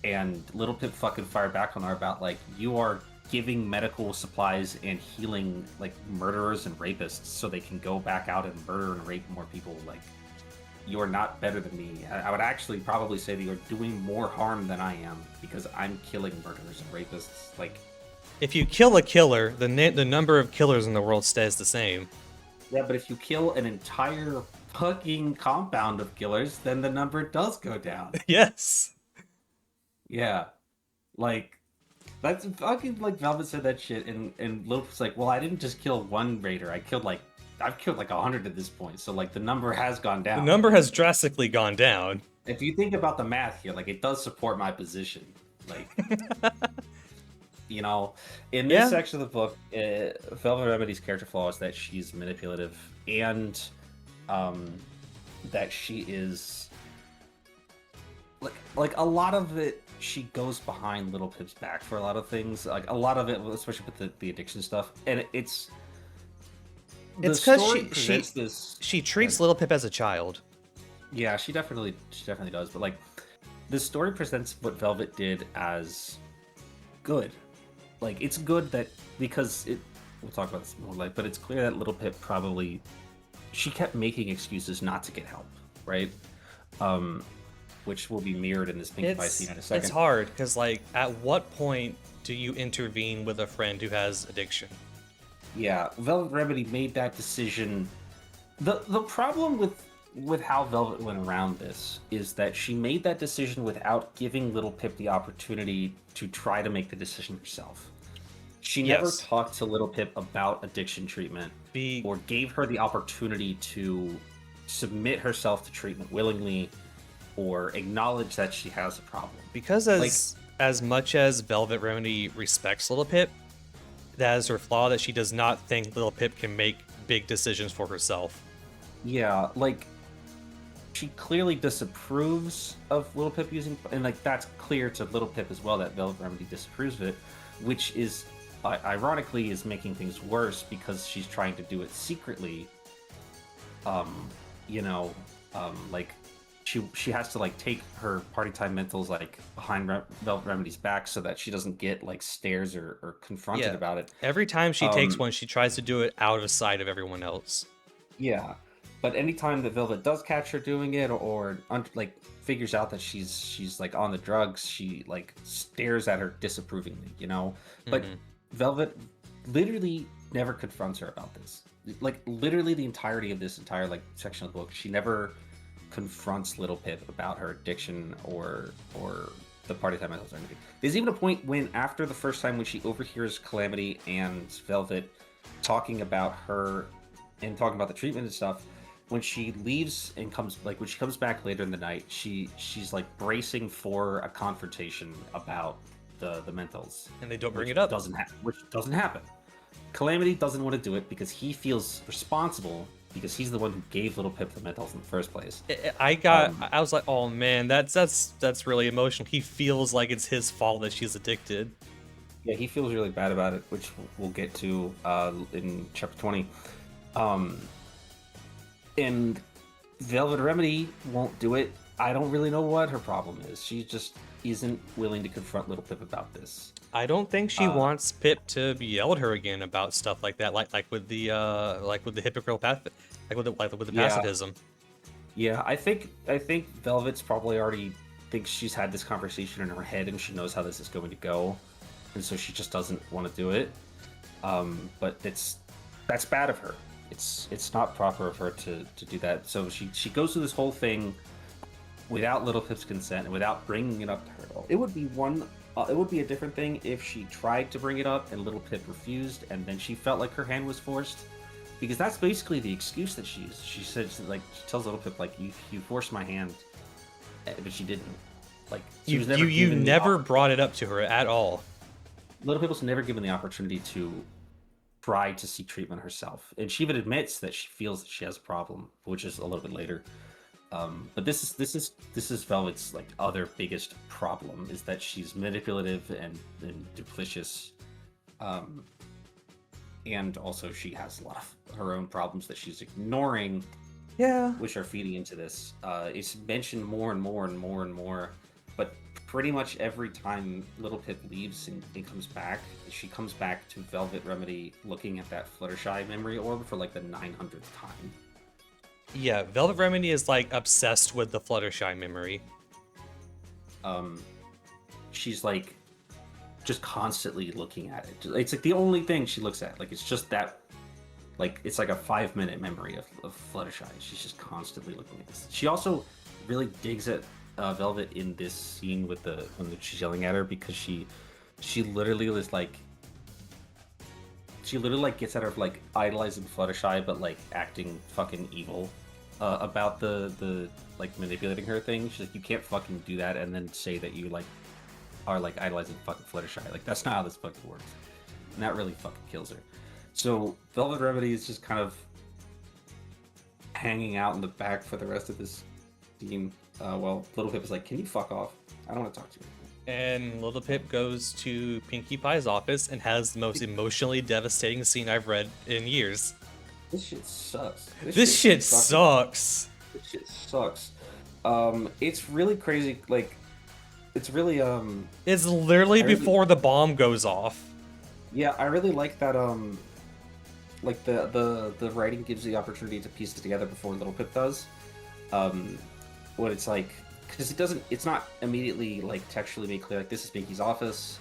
and Little Pip fucking fired back on her about like, you are giving medical supplies and healing like murderers and rapists so they can go back out and murder and rape more people. Like, you are not better than me. I would actually probably say that you're doing more harm than I am because I'm killing murderers and rapists. Like, If you kill a killer, the number of killers in the world stays the same. yeah, but if you kill an entire fucking compound of killers, then the number does go down. Yes. Yeah, like that's fucking like Velvet said that shit, and Lilith's like, well, I didn't just kill one raider. I've killed like 100 at this point, so like the number has gone The down. number has drastically gone down. If you think about the math here, like it does support my position. Like, you know, in this Yeah. section of the book, Velvet Remedy's character flaw is that she's manipulative and that she is like a lot of it. She goes behind Little Pip's back for a lot of things. Like a lot of it, especially with the addiction stuff, and it's because she treats Little Pip as a child. Yeah, she definitely does. But like, the story presents what Velvet did as good. Like, it's good that because it. We'll talk about this more, like, but it's clear that Little Pip probably she kept making excuses not to get help, right? Which will be mirrored in this Pink Pie scene in a second. It's hard because, like, at what point do you intervene with a friend who has addiction? Yeah, Velvet Remedy made that decision. The problem with how Velvet went around this is that she made that decision without giving Little Pip the opportunity to try to make the decision herself. She never talked to Little Pip about addiction treatment or gave her the opportunity to submit herself to treatment willingly or acknowledge that she has a problem. Because as much as Velvet Remedy respects Little Pip, that is her flaw, that she does not think Little Pip can make big decisions for herself. Yeah, like, she clearly disapproves of Little Pip using, and like that's clear to Little Pip as well that Velvet Remedy disapproves of it, which is ironically is making things worse because she's trying to do it secretly. Like she has to like take her party time mentals like behind Velvet Remedy's back so that she doesn't get like stares or confronted about it. Every time she takes one, she tries to do it out of sight of everyone else. Yeah, but anytime that Velvet does catch her doing it or like figures out that she's like on the drugs, she like stares at her disapprovingly, you know. But Velvet literally never confronts her about this. Like literally the entirety of this entire like section of the book, she never confronts Little Pip about her addiction or the party time metals or anything. There's even a point when, after the first time, when she overhears Calamity and Velvet talking about her and talking about the treatment and stuff, when she leaves and comes, like when she comes back later in the night, she's like bracing for a confrontation about the mentals, And they don't bring it up. Which doesn't happen. Calamity doesn't want to do it because he feels responsible, because he's the one who gave Little Pip the mentals in the first place. I was like, oh man, that's really emotional. He feels like it's his fault that she's addicted. Yeah, he feels really bad about it, which we'll get to in chapter 20. And Velvet Remedy won't do it. I don't really know what her problem is. She just isn't willing to confront Little Pip about this. I don't think she wants Pip to yell at her again about stuff like that, like with the hypocritical path, with the pacifism. Yeah, I think Velvet's probably already thinks she's had this conversation in her head and she knows how this is going to go, and so she just doesn't want to do it. But that's bad of her. It's not proper of her to do that. So she goes through this whole thing without Little Pip's consent and without bringing it up to her at all. It would be a different thing if she tried to bring it up and Little Pip refused, and then she felt like her hand was forced, because that's basically the excuse that she used. She says, like, she tells Little Pip, like, you forced my hand, but she didn't. Like, she was never you never brought it up to her at all. Little Pip was never given the opportunity to try to seek treatment herself, and she even admits that she feels that she has a problem, which is a little bit later. But this is Velvet's like other biggest problem, is that she's manipulative and duplicitous, and also she has a lot of her own problems that she's ignoring. Yeah, which are feeding into this. It's mentioned more and more and more and more, but pretty much every time Little Pip leaves and comes back, she comes back to Velvet Remedy looking at that Fluttershy memory orb for like the 900th time. Yeah, Velvet Remedy is like obsessed with the Fluttershy memory. She's like just constantly looking at it. It's like the only thing she looks at. Like it's just that, like it's like a 5-minute memory of Fluttershy. She's just constantly looking at this. She also really digs at Velvet in this scene with when she's yelling at her, because she literally is like, she literally like gets at her like idolizing Fluttershy but like acting fucking evil about the like manipulating her thing. She's like, you can't fucking do that and then say that you like are like idolizing fucking Fluttershy. Like that's not how this fucking works. And that really fucking kills her. So Velvet Remedy is just kind of hanging out in the back for the rest of this scene. Well, Little Pip is like, can you fuck off? I don't want to talk to you. And Little Pip goes to Pinkie Pie's office and has the most emotionally devastating scene I've read in years. This shit sucks. This shit sucks. This shit sucks. It's really crazy. Like, it's really It's literally before the bomb goes off. Yeah, I really like that. Like the writing gives the opportunity to piece it together before Little Pip does. What it's like, because it's not immediately like textually made clear, like this is Pinkie's office,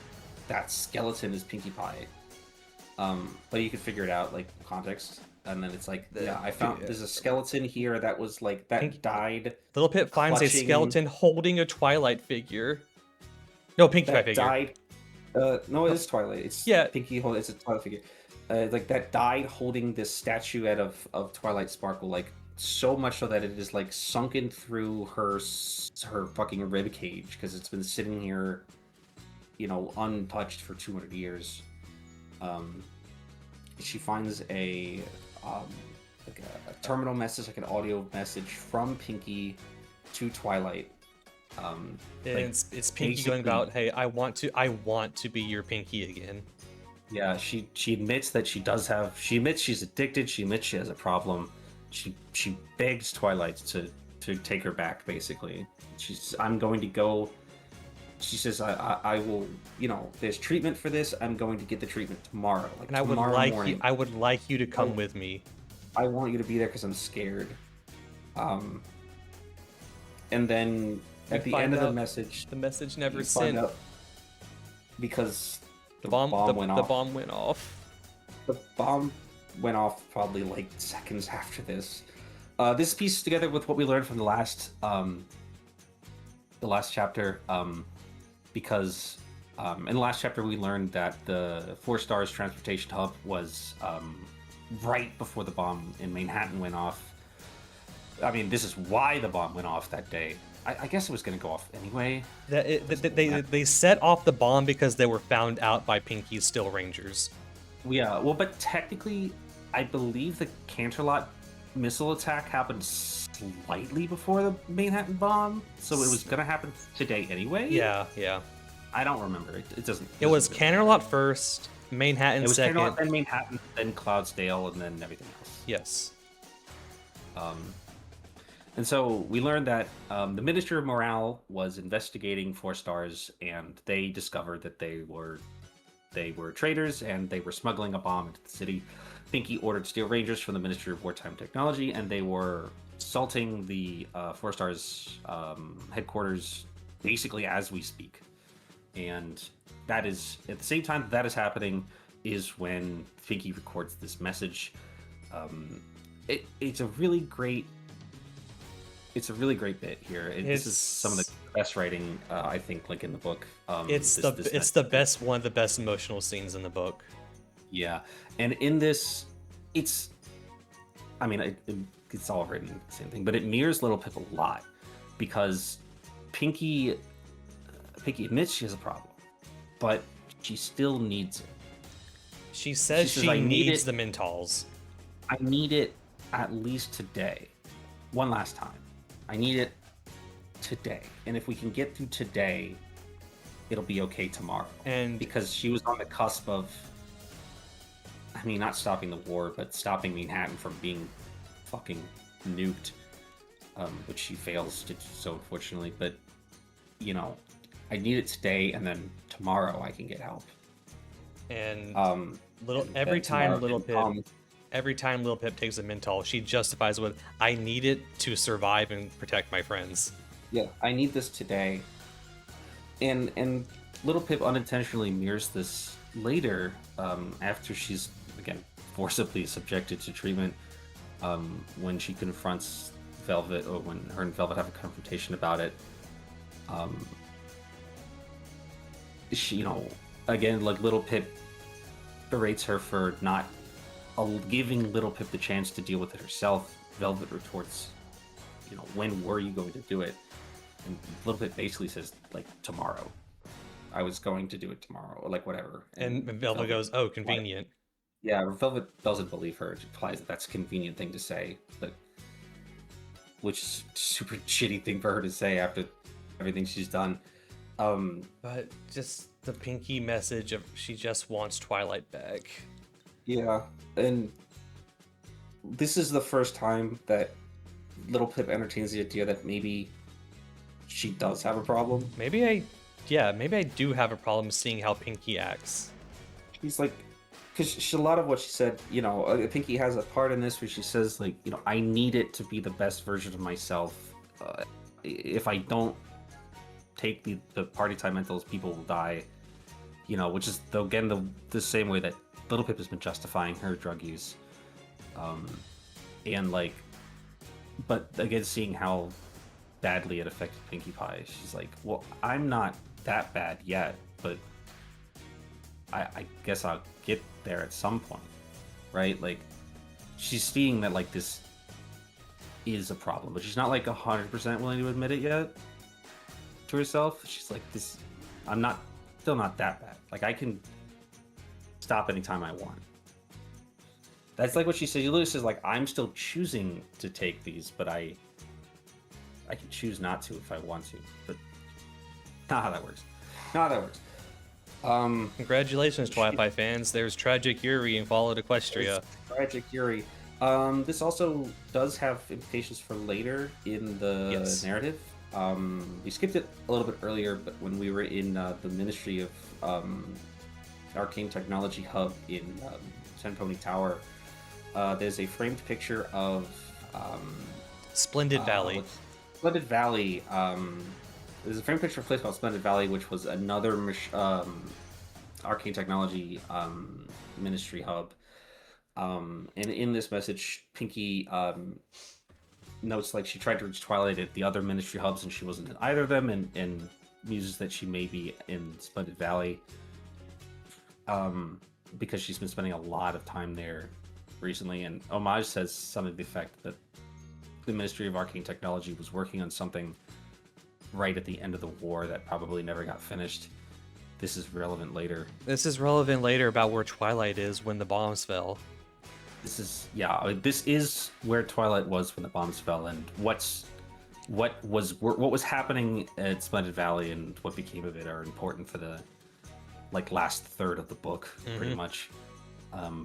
that skeleton is Pinkie Pie. But you can figure it out like context, and then it's like, yeah, I found there's a skeleton here that was like that died. Little Pip finds a skeleton holding a Twilight figure. No, Pinkie Pie figure. Died. No, it is Twilight. It's Pinkie. It's a Twilight figure. Like that died holding this statuette of Twilight Sparkle, like so much so that it is like sunken through her fucking rib cage, because it's been sitting here, you know, untouched for 200 years. She finds a terminal message, like an audio message from Pinkie to Twilight. It's Pinkie going about, hey, I want to be your Pinkie again. Yeah, she admits that she admits she's addicted, she admits she has a problem. She begs Twilight to take her back, basically. I'm going to go. She says, I will, you know, there's treatment for this, I'm going to get the treatment tomorrow. Like, and tomorrow morning. I would like you to come with me. I want you to be there because I'm scared. And then at the end of the message, the message never sent, because the bomb went off. The bomb went off. The bomb went off probably like seconds after this. This pieced together with what we learned from the last chapter. because in the last chapter we learned that the 4 Stars transportation hub was right before the bomb in Manhattan went off. I mean, this is why the bomb went off that day. I guess it was going to go off anyway. They set off the bomb because they were found out by Pinky's Still Rangers. Yeah, well, but technically, I believe the Canterlot missile attack happened slightly before the Manhattan bomb, so it was going to happen today anyway. Yeah. I don't remember. It doesn't. It was Canterlot first, Manhattan it was second. Canterlot, then Manhattan, then Cloudsdale, and then everything else. Yes. And so we learned that the Ministry of Morale was investigating 4 Stars, and they discovered that they were traitors and they were smuggling a bomb into the city. Pinky ordered Steel Rangers from the Ministry of Wartime Technology, and they were assaulting the 4 Stars headquarters basically as we speak. And that is, at the same time that is happening, is when Pinky records this message. It's a really great bit here. This is some of the best writing, I think, like in the book. It's the best, one of the best emotional scenes in the book. Yeah, and in this, it's all written the same thing, but it mirrors Little Pip a lot, because Pinky admits she has a problem, but she still needs it. She says she needs the Mentals. I need it at least today, one last time. I need it today, and if we can get through today, it'll be okay tomorrow. And because she was on the cusp of, not stopping the war, but stopping Manhattan from being fucking nuked, which she fails to do so, unfortunately. But I need it today, and then tomorrow I can get help. And every time Little Pip takes a Mental, she justifies with, "I need it to survive and protect my friends." Yeah, I need this today. And Little Pip unintentionally mirrors this later, after she's again forcibly subjected to treatment, when she confronts Velvet, or when her and Velvet have a confrontation about it. She, again, like, Little Pip berates her for not giving Little Pip the chance to deal with it herself. Velvet retorts, when were you going to do it? And Little Pip basically says, like, tomorrow. I was going to do it tomorrow, or like whatever. And Velvet goes, "Oh, convenient." Yeah, Velvet doesn't believe her. It implies that that's a convenient thing to say, which is a super shitty thing for her to say after everything she's done. But just the Pinky message of she just wants Twilight back. Yeah, and this is the first time that Little Pip entertains the idea that maybe she does have a problem. Maybe I do have a problem seeing how Pinky acts. She's like, because a lot of what she said, Pinky has a part in this where she says, like, I need it to be the best version of myself. If I don't take the party time mentals, people will die. Which is, again, the same way that Little Pip has been justifying her drug use. And like, but again, seeing how badly it affected Pinkie Pie, she's like, well, I'm not that bad yet, but I guess I'll get there at some point, right? Like, she's seeing that, like, this is a problem, but she's not like 100% willing to admit it yet to herself. She's like, I'm still not that bad. Like, I can stop anytime I want. That's like what she says. Lewis says, like, I'm still choosing to take these, but I can choose not to if I want to. But not how that works. Congratulations, Twilight fans. There's Tragic Yuri in Fallout Equestria. Tragic Yuri. This also does have implications for later in the narrative. We skipped it a little bit earlier, but when we were in the Ministry of Arcane Technology Hub in Ten Pony Tower, there's a framed picture of Splendid Valley. Splendid Valley. There's a framed picture of a place called Splendid Valley, which was another Arcane Technology Ministry Hub. And in this message, Pinky notes, like, she tried to reach Twilight at the other Ministry Hubs, and she wasn't in either of them, and muses that she may be in Splendid Valley, because she's been spending a lot of time there recently. And Homage says something to the effect that the Ministry of Arcane Technology was working on something right at the end of the war that probably never got finished. This is relevant later. This is relevant later about where Twilight is when the bombs fell. This is, yeah, this is where Twilight was when the bombs fell, and what was happening at Splendid Valley and what became of it are important for the last third of the book, pretty much.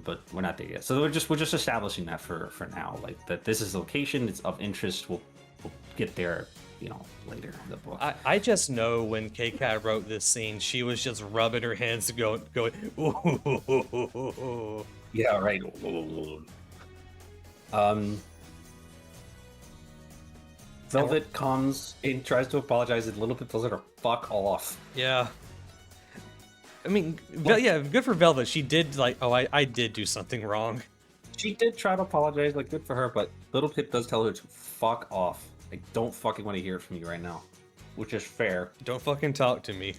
But we're not there yet, so we're just establishing that for now, like that this is the location, it's of interest. We'll get there, later in the book. I just know when K-Cat wrote this scene, she was just rubbing her hands, going, ooh. Yeah, right. Velvet comes and tries to apologize, and Little Pip tells her to fuck off. Yeah. I mean, yeah, good for Velvet. She did, I did do something wrong. She did try to apologize, good for her, but Little Pip does tell her to fuck off. I don't fucking want to hear it from you right now, which is fair. Don't fucking talk to me.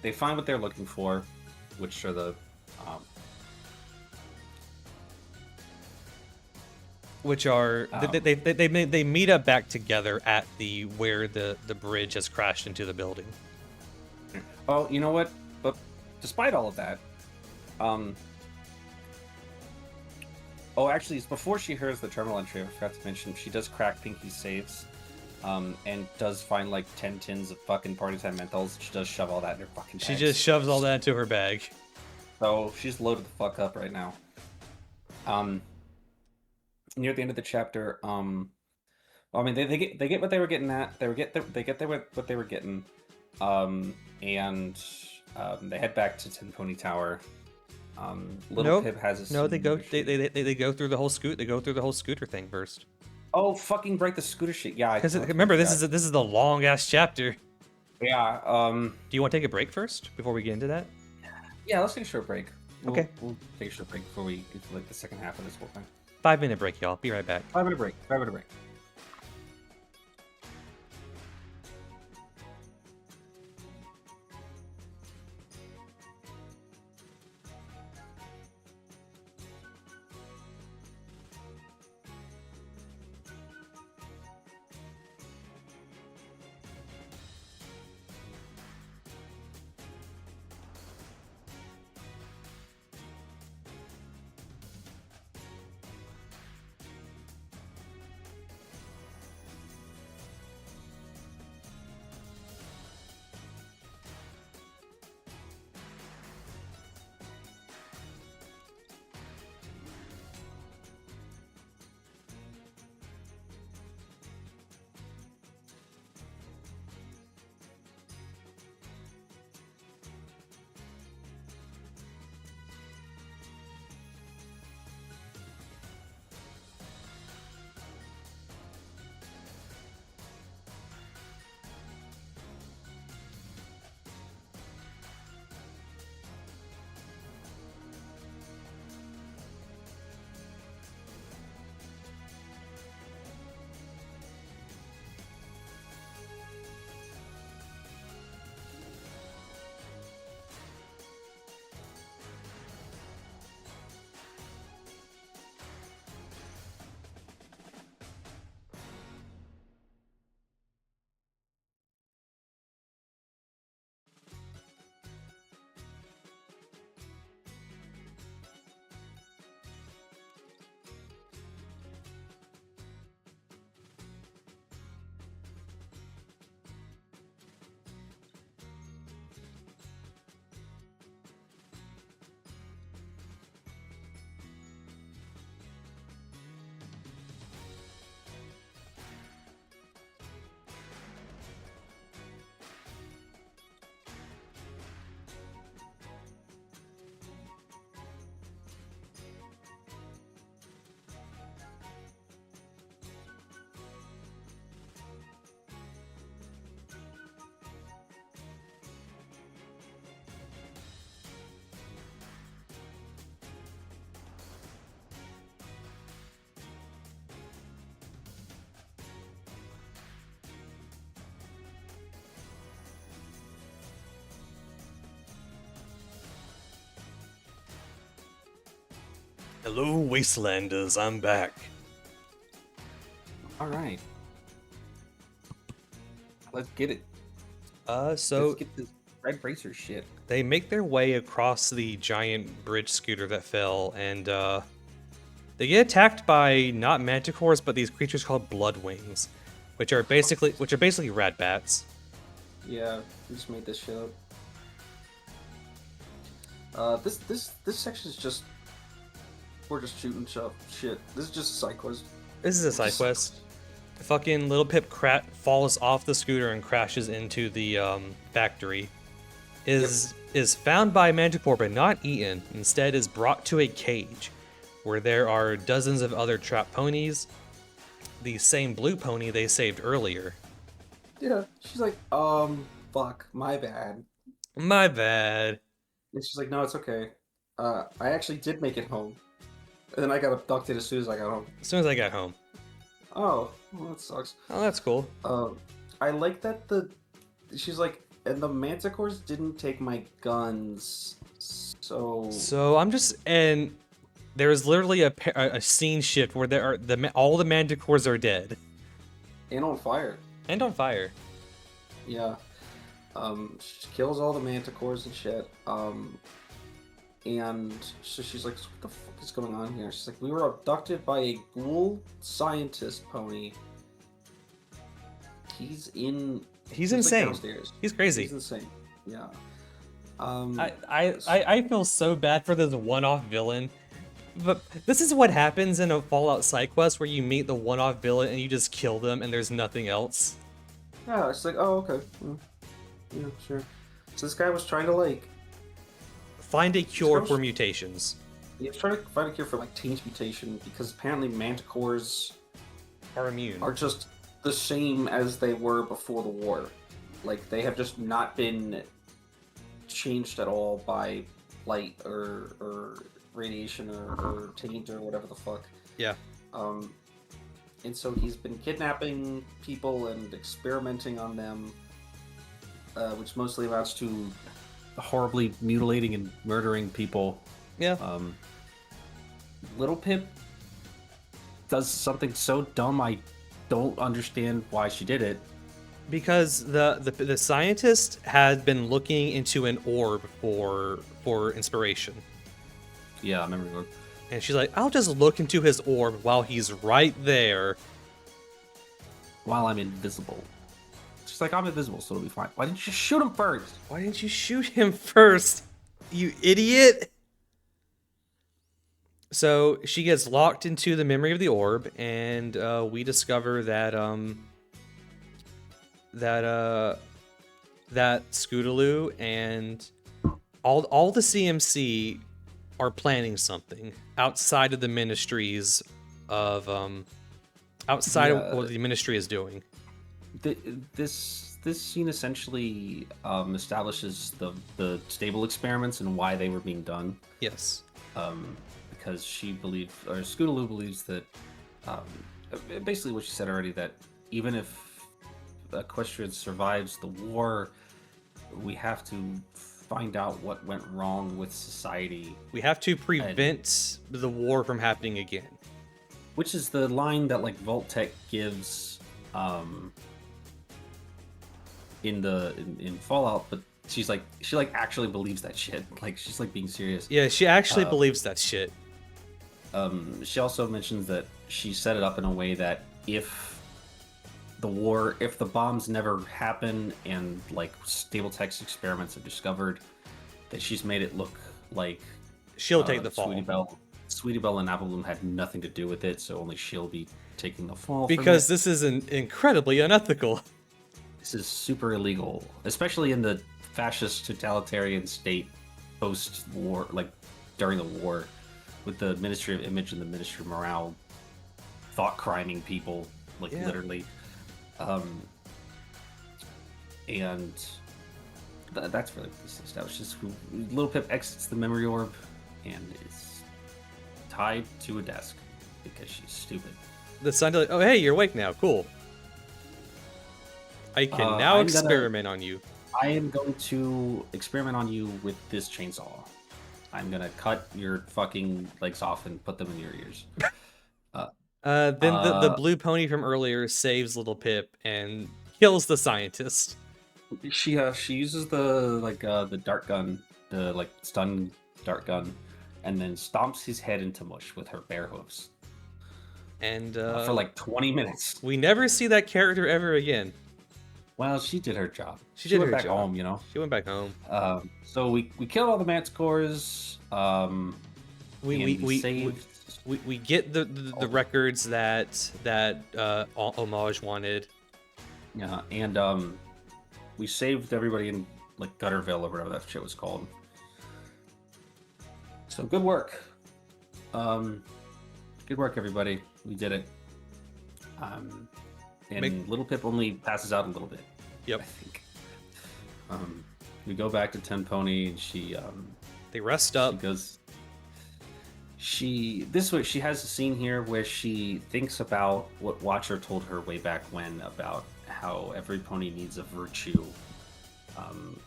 They find what they're looking for, which are the they meet up back together at where the bridge has crashed into the building. Oh, you know what? But despite all of that, actually, it's before she hears the terminal entry. I forgot to mention she does crack Pinky's saves, and does find 10 tins of fucking party time menthols. She does shove all that in her fucking bag. She just shoves all that into her bag. So she's loaded the fuck up right now. Near the end of the chapter, they get what they were getting at. They get what they were getting, and they head back to Tin Pony Tower. Little Pip has a they go through the whole They go through the whole scooter thing first. Oh, fucking break the scooter shit! Yeah, because remember this is the long ass chapter. Yeah. Do you want to take a break first before we get into that? Yeah, let's take a short break. Okay. We'll take a short break before we get to the second half of this whole thing. 5-minute break, y'all. Be right back. 5-minute break. 5-minute break. Hello, Wastelanders, I'm back. All right, let's get it. So Let's get this red bracer shit. they make their way across the giant bridge scooter that fell, and they get attacked by not manticores, but these creatures called bloodwings, which are basically rat bats. Yeah, we just made this shit up. This section is just we're just shooting shit. This is just a side quest. This is a side quest. Fucking Little Pip falls off the scooter and crashes into the factory. Is found by Manticore but not eaten. Instead, is brought to a cage where there are dozens of other trapped ponies. The same blue pony they saved earlier. Yeah, she's like, fuck, my bad. My bad. And she's like, no, it's okay. I actually did make it home. And then I got abducted as soon as I got home. As soon as I got home. Oh, well, that sucks. Oh, that's cool. I like that she's like, and the manticores didn't take my guns, so... So I'm just, and there's literally a scene shift where all the manticores are dead. And on fire. And on fire. Yeah. She kills all the manticores and shit. And so she's like, what the fuck is going on here? She's like, we were abducted by a ghoul scientist pony. He's insane. Like downstairs. He's crazy. He's insane. Yeah. I feel so bad for this one-off villain. But this is what happens in a Fallout side quest where you meet the one-off villain and you just kill them and there's nothing else. Yeah, it's like, oh, okay. Yeah, sure. So this guy was trying to, like... Find a cure for mutations. He was trying to find a cure for, like, taint mutation, because apparently manticores... Are immune. Are just the same as they were before the war. Like, they have just not been changed at all by light or radiation or taint or whatever the fuck. Yeah. And so he's been kidnapping people and experimenting on them, which mostly amounts to horribly mutilating and murdering people. Yeah. Little Pip does something so dumb I don't understand why she did it. Because the scientist had been looking into an orb for inspiration. Yeah, I remember the orb. And she's like, I'll just look into his orb while he's right there. While I'm invisible. She's like, I'm invisible, so it'll be fine. Why didn't you shoot him first? Why didn't you shoot him first, you idiot? So she gets locked into the memory of the orb, and we discover that that Scootaloo and all the CMC are planning something outside of the ministries of outside of what the ministry is doing. This scene essentially establishes the stable experiments and why they were being done. Yes. Because she believes, or Scootaloo believes that, basically what she said already, that even if Equestria survives the war, we have to find out what went wrong with society. We have to prevent the war from happening again. Which is the line that like Vault-Tec gives in Fallout, but she actually believes that shit. Like she's like being serious. Yeah, she actually believes that shit. She also mentions that she set it up in a way that if the bombs never happen and like Stable Tech's experiments are discovered, that she's made it look like she'll take the fall. Sweetie Belle and Apple Bloom had nothing to do with it, so only she'll be taking the fall. Because this is incredibly unethical. This is super illegal, especially in the fascist totalitarian state post-war, like during the war, with the Ministry of Image and the Ministry of Morale thought criming people, like literally. And that's really what this establishes. Little Pip exits the memory orb and is tied to a desk because she's stupid. The scientist, oh hey, you're awake now. Cool. I can now experiment on you. I am going to experiment on you with this chainsaw. I'm gonna cut your fucking legs off and put them in your ears. Then the blue pony from earlier saves little Pip and kills the scientist. She uses the dart gun, the like stun dart gun, and then stomps his head into mush with her bare hooves. And For like 20 minutes. we never see that character ever again. Well, she did her job. She did went her back job. home, you know. She went back home. So we killed all the Manticores. We get the records that Homage wanted. Yeah, and we saved everybody in like Gutterville or whatever that shit was called. So good work. Good work, everybody. We did it. And Little Pip only passes out a little bit. Yep. I think. We go back to Ten Pony, and she they rest up. She has a scene here where she thinks about what Watcher told her way back when about how every pony needs a virtue,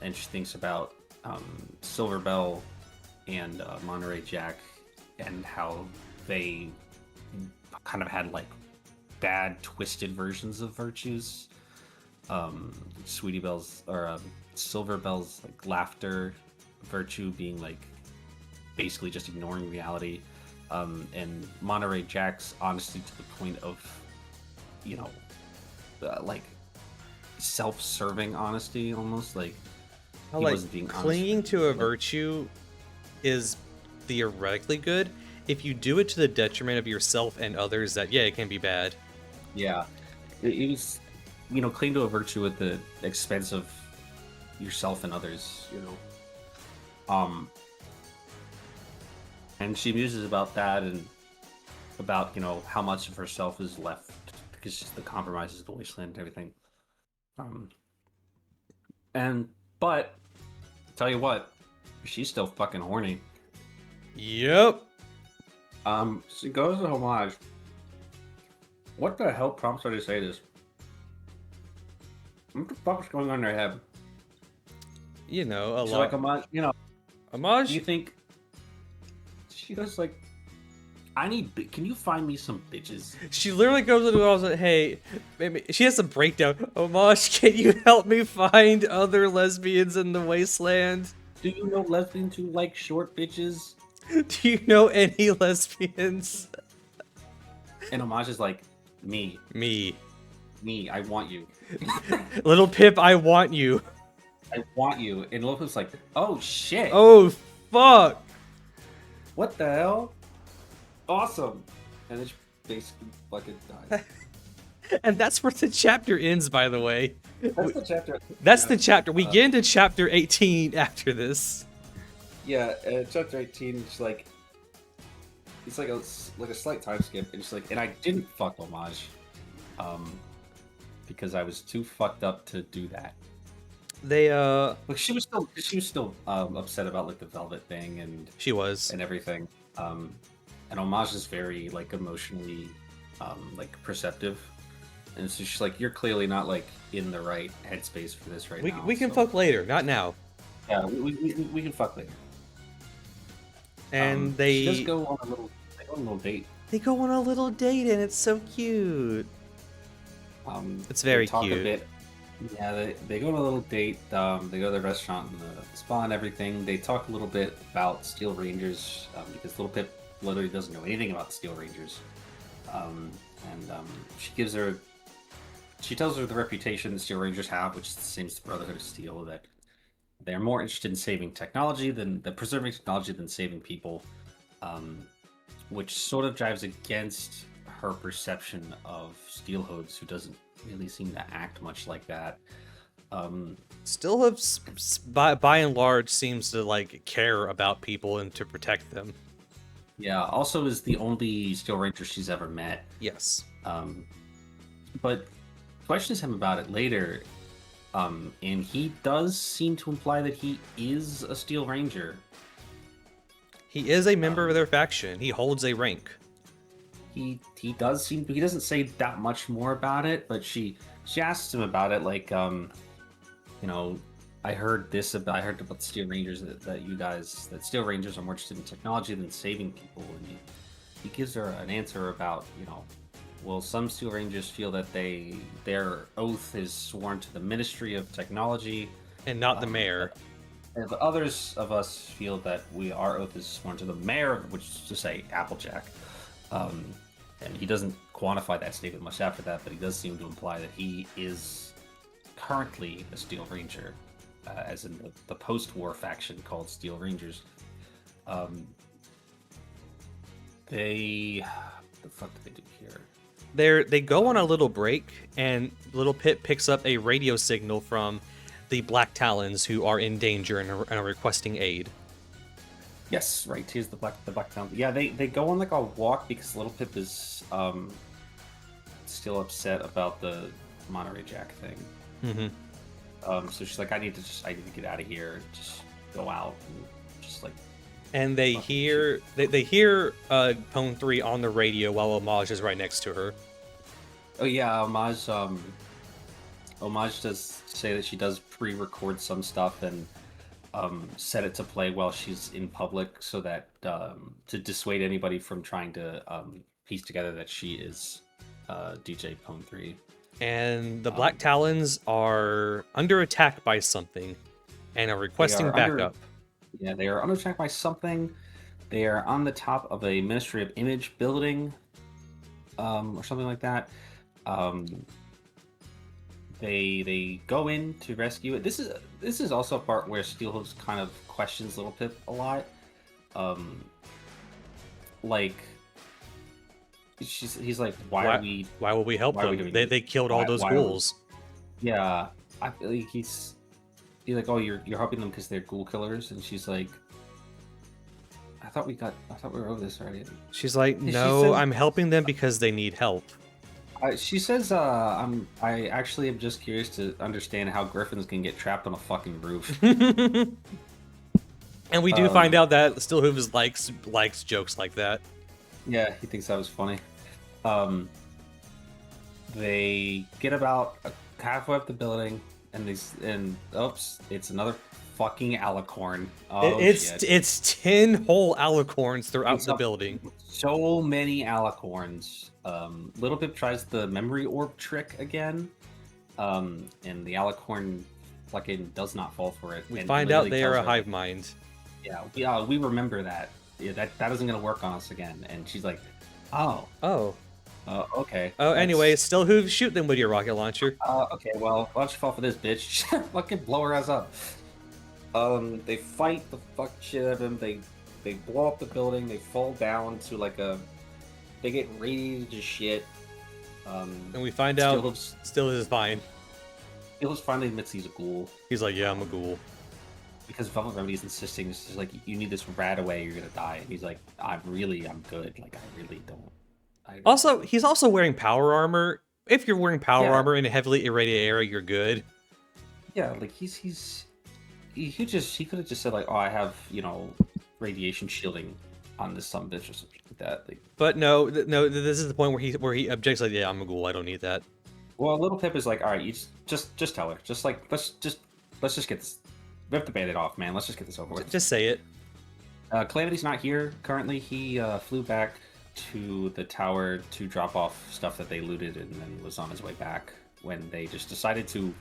and she thinks about Silver Bell and Monterey Jack and how they kind of had like bad twisted versions of virtues. Sweetie Belle's or Silver Bell's like laughter virtue being like basically just ignoring reality, and Monterey Jack's honesty to the point of, you know, like self-serving honesty, almost like How, he like, wasn't being honest. clinging to a virtue is theoretically good. If you do it to the detriment of yourself and others, that it can be bad. Yeah, it was, you know, cling to a virtue at the expense of yourself and others, you know. And she muses about that and about, you know, how much of herself is left because the compromises of the wasteland and everything. But tell you what, she's still fucking horny. Yep. She goes to Homage. What the hell prompts her to say this? What the fuck is going on in her head? You know, a She's lot. like, Homage, you know, Homage. do you think she goes like, can you find me some bitches? She literally goes to the wall and says, "Hey," maybe she has a breakdown. Homage, can you help me find other lesbians in the wasteland? Do you know lesbians who like short bitches? Do you know any lesbians? And Homage is like, me, I want you. Little Pip, I want you. I want you. And Little Pip's like, oh shit. Oh fuck. What the hell? Awesome. And then she basically fucking dies. And that's where the chapter ends, by the way. That's the chapter. That's the chapter. We get into chapter 18 after this. Yeah, chapter 18, it's like a slight time skip, and it's like, and I didn't fuck Homage, because I was too fucked up to do that. They Like she was still upset about like the Velvet thing and she was and everything. And Homage is very like emotionally like perceptive, and so she's like, you're clearly not like in the right headspace for this right now. we can so, fuck later, not now. Yeah, we can fuck later. And she does go on a little date. They go on a little date, and it's so cute. It's very they talk cute. A bit. Yeah, they go on a little date. They go to the restaurant and the spa and everything. They talk a little bit about Steel Rangers, because Little Pip literally doesn't know anything about Steel Rangers. She tells her the reputation the Steel Rangers have, which is the same as the Brotherhood of Steel, that they're more interested in saving technology preserving technology than saving people, which sort of drives against her perception of Steel Hoods, who doesn't really seem to act much like that. Steel Hoods, by and large, seems to like care about people and to protect them. Yeah, also is the only Steel Ranger she's ever met. Yes. But questions him about it later, and he does seem to imply that he is a Steel Ranger. He is a member of their faction. He holds a rank. He doesn't say that much more about it, but she asks him about it, like, you know, I heard this about. I heard about the Steel Rangers that Steel Rangers are more interested in technology than saving people. And he gives her an answer about, well, some Steel Rangers feel that their oath is sworn to the Ministry of Technology, And not the mayor. but others of us feel that our oath is sworn to the mayor, which is to say Applejack. Um, and he doesn't quantify that statement much after that, but he does seem to imply that he is currently a Steel Ranger, as in the post-war faction called Steel Rangers. The fuck did they do here? They go on a little break, and Little Pip picks up a radio signal from the Black Talons, who are in danger and are requesting aid. Yes, right. Here's the Black Town. Yeah, they go on like a walk because Little Pip is still upset about the Monterey Jack thing. Mm-hmm. So she's like, I need to get out of here. Just go out and just like. And they hear Pone 3 on the radio while Homage is right next to her. Oh yeah, Homage does say that she does pre-record some stuff and set it to play while she's in public, so that to dissuade anybody from trying to piece together that she is DJ Pone 3. And the Black Talons are under attack by something and are requesting backup. They are under attack by something. They are on the top of a Ministry of Image building, or something like that. They go in to rescue it. This is also a part where Steelhooves kind of questions Little Pip a lot. Like he's like, why will we help them? They killed all those ghouls. Yeah, I feel like he's like, oh, you're helping them because they're ghoul killers, and she's like, I thought we were over this already. She's like, no, I'm helping them because they need help. She says, I actually am just curious to understand how griffins can get trapped on a fucking roof. And we do find out that Steelhooves likes jokes like that. Yeah, he thinks that was funny. They get about halfway up the building, and oops, it's another fucking alicorn. Oh, it's 10 whole alicorns throughout the building. So many alicorns. Little Pip tries the memory orb trick again, and the alicorn fucking does not fall for it. We find out they are a hive mind. Yeah, we remember that. Yeah, that isn't gonna work on us again. And she's like, oh, okay. Oh, anyway, Steelhooves, shoot them with your rocket launcher. Okay, well, why don't you fall for this, bitch? Fucking blow her ass up. They fight the fuck shit out of him. They blow up the building. They fall down to like they get radiated to shit. And we find out Steelhooves is fine. Steelhooves finally admits he's a ghoul. He's like, yeah, I'm a ghoul. Because Velvet Remedy's insisting, it's just like, you need this rat away, you're gonna die. And he's like, I'm good. Like, I really don't. Also, he's also wearing power armor. If you're wearing power armor in a heavily irradiated area, you're good. Yeah, like he could have just said like, oh, I have radiation shielding on this sumbitch or something like that. Like, but no, this is the point where he objects, like, yeah, I'm a ghoul, I don't need that. Well, Little Pip is like, all right, you just tell her, just like let's just get this. Rip the Band-Aid off, man. Let's just get this over with. Just say it. Calamity's not here currently. He flew back to the tower to drop off stuff that they looted, and then was on his way back when they just decided to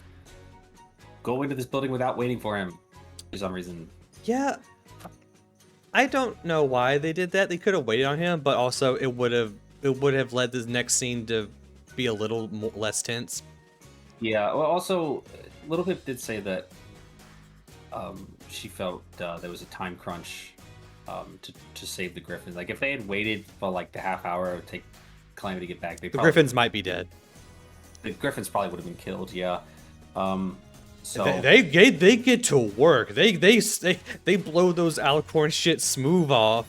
go into this building without waiting for him for some reason. Yeah, I don't know why they did that. They could have waited on him, but also it would have led this next scene to be a little less tense. Yeah. Well, also, Little Pip did say that she felt there was a time crunch to save the Griffins. Like, if they had waited for like the half hour it would take Calamity to get back, the Griffins might be dead. The Griffins probably would have been killed. Yeah. So they get to work. They blow those alicorn shit smooth off.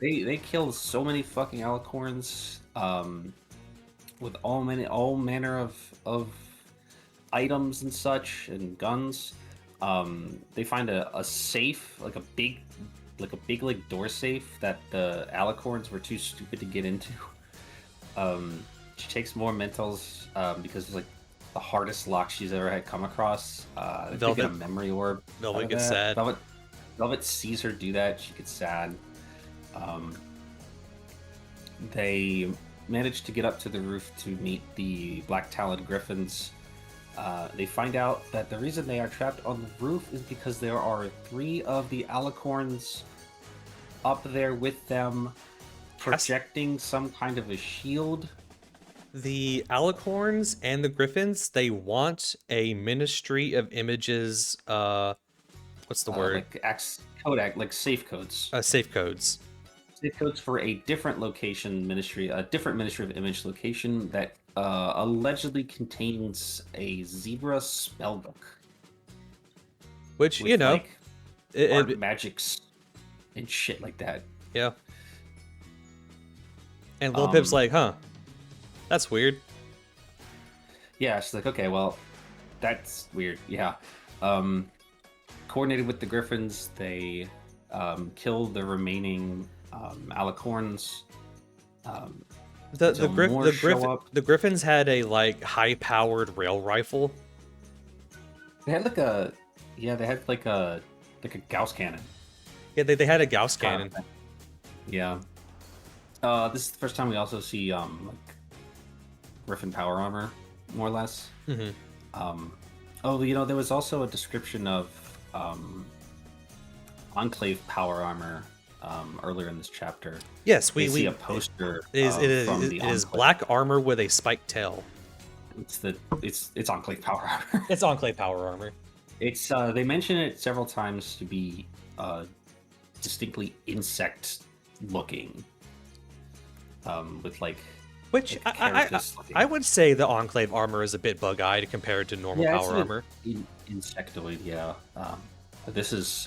They killed so many fucking alicorns with all manner of items and such and guns. They find a safe, like a big door safe that the alicorns were too stupid to get into. She takes more mentals because like the hardest lock she's ever had come across. They get a Velvet. memory orb. out Velvet of gets that. sad. Velvet sees her do that. She gets sad. They manage to get up to the roof to meet the black-taloned griffins. They find out that the reason they are trapped on the roof is because there are 3 of the alicorns up there with them, projecting some kind of a shield. The alicorns and the griffins, they want a Ministry of Images, what's the word? Like safe codes. Safe codes. Safe codes for a different location ministry, a different Ministry of Image location that allegedly contains a zebra spellbook. Which, with, you know, like, art magics and shit like that. Yeah. And Lil Pip's like, huh, that's weird. Yeah, she's like, okay, well, that's weird. Yeah. Coordinated with the griffins, they kill the remaining alicorns. The griffins had a like high-powered rail rifle. They had like a Gauss cannon. Yeah, they had a Gauss cannon. Yeah. This is the first time we also see like Griffin power armor, more or less. Mm-hmm. There was also a description of Enclave power armor earlier in this chapter. Yes, we see a poster. It is black armor with a spiked tail. It's Enclave power armor. It's Enclave power armor. It's they mention it several times to be distinctly insect looking. With like, which I would say the Enclave armor is a bit bug-eyed compared to normal power armor. Insectoid, yeah. This is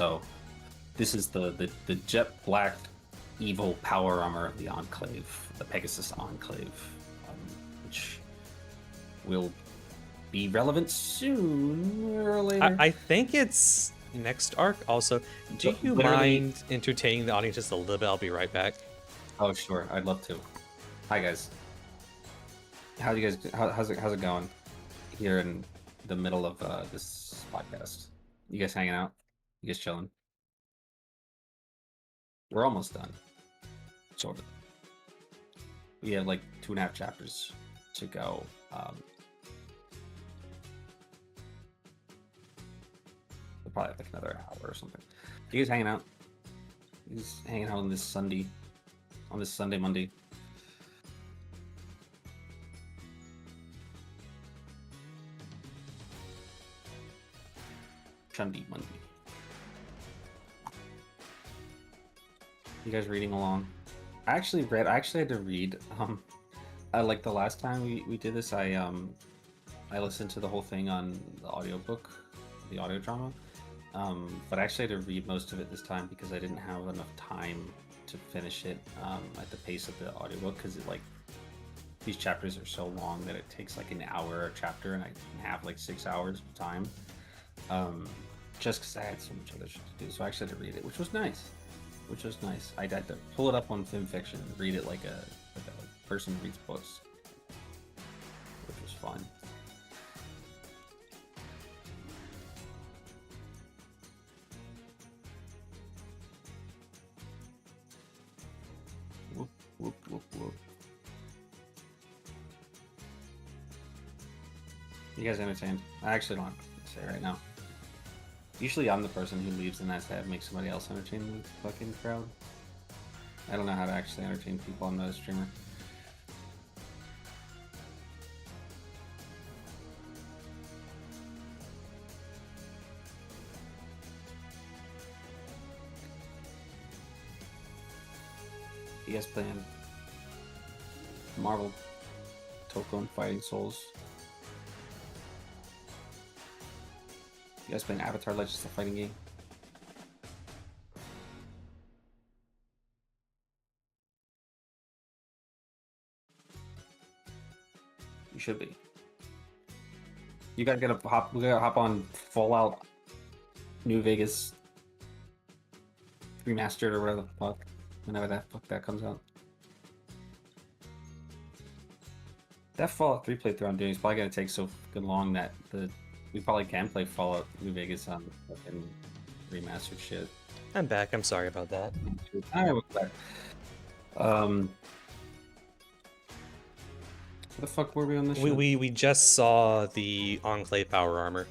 the jet black evil power armor of the Enclave, the Pegasus Enclave, which will be relevant sooner or later. I think it's next arc. Also, do you mind entertaining the audience just a little bit? I'll be right back. Oh, sure. I'd love to. Hi, guys. How's it going here in the middle of this podcast? You guys hanging out? You guys chilling? We're almost done. Sort of. We have like 2.5 chapters to go. We'll probably have like another hour or something. You guys hanging out? You guys hanging out on this Sunday? On this Sunday, Monday. Sunday, Monday. You guys reading along? I actually had to read. Like the last time we did this, I listened to the whole thing on the audiobook, the audio drama. But I actually had to read most of it this time because I didn't have enough time to finish it at the pace of the audiobook, because these chapters are so long that it takes like an hour a chapter, and I didn't have like 6 hours of time, just because I had so much other shit to do. So I actually had to read it, which was nice. I had to pull it up on FiM Fiction and read it like a person reads books, which was fun. Whoop, whoop, whoop, whoop. You guys entertained? I actually don't have to say right now. Usually I'm the person who leaves and has to make somebody else entertain the fucking crowd. I don't know how to actually entertain people. I'm not a streamer. You guys playing Marvel Tokyo Fighting Souls? You guys playing Avatar Legends, the fighting game? You should be. You guys gotta hop on Fallout New Vegas remastered or whatever the fuck, whenever that comes out. That Fallout 3 playthrough I'm doing is probably gonna take so fucking long that we probably can play Fallout New Vegas on fucking remastered shit. I'm back. I'm sorry about that. Alright, we're back. Where the fuck were we on this shit? We just saw the Enclave power armor.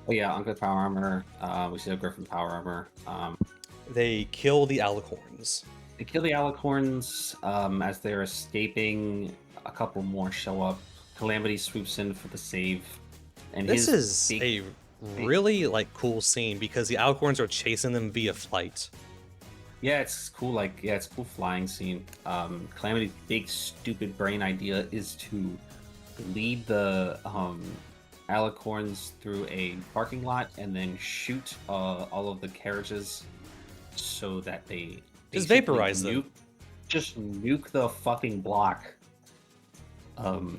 Oh yeah, Uncle Power Armor. We see a Griffin Power Armor. They kill the Alicorns. They kill the Alicorns as they're escaping. A couple more show up. Calamity swoops in for the save. And This is a really like cool scene because the Alicorns are chasing them via flight. Yeah, it's cool. Like, yeah, it's a cool flying scene. Calamity's big stupid brain idea is to lead the Alicorns through a parking lot and then shoot all of the carriages so that they Just basically vaporize them. Just nuke the fucking block. And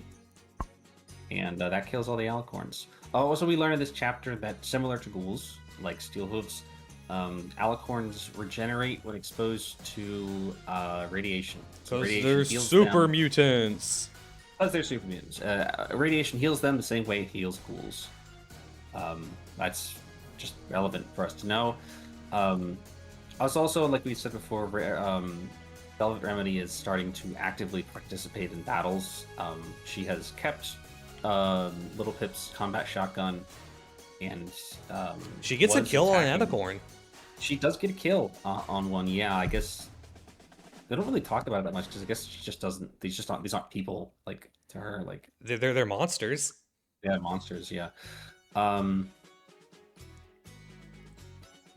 that kills all the Alicorns. Also, we learn in this chapter that similar to ghouls, like steel hooves, Alicorns regenerate when exposed to radiation. So Because radiation they're heals super them. mutants. Because they're super mutants. Radiation heals them the same way it heals ghouls. That's just relevant for us to know. Also, like we said before, Velvet Remedy is starting to actively participate in battles. She has kept Little Pip's combat shotgun, and She gets a was kill on an attacking- Alicorn. She does get a kill on one. Yeah, I guess they don't really talk about it that much because I guess she just doesn't. These aren't people like to her. Like They're monsters. they're monsters. Yeah.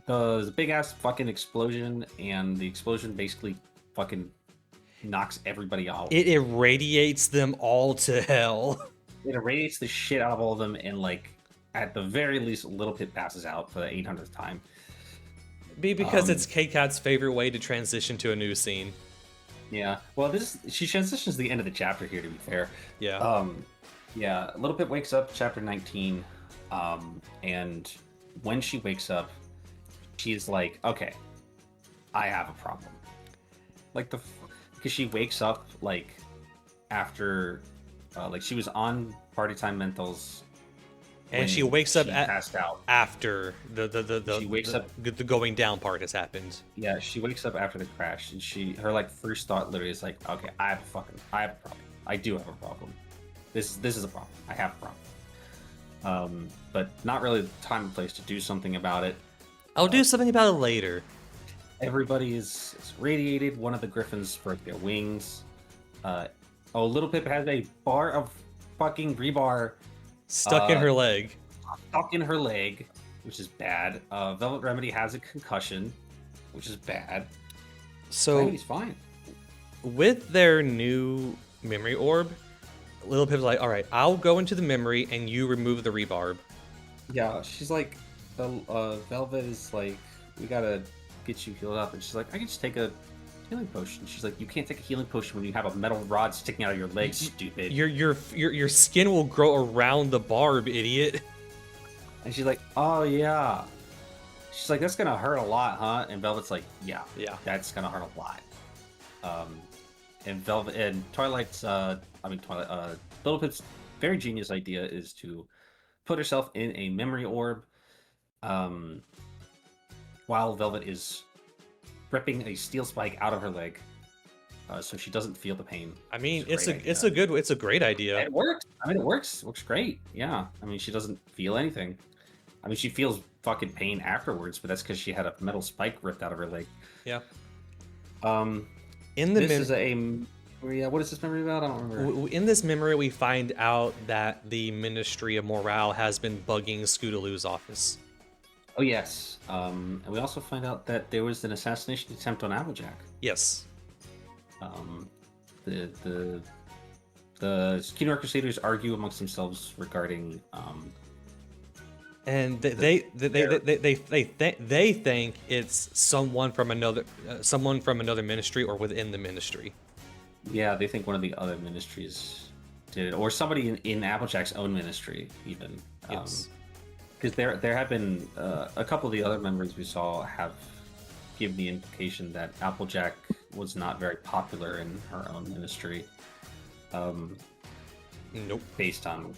The big ass fucking explosion, and the explosion basically fucking knocks everybody out. It irradiates them all to hell. It irradiates the shit out of all of them, and like at the very least, Little Pip passes out for the 800th time. Because it's K-Cat's favorite way to transition to a new scene. Yeah. Well, she transitions to the end of the chapter here. To be fair. Yeah. Yeah. Little Pip wakes up, chapter 19, and when she wakes up, she's like, "Okay, I have a problem." Like because she wakes up like after, like she was on party time mentals. And when she wakes up passed out. after She wakes up. the going down part has happened. Yeah, she wakes up after the crash, and her like first thought literally is like, "Okay, I have a problem. I do have a problem. This is a problem. I have a problem." But not really the time and place to do something about it. I'll do something about it later. Everybody is radiated. One of the griffins broke their wings. Little Pip has a bar of fucking rebar Stuck in her leg. stuck in her leg, which is bad. Velvet Remedy has a concussion, which is bad. So He's fine. with their new memory orb, Little Pip's like, all right, I'll go into the memory and you remove the rebarb. Yeah, she's like, Velvet is like, we gotta get you healed up, and she's like, I can just take a healing potion. She's like, you can't take a healing potion when you have a metal rod sticking out of your leg, stupid. Your skin will grow around the barb, idiot. And she's like, oh yeah. She's like, that's gonna hurt a lot, huh? And Velvet's like, yeah, that's gonna hurt a lot. And Velvet and Twilight's, Little Pip's very genius idea is to put herself in a memory orb, while Velvet is ripping a steel spike out of her leg, so she doesn't feel the pain. I mean, It's a it's a great idea. It works. I mean, it works. Works great. Yeah. I mean, she doesn't feel anything. I mean, she feels fucking pain afterwards, but that's because she had a metal spike ripped out of her leg. Yeah. This is what is this memory about? I don't remember. In this memory, we find out that the Ministry of Morale has been bugging Scootaloo's office. Oh yes. And we also find out that there was an assassination attempt on Applejack. Yes. The Kino Crusaders argue amongst themselves regarding and they think it's someone from another ministry or within the ministry. Yeah, they think one of the other ministries did it, or somebody in Applejack's own ministry, even. Yes. Because there have been a couple of the other members we saw have given the implication that Applejack was not very popular in her own ministry. Nope. based on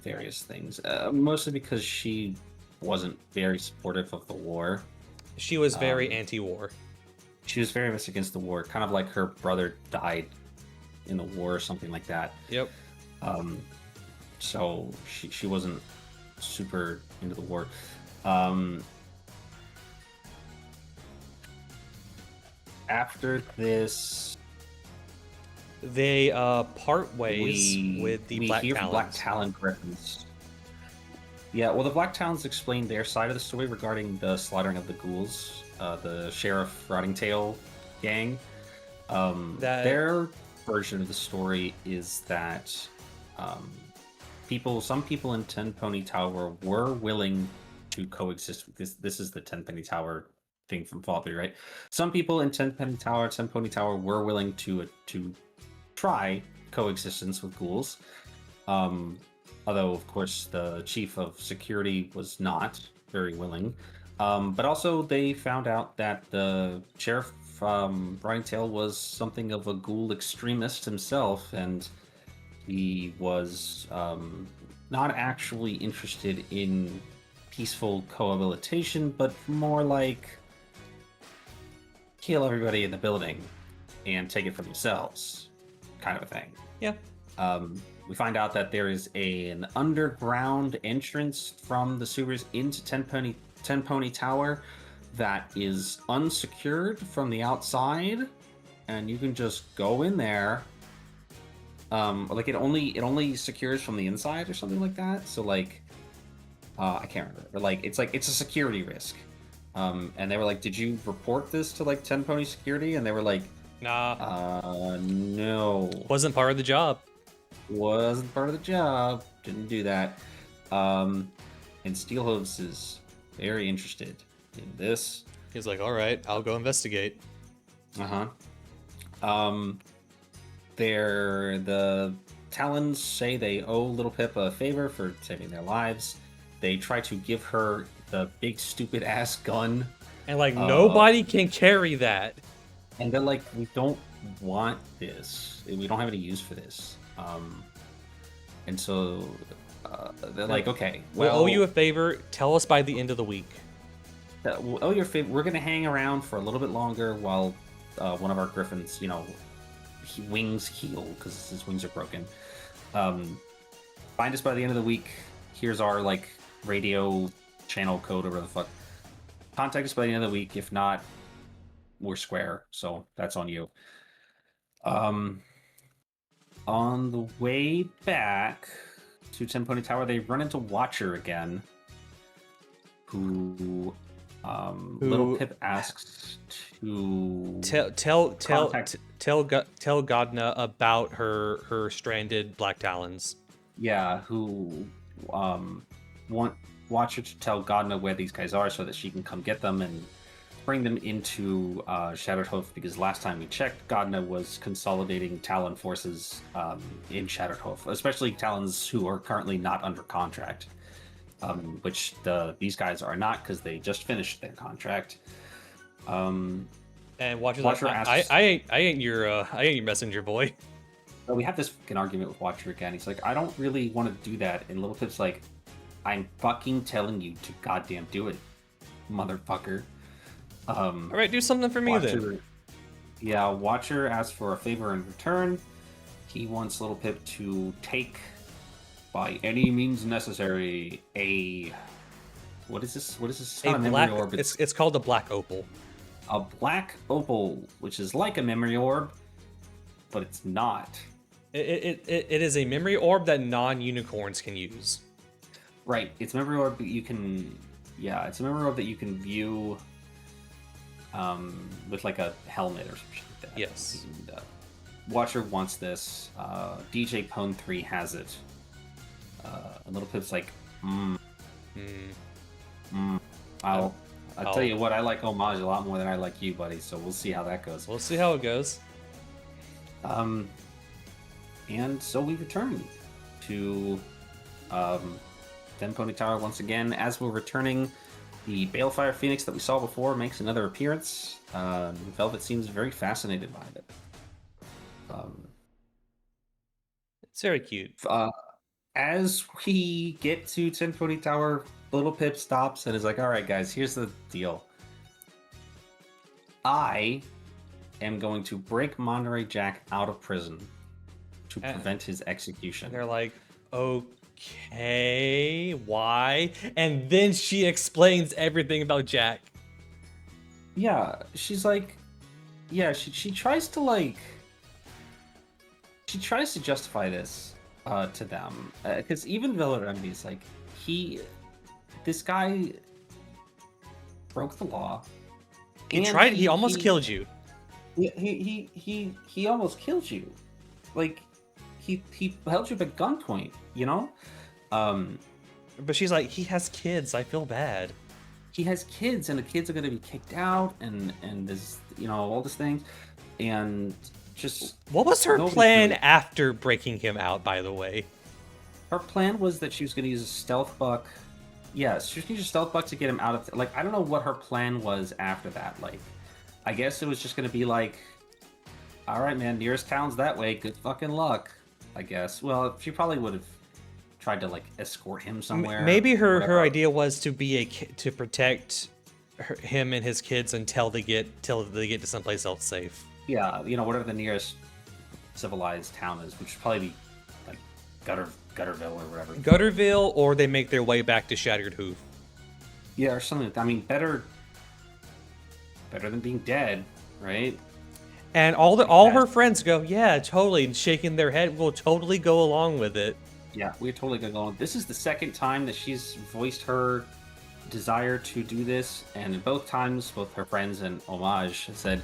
various things. Mostly because she wasn't very supportive of the war. She was very Um, anti-war. She was very much against the war, kind of like her brother died in the war or something like that. Yep. Um, so she wasn't super into the war. Um, After this, They part ways with the we Black hear from Black Talons. Talon Griffins. Yeah, well, the Black Talons explained their side of the story regarding the slaughtering of the ghouls, the Sheriff Rottingtail gang. Their version of the story is that um, some people in Tenpenny Tower were willing to coexist with this. This is the Tenpenny Tower thing from Fallout 3, right? Some people in Tenpenny Tower were willing to try coexistence with ghouls. Although, of course, the chief of security was not very willing. But also, they found out that the sheriff Rottingtail was something of a ghoul extremist himself, and he was not actually interested in peaceful cohabitation, but more like kill everybody in the building and take it for themselves, kind of a thing. Yeah. We find out that there is an underground entrance from the sewers into Tenpenny Tower that is unsecured from the outside, and you can just go in there. Like it only secures from the inside or something like that. So like, I can't remember. But like it's a security risk. And they were like, "Did you report this to like Tenpenny Security?" And they were like, Nah. No. Wasn't part of the job. Wasn't part of the job. Didn't do that. And Steelhooves is very interested in this. He's like, all right, I'll go investigate. The Talons say they owe Little Pip a favor for saving their lives. They try to give her the big stupid ass gun. And like, nobody can carry that. And they're like, we don't want this. We don't have any use for this. And so they're like, okay, well, we'll owe you a favor. Tell us by the end of the week. We'll owe you a favor. We're going to hang around for a little bit longer while one of our griffins, wings heal because his wings are broken. Find us by the end of the week. Here's our like radio channel code or whatever the fuck. Contact us by the end of the week. If not, we're square. So that's on you. On the way back to Tenpenny Tower, they run into Watcher again, who Little Pip asks to tell Godna about her stranded Black Talons. Yeah, who want Watcher to tell Godna where these guys are so that she can come get them and bring them into Shattered Hoof, because last time we checked, Godna was consolidating Talon forces in Shattered Hoof, especially Talons who are currently not under contract, which these guys are not because they just finished their contract. And Watcher asks, I ain't your messenger boy. We have this fucking argument with Watcher again. He's like, I don't really want to do that, and Little Pip's like, I'm fucking telling you to goddamn do it, motherfucker. All right, do something for me then. Yeah, Watcher asks for a favor in return. He wants Little Pip to take, by any means necessary, what is this? It's not a memory orb. It's called a black opal. A black opal, which is like a memory orb, but it's not. It is a memory orb that non-unicorns can use. Right, it's a memory orb that you can. Yeah, it's a memory orb that you can view. With like a helmet or something like that. Yes. And, Watcher wants this. DJ Pone 3 has it. And Little Pip's like, I'll tell you what, I like Homage a lot more than I like you, buddy. So we'll see how that goes. We'll see how it goes. And so we return to Tenpenny Tower once again. As we're returning, the Balefire Phoenix that we saw before makes another appearance. Velvet seems very fascinated by it. It's very cute. As we get to 10 Pony Tower, Little Pip stops and is like, all right, guys, here's the deal. I am going to break Monterey Jack out of prison to prevent his execution. And they're like, okay, why? And then she explains everything about Jack. Yeah, she's like, yeah, she tries to like, she tries to justify this to them, because even Velvet Remedy's like, this guy broke the law. He almost killed you. He almost killed you. Like, he held you at gunpoint, you know? But she's like, he has kids, I feel bad. He has kids, and the kids are going to be kicked out, and this, you know, all this thing, and just... What was her plan after breaking him out, by the way? Her plan was that she was going to use a stealth buck. Yes, she was going to use a stealth buck to get him out of... Like, I don't know what her plan was after that. Like, I guess it was just going to be like, all right, man, nearest town's that way. Good fucking luck, I guess. Well, she probably would have tried to, like, escort him somewhere. Maybe her idea was to to protect him and his kids until they get to someplace else safe. Yeah, you know, whatever the nearest civilized town is, which would probably be like Gutterville or whatever. Gutterville, or they make their way back to Shattered Hoof. Yeah, or something. I mean, better than being dead, right? And all her friends go, yeah, totally, and shaking their head, we'll totally go along with it. Yeah, we're totally gonna go on. This is the second time that she's voiced her desire to do this, and both times, both her friends and Homage said,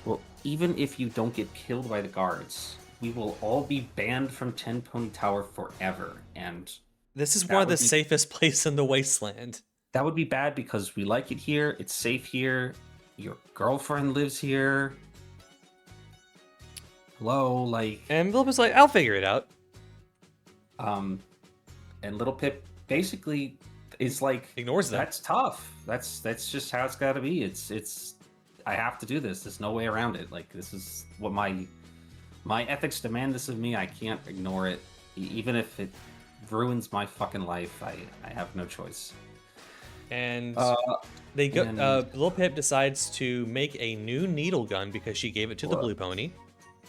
well, even if you don't get killed by the guards, we will all be banned from 10 Pony Tower forever. And this is one of the safest places in the wasteland. That would be bad because we like it here. It's safe here. Your girlfriend lives here. Hello, like... And Philip was like, I'll figure it out. And Little Pip basically is like... Ignores them. That's tough. That's just how it's gotta be. It's... I have to do this. There's no way around it. Like, this is what my ethics demand this of me. I can't ignore it. Even if it ruins my fucking life, I have no choice. And they go. Lil Pip decides to make a new needle gun because she gave it to the blue pony.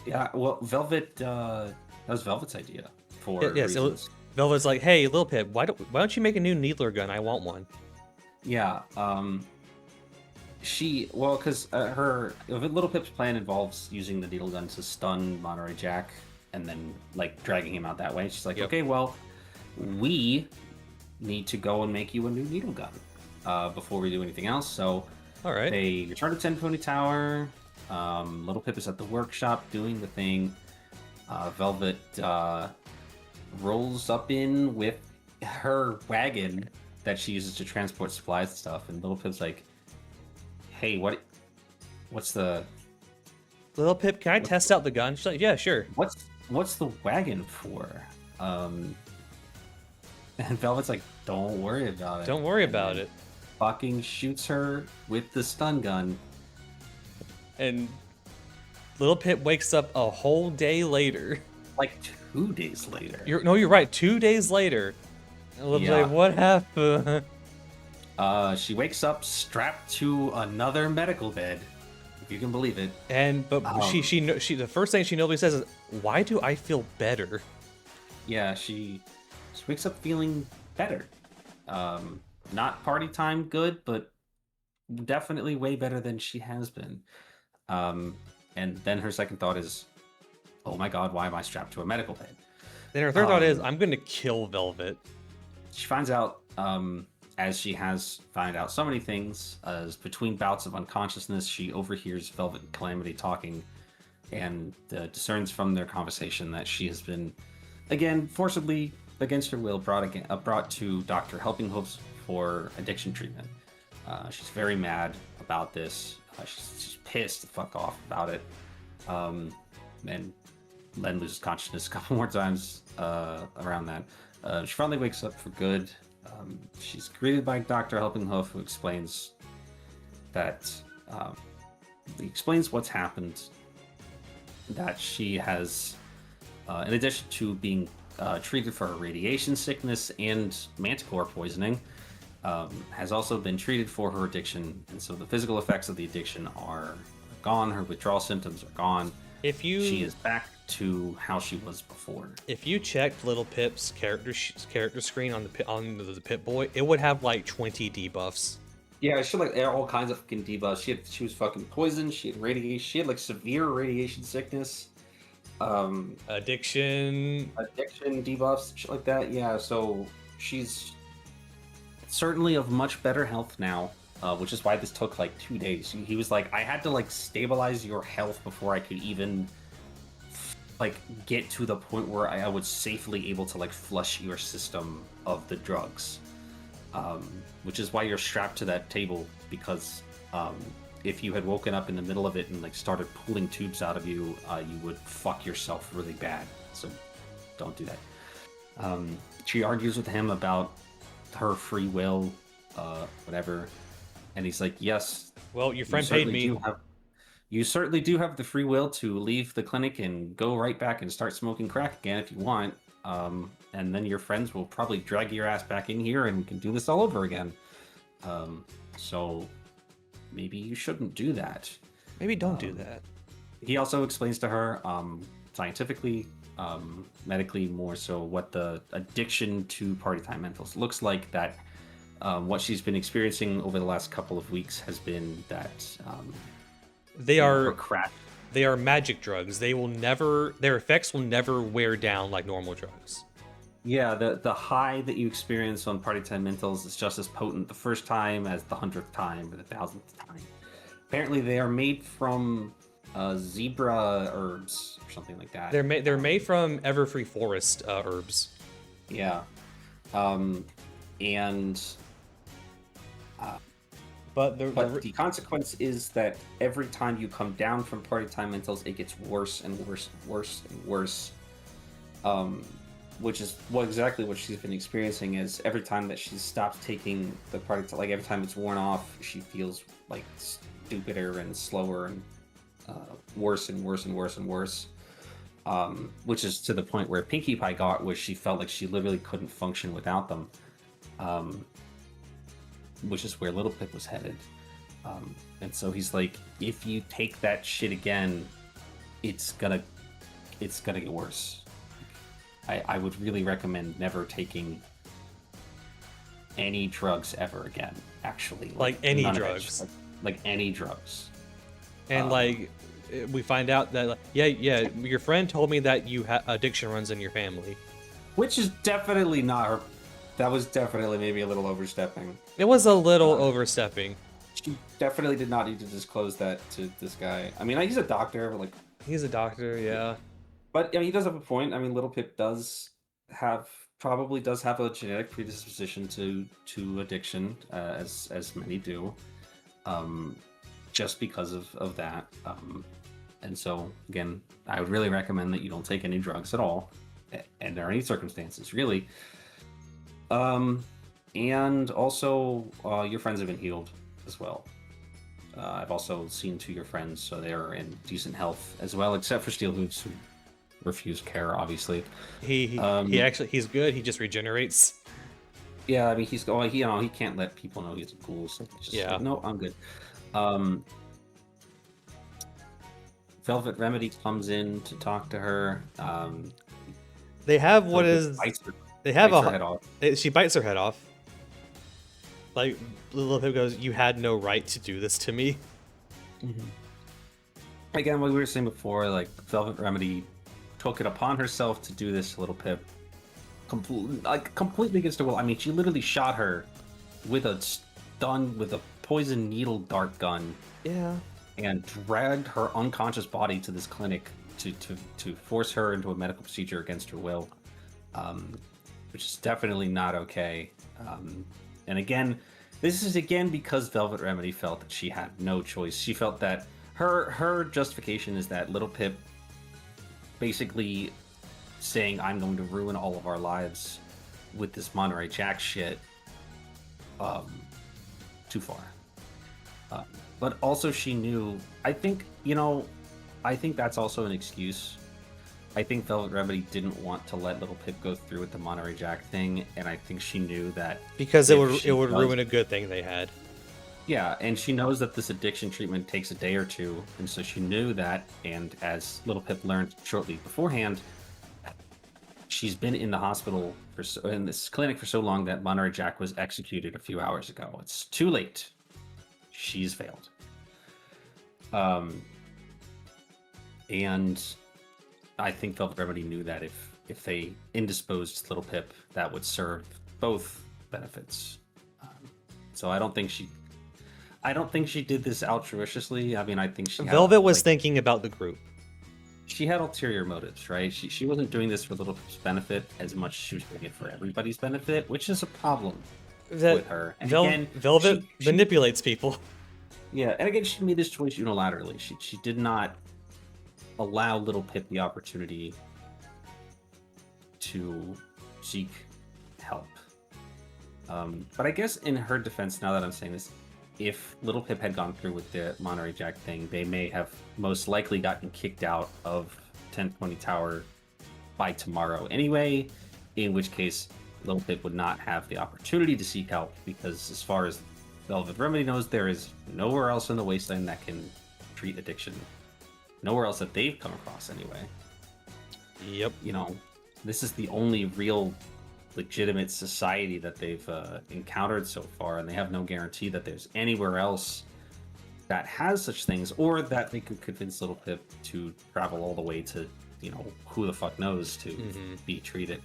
Yeah, well, Velvet. That was Velvet's idea for reasons. So Velvet's like, "Hey, Lil Pip, why don't you make a new needler gun? I want one." Yeah. Because her Little Pip's plan involves using the needle gun to stun Monterey Jack and then like dragging him out that way. She's like, okay, well, we need to go and make you a new needle gun before we do anything else. So, all right, they return to 10 Pony Tower. Little Pip is at the workshop doing the thing. Velvet rolls up in with her wagon that she uses to transport supplies and stuff, and Little Pip's like, hey, what's the... Little Pip, can I test out the gun? She's like, yeah, sure. What's the wagon for? And Velvet's like, don't worry about it. Don't worry about it. Fucking shoots her with the stun gun. And Little Pip wakes up a whole day later. Like 2 days later. You're right, 2 days later. And Little Pip's like, what happened? She wakes up strapped to another medical bed, if you can believe it. But she the first thing she nobody says is, "Why do I feel better?" Yeah, she wakes up feeling better. Not party time good, but definitely way better than she has been. And then her second thought is, "Oh my God, why am I strapped to a medical bed?" Then her third thought is, "I'm going to kill Velvet." She finds out. As she has found out so many things, as between bouts of unconsciousness, she overhears Velvet and Calamity talking and discerns from their conversation that she has been, again, forcibly, against her will, brought to Dr. Helping Hopes for addiction treatment. She's very mad about this. She's pissed the fuck off about it. And Len loses consciousness a couple more times around that. She finally wakes up for good. She's greeted by Dr. Helping Hoof, who explains that he explains what's happened. That she has In addition to being treated for her radiation sickness and manticore poisoning, has also been treated for her addiction, and so the physical effects of the addiction are gone. Her withdrawal symptoms are gone. She is back to how she was before. If you checked Little Pip's character screen on the Pip Boy, it would have like 20 debuffs. Yeah, she had like all kinds of fucking debuffs. She was fucking poisoned. She had radiation. She had like severe radiation sickness. Addiction debuffs, shit like that. Yeah, so she's certainly of much better health now, which is why this took like 2 days. He was like, I had to like stabilize your health before I could even like get to the point where I was safely able to like flush your system of the drugs, which is why you're strapped to that table, because if you had woken up in the middle of it and like started pulling tubes out of you, you would fuck yourself really bad. So don't do that. She argues with him about her free will, whatever, and he's like, yes, well, your friend paid me. You certainly do have the free will to leave the clinic and go right back and start smoking crack again if you want, and then your friends will probably drag your ass back in here and we can do this all over again. So maybe you shouldn't do that. Maybe don't do that. He also explains to her, scientifically, medically more so, what the addiction to party time mentals looks like. That what she's been experiencing over the last couple of weeks has been that they are crack. They are magic drugs. Their effects will never wear down like normal drugs. Yeah, the high that you experience on party time mentals is just as potent the first time as the 100th time or the 1000th time. Apparently, they are made from zebra herbs or something like that. They're made from everfree forest herbs. Yeah, and but the consequence is that every time you come down from party time mentals, it gets worse and worse and worse and worse. Which is exactly what she's been experiencing. Is every time that she stops taking the party, like every time it's worn off, she feels like stupider and slower and worse and worse and worse and worse. Which is to the point where Pinkie Pie got, where she felt like she literally couldn't function without them. Which is where Little Pip was headed. And so he's like, if you take that shit again, it's gonna get worse. I would really recommend never taking any drugs ever again, actually. Like any drugs. Like any drugs. And we find out that, your friend told me that you addiction runs in your family. Which is definitely not her. That was definitely maybe a little overstepping. It was a little overstepping. She definitely did not need to disclose that to this guy. I mean, he's a doctor, but He's a doctor, yeah. But I mean, he does have a point. I mean, Little Pip probably does have a genetic predisposition to addiction, as many do, just because of that. And so again, I would really recommend that you don't take any drugs at all, under any circumstances, really. And also, your friends have been healed as well. I've also seen to your friends, so they're in decent health as well, except for Steel Hooves, who refuse care, obviously. He's good. He just regenerates. Yeah, I mean, he can't let people know he's a ghoul, so just like, no, I'm good. Velvet Remedy comes in to talk to her. They have what is they have bites her head off. She bites her head off. Like, Little Pip goes, "You had no right to do this to me." Mm-hmm. Again, what we were saying before, like, Velvet Remedy took it upon herself to do this to Little Pip, completely against her will. I mean, she literally shot her with a poison needle dart gun. Yeah. And dragged her unconscious body to this clinic to force her into a medical procedure against her will, which is definitely not okay. And again, this is because Velvet Remedy felt that she had no choice. She felt that her justification is that Little Pip basically saying, "I'm going to ruin all of our lives with this Monterey Jack shit," too far. But also she knew, I think that's also an excuse. I think Velvet Remedy didn't want to let Little Pip go through with the Monterey Jack thing, and I think she knew that Because it would ruin a good thing they had. Yeah, and she knows that this addiction treatment takes a day or two, and so she knew that. And as Little Pip learned shortly beforehand, she's been in the hospital in this clinic for so long that Monterey Jack was executed a few hours ago. It's too late. She's failed. And I think Velvet Remedy knew that if they indisposed Little Pip, that would serve both benefits. So I don't think she did this altruistically. I mean, I think Velvet was thinking about the group. She had ulterior motives, right? She wasn't doing this for Little Pip's benefit as much as she was doing it for everybody's benefit, which is a problem with her. And again, Velvet manipulates people. Yeah, and again, she made this choice unilaterally. She did not allow Little Pip the opportunity to seek help. But I guess in her defense, now that I'm saying this, if Little Pip had gone through with the Monterey Jack thing, they may have most likely gotten kicked out of 1020 Tower by tomorrow anyway, in which case Little Pip would not have the opportunity to seek help, because as far as Velvet Remedy knows, there is nowhere else in the Wasteland that can treat addiction. Nowhere else that they've come across anyway. Yep. You know, this is the only real legitimate society that they've encountered so far, and they have no guarantee that there's anywhere else that has such things, or that they could convince Little Pip to travel all the way to, you know, who the fuck knows, to be treated.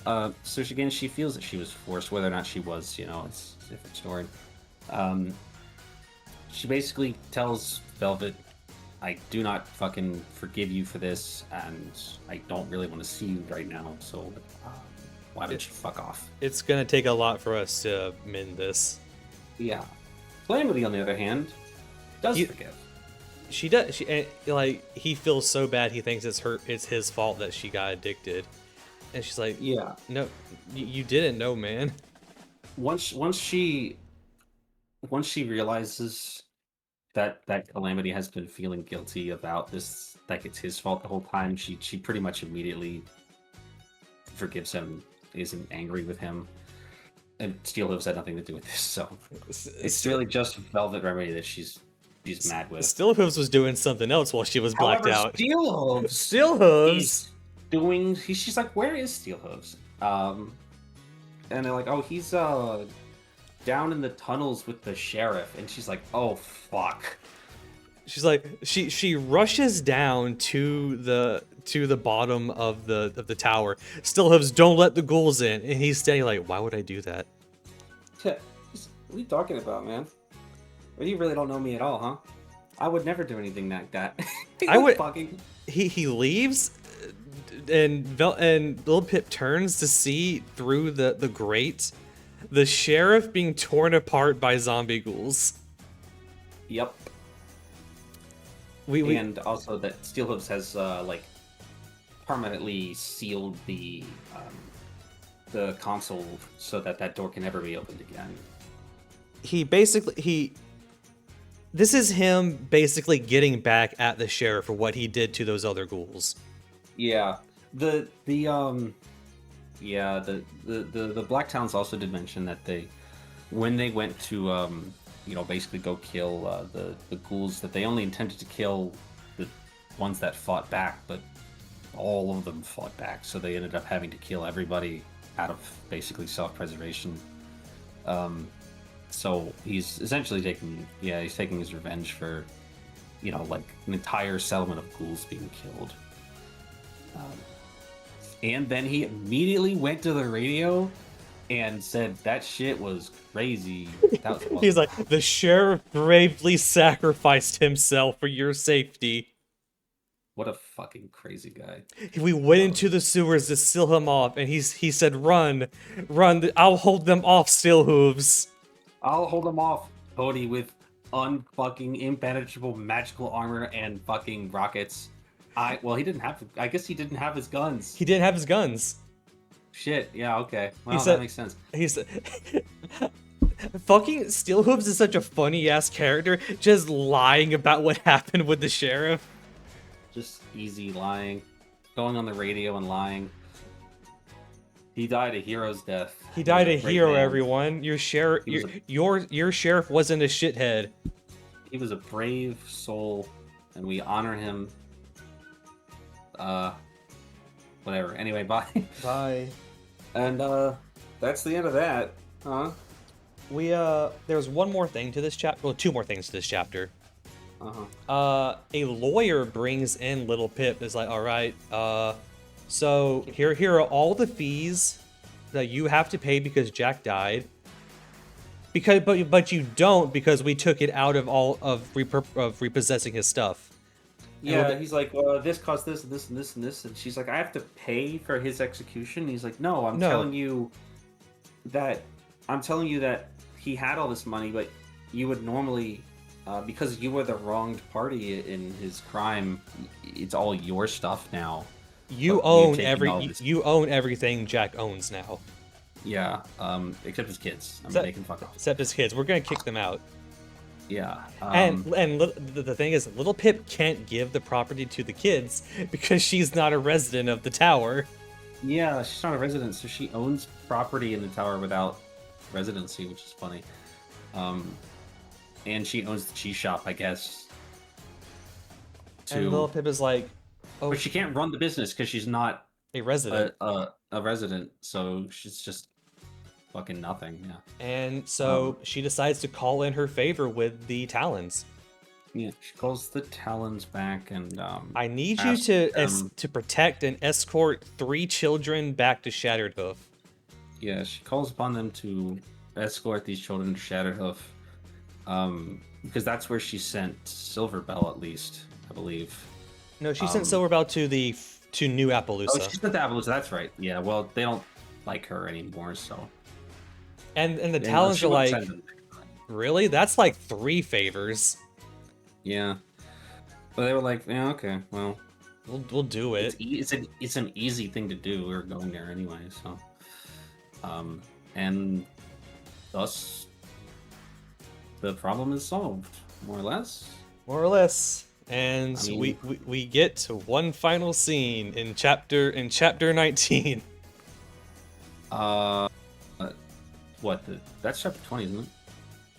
So she feels that she was forced, whether or not she was, you know, it's a different story. She basically tells Velvet, I do not fucking forgive you for this, and I don't really want to see you right now, so why don't you fuck off? It's gonna take a lot for us to mend this. Yeah. Calamity, on the other hand, does forgive. She does. He feels so bad. He thinks it's his fault that she got addicted, and she's like, "Yeah, no, you didn't know, man." Once she realizes that Calamity has been feeling guilty about this, like it's his fault the whole time, she pretty much immediately forgives him, isn't angry with him, and Steel Hooves had nothing to do with this, so it's really just Velvet Remedy that she's mad with. Steel Hooves was doing something else while she was blacked out. Steel Hooves, she's like, where is Steel Hooves? And they're like, oh, he's down in the tunnels with the sheriff, and she's like, oh fuck. She's like, she rushes down to the bottom of the tower. Steel Hooves, don't let the ghouls in, and he's standing like, why would I do that? What are you talking about, man? Well, you really don't know me at all, huh? I would never do anything like that. I would. He leaves, and Little Pip turns to see through the grate the sheriff being torn apart by zombie ghouls. Yep. And also that Steel Hooves has like permanently sealed the console so that door can never be opened again. This is him basically getting back at the sheriff for what he did to those other ghouls. Yeah. The Blacktowns also did mention that when they went to basically go kill the ghouls, that they only intended to kill the ones that fought back, but all of them fought back, so they ended up having to kill everybody out of basically self-preservation. So he's essentially taking his revenge for, like an entire settlement of ghouls being killed. And then he immediately went to the radio and said that shit was crazy. That was He's like, the sheriff bravely sacrificed himself for your safety. What a fucking crazy guy. We went into the sewers to seal him off, and he said, run, I'll hold them off, Steel Hooves. I'll hold them off, Cody, with unfucking impenetrable magical armor and fucking rockets. I guess he didn't have his guns. He didn't have his guns. Shit, yeah, okay. Well, that makes sense. He said, fucking Steel Hooves is such a funny-ass character, just lying about what happened with the sheriff. Just easy lying. going on the radio and lying. He died a hero's death. He died a was great hero, man. everyone. Your sheriff, He was your sheriff wasn't a shithead. He was a brave soul, and we honor him. Whatever. Anyway, bye. Bye. And that's the end of that, huh? There's one more thing to this chapter. Well, two more things to this chapter. Uh-huh. A lawyer brings in Little Pip. Is like, all right, so here are all the fees that you have to pay because Jack died. But you don't, because we took it out of all of repossessing his stuff. Yeah, he's like, well, this cost this, and this, and this, and this, and she's like, I have to pay for his execution. He's like, no, I'm telling you that he had all this money, but you would normally, because you were the wronged party in his crime, it's all your stuff now. You own everything Jack owns now. Yeah, except his kids. I mean, they can fuck off. Except his kids. We're gonna kick them out. Yeah. And the thing is, Little Pip can't give the property to the kids because she's not a resident of the tower. Yeah, she's not a resident, so she owns property in the tower without residency, which is funny. And she owns the cheese shop, I guess. And Little Pip is like, oh, but she can't run the business because she's not a resident. A resident, so she's just fucking nothing. Yeah. And so she decides to call in her favor with the Talons. Yeah, she calls the Talons back and I need you to protect and escort 3 children back to Shattered Hoof. Yeah, she calls upon them to escort these children to Shattered Hoof. Because that's where she sent Silverbell, at least, I believe. No, she sent Silverbell to New Appaloosa. Oh, she sent to Appaloosa, that's right. Yeah, well, they don't like her anymore, so. And the Talons are like, really? That's like 3 favors. Yeah. But they were like, yeah, okay, well. We'll do it. It's an easy thing to do. We're going there anyway, so. And thus, the problem is solved, more or less. More or less. And I mean, we get to one final scene in chapter 19. That's chapter 20, isn't it?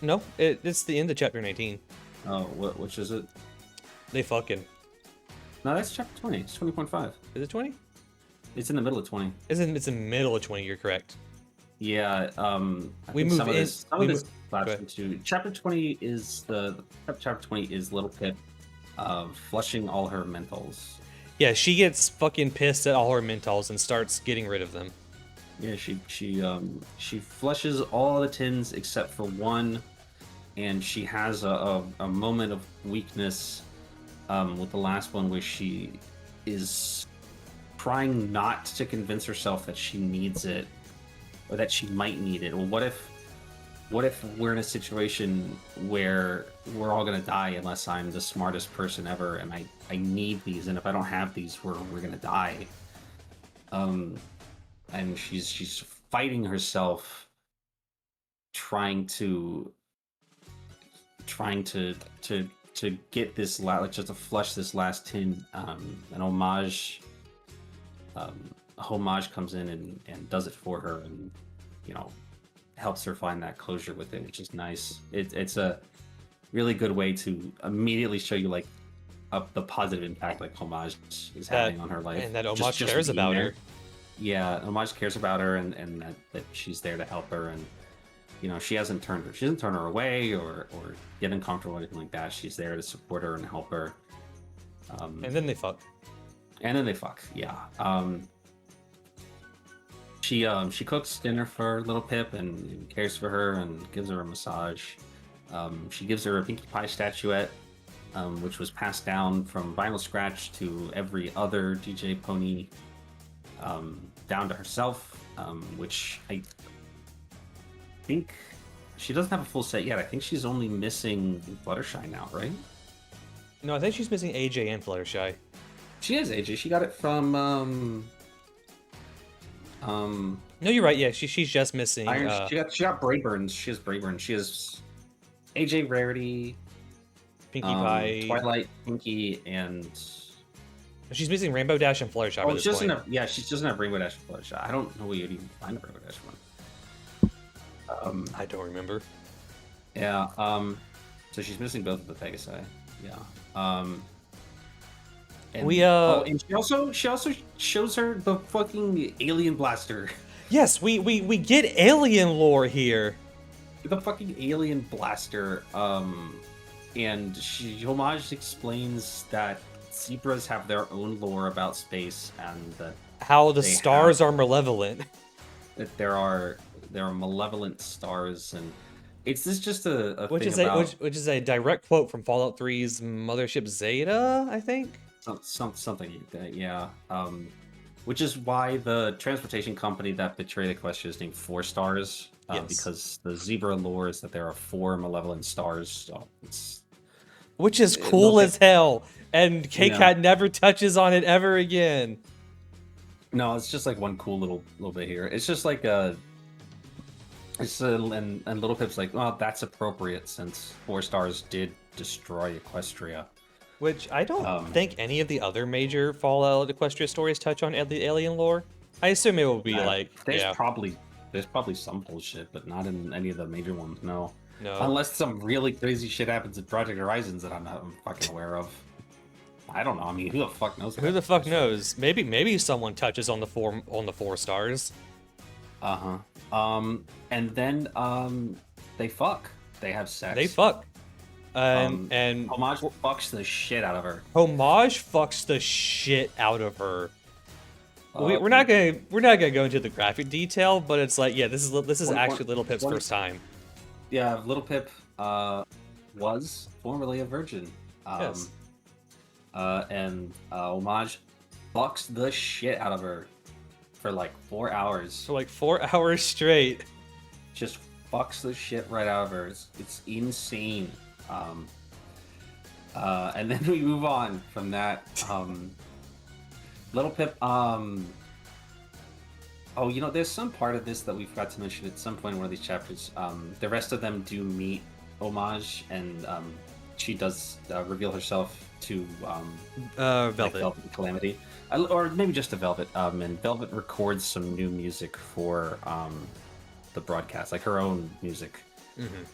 No, it's the end of chapter 19. Oh, which is it? They fucking. No, that's chapter 20. It's 20.5. Is it 20? It's in the middle of 20. It's in the middle of 20. You're correct. Yeah. We move in. Chapter 20 is chapter 20 is Little Pip, flushing all her mentals. Yeah, she gets fucking pissed at all her mentals and starts getting rid of them. Yeah, she flushes all the tins except for one, and she has a moment of weakness with the last one where she is trying not to convince herself that she needs it or that she might need it. Well, what if we're in a situation where we're all gonna die unless I'm the smartest person ever and I need these, and if I don't have these, we're gonna die. And she's fighting herself, trying to get this just to flush this last tin. An homage comes in and does it for her, and helps her find that closure with it, which is nice. It's a really good way to immediately show you the positive impact homage is having on her life, and that homage cares about her. Yeah, homage cares about her, and that she's there to help her, and she hasn't turned her away or get uncomfortable or anything like that. She's there to support her and help her. And then they fuck. Yeah. She cooks dinner for Little Pip and cares for her and gives her a massage. She gives her a Pinkie Pie statuette, which was passed down from Vinyl Scratch to every other DJ Pony, down to herself, which I think she doesn't have a full set yet. I think she's only missing Fluttershy now, right? No, I think she's missing AJ and Fluttershy. She has AJ. She got it from No, you're right. Yeah, she's just missing. She got Brayburns. She has Brayburn. She has AJ, Rarity, Pinkie Pie, Twilight, Pinkie, and She's missing Rainbow Dash and Fluttershy Oh, by she this doesn't point. have. Yeah, she doesn't have Rainbow Dash and Fluttershy. I don't know where you'd even find a Rainbow Dash one. I don't remember. Yeah. So she's missing both of the Pegasi. Yeah. And, and she also shows her the fucking alien blaster. Yes, we get alien lore here. The fucking alien blaster. And Homage explains that zebras have their own lore about space and that how the stars are malevolent. That there are malevolent stars, and it's just a which thing is about, which is a direct quote from Fallout 3's Mothership Zeta, I think. Something like that, yeah. Which is why the transportation company that betrayed Equestria is named 4 Stars, yes. Because the zebra lore is that there are 4 malevolent stars. So it's which is cool as hell, and K-Cat never touches on it ever again. No, it's just like one cool little bit here. It's just like and Little Pip's like, well, that's appropriate since 4 Stars did destroy Equestria. Which I don't think any of the other major Fallout Equestria stories touch on the alien lore. I assume it will be there's probably some bullshit, but not in any of the major ones. No. Unless some really crazy shit happens in Project Horizons that I'm not fucking aware of. I don't know. I mean, who the fuck knows? Who the fuck knows? Maybe someone touches on the 4 stars. And then they fuck. They have sex. They fuck. And Homage fucks the shit out of her. Homage fucks the shit out of her. We're not gonna go into the graphic detail, but it's like, yeah, this is actually Little Pip's first time. Yeah, Little Pip was formerly a virgin. Yes. And Homage fucks the shit out of her for like 4 hours. For like 4 hours straight. Just fucks the shit right out of her. It's insane. And then we move on from that. Little Pip, oh, there's some part of this that we forgot to mention at some point in one of these chapters. The rest of them do meet Homage, and she does reveal herself to Velvet. Like Velvet and Calamity, or maybe just to Velvet. And Velvet records some new music for the broadcast, like her own music,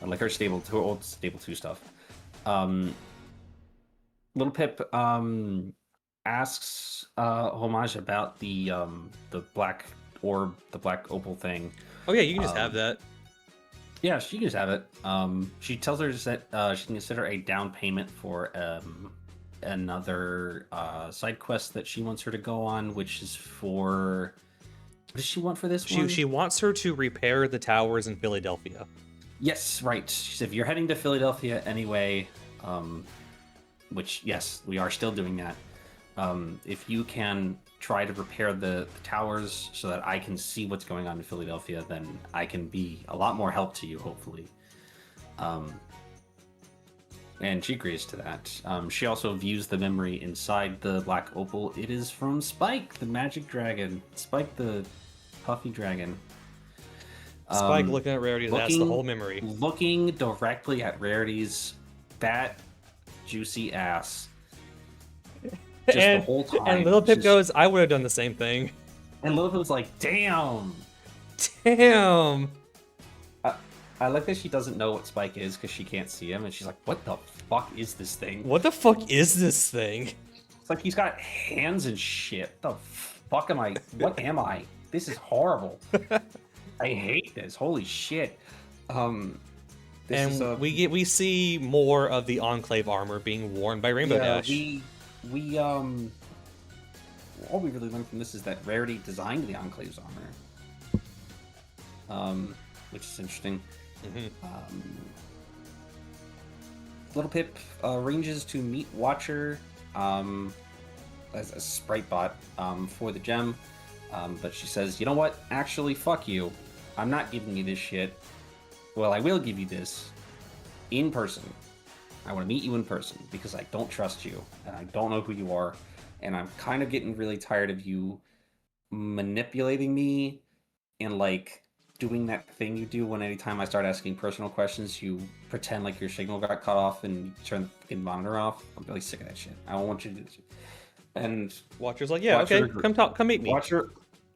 like her old Stable 2 stuff. Little Pip asks Homage about the black orb, the black opal thing. Oh yeah, you can just have that. Yeah, she can just have it. She tells her that she can consider a down payment for another side quest that she wants her to go on, which is for... What does she want for this one? She wants her to repair the towers in Philadelphia. Yes, right. She said, if you're heading to Philadelphia anyway, which, yes, we are still doing that. If you can try to repair the towers so that I can see what's going on in Philadelphia, then I can be a lot more help to you, hopefully. And she agrees to that. She also views the memory inside the black opal. It is from Spike, the magic dragon. Spike, the puffy dragon. Spike looking at Rarity, that's the whole memory. Looking directly at Rarity's fat, juicy ass. Just the whole time. And Little Pip goes, I would have done the same thing. And Little Pip's like, damn. Damn. I like that she doesn't know what Spike is because she can't see him, and she's like, what the fuck is this thing? What the fuck is this thing? It's like he's got hands and shit. The fuck am I? What am I? This is horrible. I hate this. Holy shit. We see more of the Enclave armor being worn by Rainbow Dash. All we really learned from this is that Rarity designed the Enclave's armor, which is interesting. Little Pip arranges to meet Watcher as a sprite bot for the gem, but she says, you know what? Actually, fuck you. I'm not giving you this shit. Well, I will give you this in person. I want to meet you in person because I don't trust you and I don't know who you are, and I'm kind of getting really tired of you manipulating me and like doing that thing you do when anytime I start asking personal questions, you pretend like your signal got cut off and you turn the monitor off. I'm really sick of that shit. I don't want you to do this shit. And Watcher's like, yeah, Watcher okay, come meet me.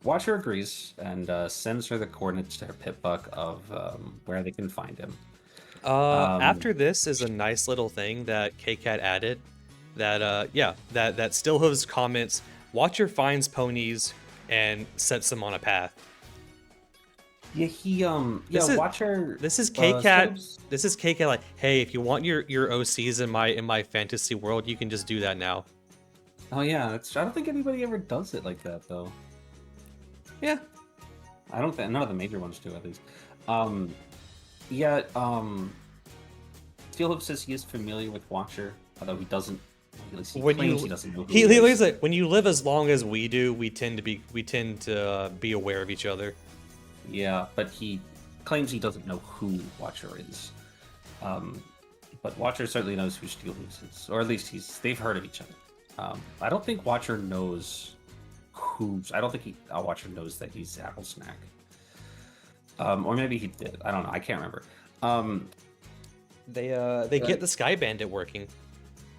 Watcher agrees and sends her the coordinates to her pit buck of where they can find him. After this is a nice little thing that KCAT added. That that Stillhooves comments, Watcher finds ponies and sets them on a path. Yeah, Watcher. This is KCAT. Stillhooves- This is KCAT. Like, hey, if you want your OCs in my fantasy world, you can just do that now. Oh yeah, I don't think anybody ever does it like that though. Yeah. I don't think none of the major ones do at least. Yeah. Steelhoof says he is familiar with Watcher, although he doesn't. He claims he doesn't know who he is. Like, when you live as long as we do, we tend to be aware of each other. Yeah, but he claims he doesn't know who Watcher is. But Watcher certainly knows who Steelhooves is, or at least they've heard of each other. I don't think Watcher knows I don't think Watcher knows that he's Apple Snack. Or maybe he did. I don't know. I can't remember. They get the Sky Bandit working.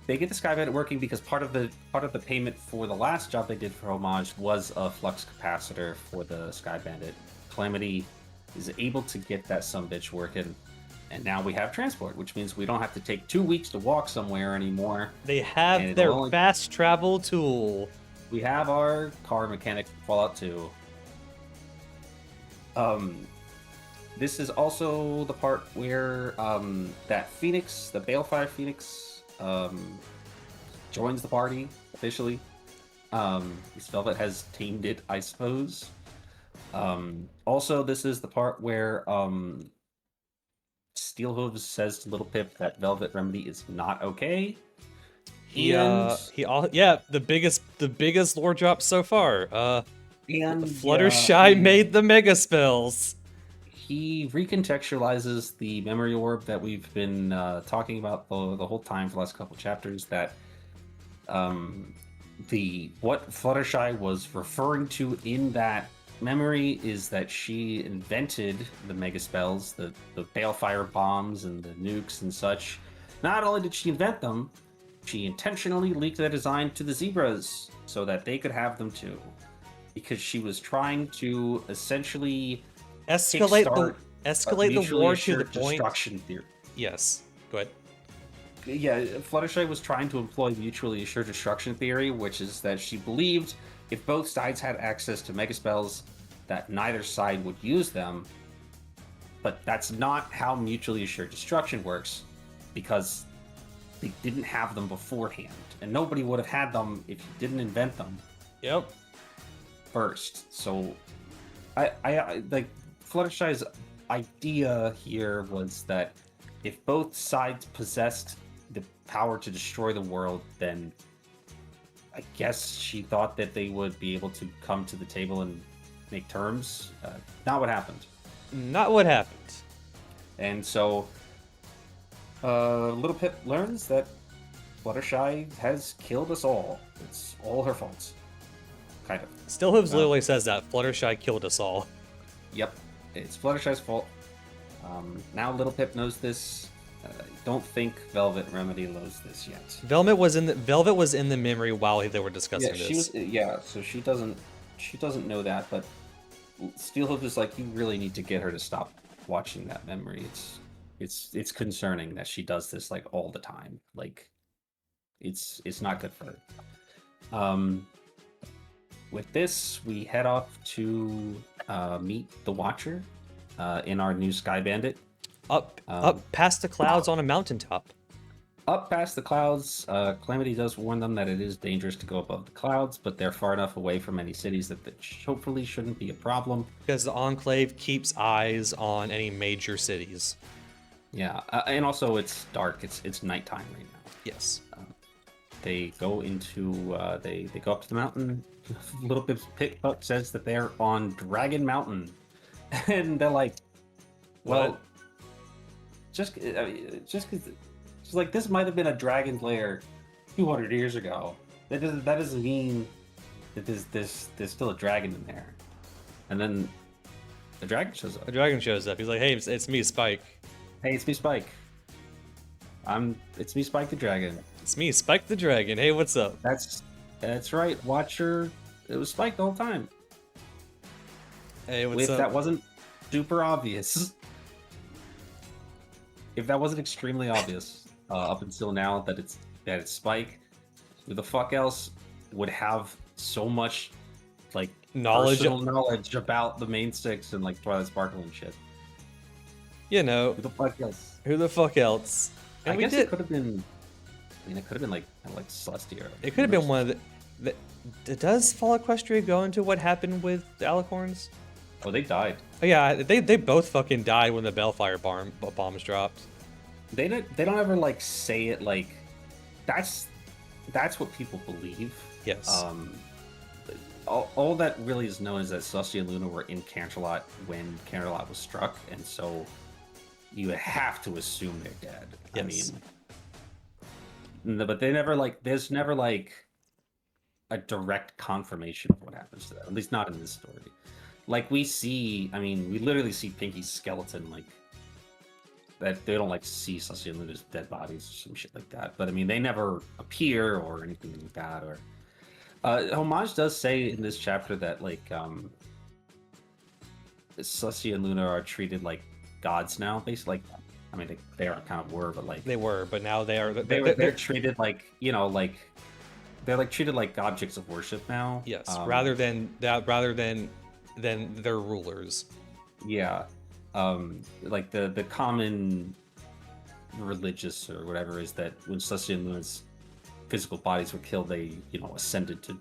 They get the Sky Bandit working because part of the payment for the last job they did for Homage was a flux capacitor for the Sky Bandit. Calamity is able to get that sumbitch working, and now we have transport, which means we don't have to take 2 weeks to walk somewhere anymore. They have their fast travel tool. We have our car mechanic from Fallout 2. This is also the part where that Phoenix, the Balefire Phoenix, joins the party officially. Velvet has tamed it, I suppose. Also, this is the part where Steelhooves says to Little Pip that Velvet Remedy is not okay. The biggest lore drop so far. Fluttershy made the mega spells. He recontextualizes the memory orb that we've been talking about the whole time for the last couple chapters. That what Fluttershy was referring to in that memory is that she invented the mega spells, the balefire bombs and the nukes and such. Not only did she invent them, she intentionally leaked their design to the zebras so that they could have them too, because she was trying to essentially escalate the war to the point. Destruction theory. Yes, go ahead. Yeah, Fluttershy was trying to employ mutually assured destruction theory, which is that she believed if both sides had access to mega spells, that neither side would use them. But that's not how mutually assured destruction works, because they didn't have them beforehand, and nobody would have had them if you didn't invent them. Yep. First, so I like Fluttershy's idea here was that if both sides possessed the power to destroy the world, then I guess she thought that they would be able to come to the table and make terms. Not what happened. Not what happened. And so Little Pip learns that Fluttershy has killed us all. It's all her fault. Kind of. Stillhooves literally says that. Fluttershy killed us all. Yep. It's Fluttershy's fault. Now Little Pip knows this. Don't think Velvet Remedy knows this yet. Velvet was in the memory while they were discussing this. So she doesn't know that, but Steelhoof is like, you really need to get her to stop watching that memory. It's concerning that she does this like all the time. Like it's not good for her. With this, we head off to meet the Watcher in our new Sky Bandit. Up past the clouds on a mountaintop. Up past the clouds, Calamity does warn them that it is dangerous to go above the clouds, but they're far enough away from any cities that hopefully shouldn't be a problem. Because the Enclave keeps eyes on any major cities. Yeah, and also it's dark. It's nighttime right now. Yes. They go into they go up to the mountain. Little Pip's Pickbuck says that they're on Dragon Mountain, and they're like, "Well, what? just because." She's like, this might have been a dragon's lair 200 years ago. That doesn't mean that there's still a dragon in there. And then the dragon shows up. The dragon shows up. He's like, hey, it's me, Spike. Hey, it's me, Spike. It's me, Spike the dragon. It's me, Spike the dragon. Hey, what's up? That's right, Watcher. It was Spike the whole time. Hey, what's If up? that wasn't super obvious, if that wasn't extremely obvious up until now that it's Spike, who the fuck else would have so much like Knowledge, personal knowledge about the main six and like Twilight Sparkle and shit? you know, Who the fuck else? who the fuck else? And I we guess did. it could have been. I mean, it could have been like Celestia. It could have been one of does Fallout Equestria go into what happened with the Alicorns? Oh, they died. Oh, yeah, they both fucking died when the Bellfire bombs dropped. They don't ever like say it like that's what people believe. Yes. All that really is known is that Celestia and Luna were in Canterlot when Canterlot was struck, and so you have to assume they're dead. Yes. I mean, but they never like. There's never like a direct confirmation of what happens to them. At least not in this story. Like we see, I mean, we literally see Pinky's skeleton. Like that, they don't like see Celestia and Luna's dead bodies or some shit like that. But I mean, they never appear or anything like that. Or Homage does say in this chapter that like Celestia and Luna are treated like gods now, basically. Like, I mean, they are kind of were, but like They were, but now they are. they're treated like, you know, like they're like treated like objects of worship now. Yes, rather than their rulers. Yeah, like the common religious or whatever is that when Celestia and Luna's physical bodies were killed, they, you know, ascended to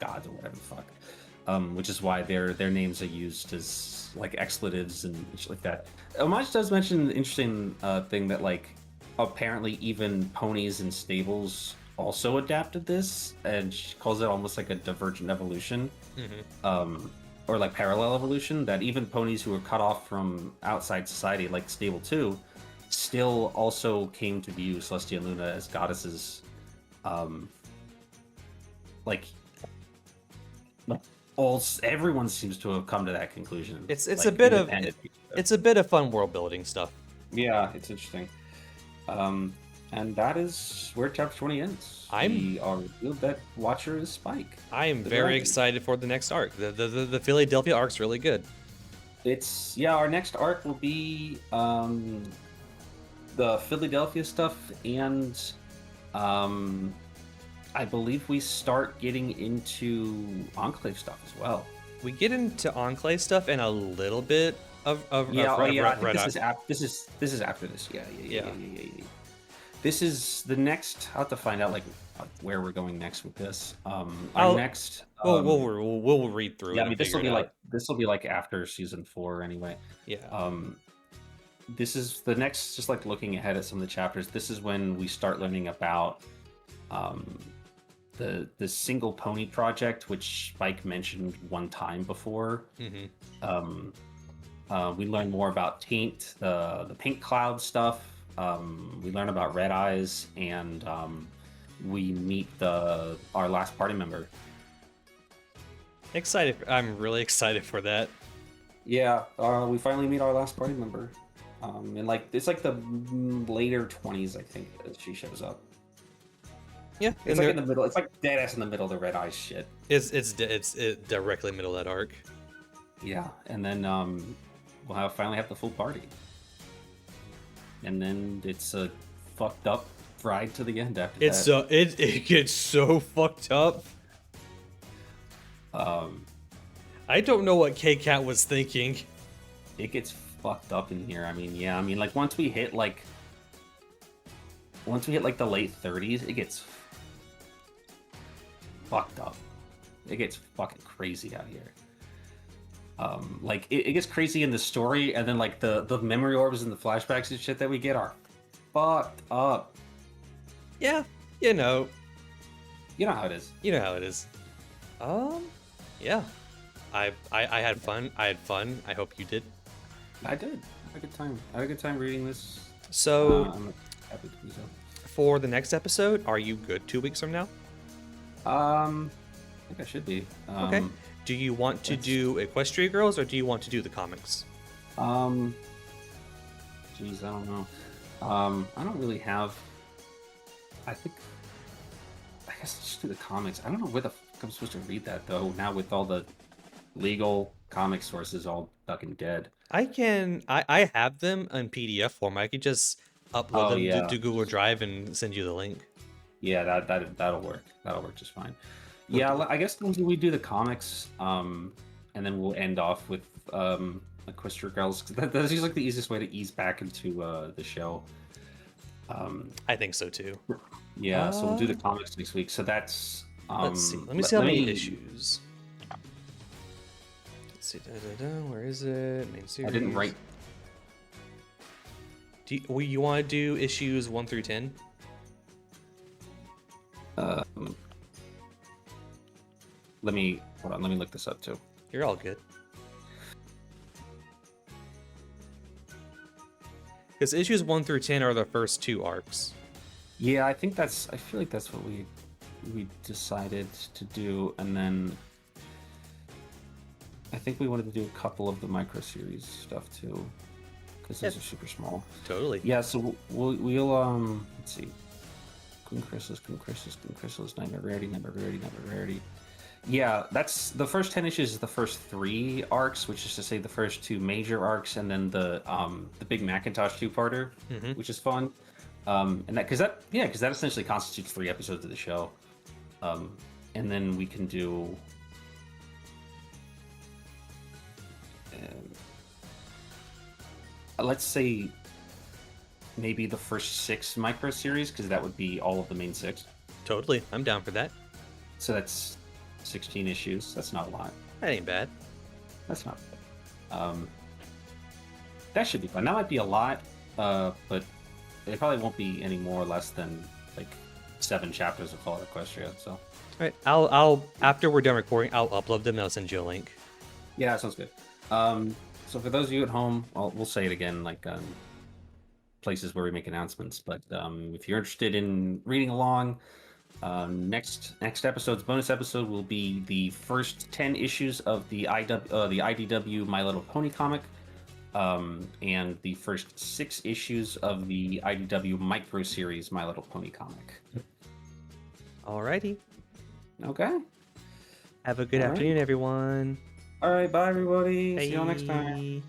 gods or whatever the fuck. Which is why their names are used as like expletives and shit like that. Homage does mention an interesting thing that like apparently even ponies and stables also adapted this, and she calls it almost like a divergent evolution. Or like parallel evolution, that even ponies who were cut off from outside society, like Stable 2, still also came to view Celestia and Luna as goddesses. Like everyone seems to have come to that conclusion. It's like, a bit of fun world building stuff. Yeah, it's interesting. And that is where chapter 20 ends. We are revealed that Watcher is Spike. I am very excited for the next arc. The Philadelphia arc's really good. Our next arc will be the Philadelphia stuff, and I believe we start getting into Enclave stuff as well. We get into Enclave stuff and a little bit of Red Eye. This is after this. Yeah. This is the next. I'll have to find out like where we're going next with this. We'll read through. Yeah, I mean this will be like after season 4 anyway. Yeah. This is the next. Just like looking ahead at some of the chapters. This is when we start learning about the single pony project, which Spike mentioned one time before. We learn more about Taint, the Pink Cloud stuff. We learn about Red Eyes, and we meet our last party member. Excited! I'm really excited for that. Yeah, we finally meet our last party member, and like it's like the later 20s, I think, that she shows up. Yeah, it's like in the middle. It's like dead ass in the middle of the Red Eyes shit. It's directly middle of that arc. Yeah, and then we'll finally have the full party. And then it's a fucked up ride to the end after that. It gets so fucked up. I don't know what K-Cat was thinking. It gets fucked up in here. I mean, like once we hit like the late 30s, it gets fucked up. It gets fucking crazy out here. Like it gets crazy in the story, and then like the memory orbs and the flashbacks and shit that we get are fucked up. Yeah, you know how it is. Yeah. I had fun. I hope you did. I did. I had a good time reading this. So, I'm happy to do so. For the next episode, are you good 2 weeks from now? I think I should be. Okay. Do you want to do Equestria Girls, or do you want to do the comics? Jeez, I don't know. I don't really have. I guess let's just do the comics. I don't know where the fuck I'm supposed to read that though. Now with all the legal comic sources all fucking dead. I have them in PDF form. I could just upload Oh them yeah, to Google Drive and send you the link. yeah. That'll work. That'll work just fine. We'll Yeah, do it. I guess we do the comics, and then we'll end off with Equestria Girls. That seems like the easiest way to ease back into the show. I think so too. Yeah, so we'll do the comics next week. So that's Let's see. Let me see how many issues. Let's see. Where is it? Main series. I didn't write. You want to do issues 1 through 10? Let me hold on. Let me look this up too. You're all good. Because issues 1 through 10 are the first 2 arcs. Yeah, I think that's. I feel like that's what we decided to do, and then I think we wanted to do a couple of the micro series stuff too, because those are super small. Totally. Yeah, so we'll let's see. Queen Chrysalis, Nightmare Rarity. Yeah, that's the first 10 issues is the first 3 arcs, which is to say the first 2 major arcs, and then the big Macintosh 2-parter, which is fun. And because that essentially constitutes 3 episodes of the show. And then we can do let's say maybe the first 6 micro series, because that would be all of the main 6. Totally. I'm down for that. So that's 16 issues. That's not a lot. That ain't bad. That's not bad. That should be fun. That might be a lot, but it probably won't be any more or less than like 7 chapters of Fallout Equestria. So, All right. I'll after we're done recording, I'll upload them and I'll send you a link. yeah, that sounds good. So for those of you at home, we'll say it again, like places where we make announcements. But if you're interested in reading along, next episode's bonus episode will be the first 10 issues of the IDW My Little Pony comic, and the first 6 issues of the IDW micro series My Little Pony comic. Alrighty. Okay. Have a good afternoon, everyone. All right. Bye, everybody. Bye. See you all next time.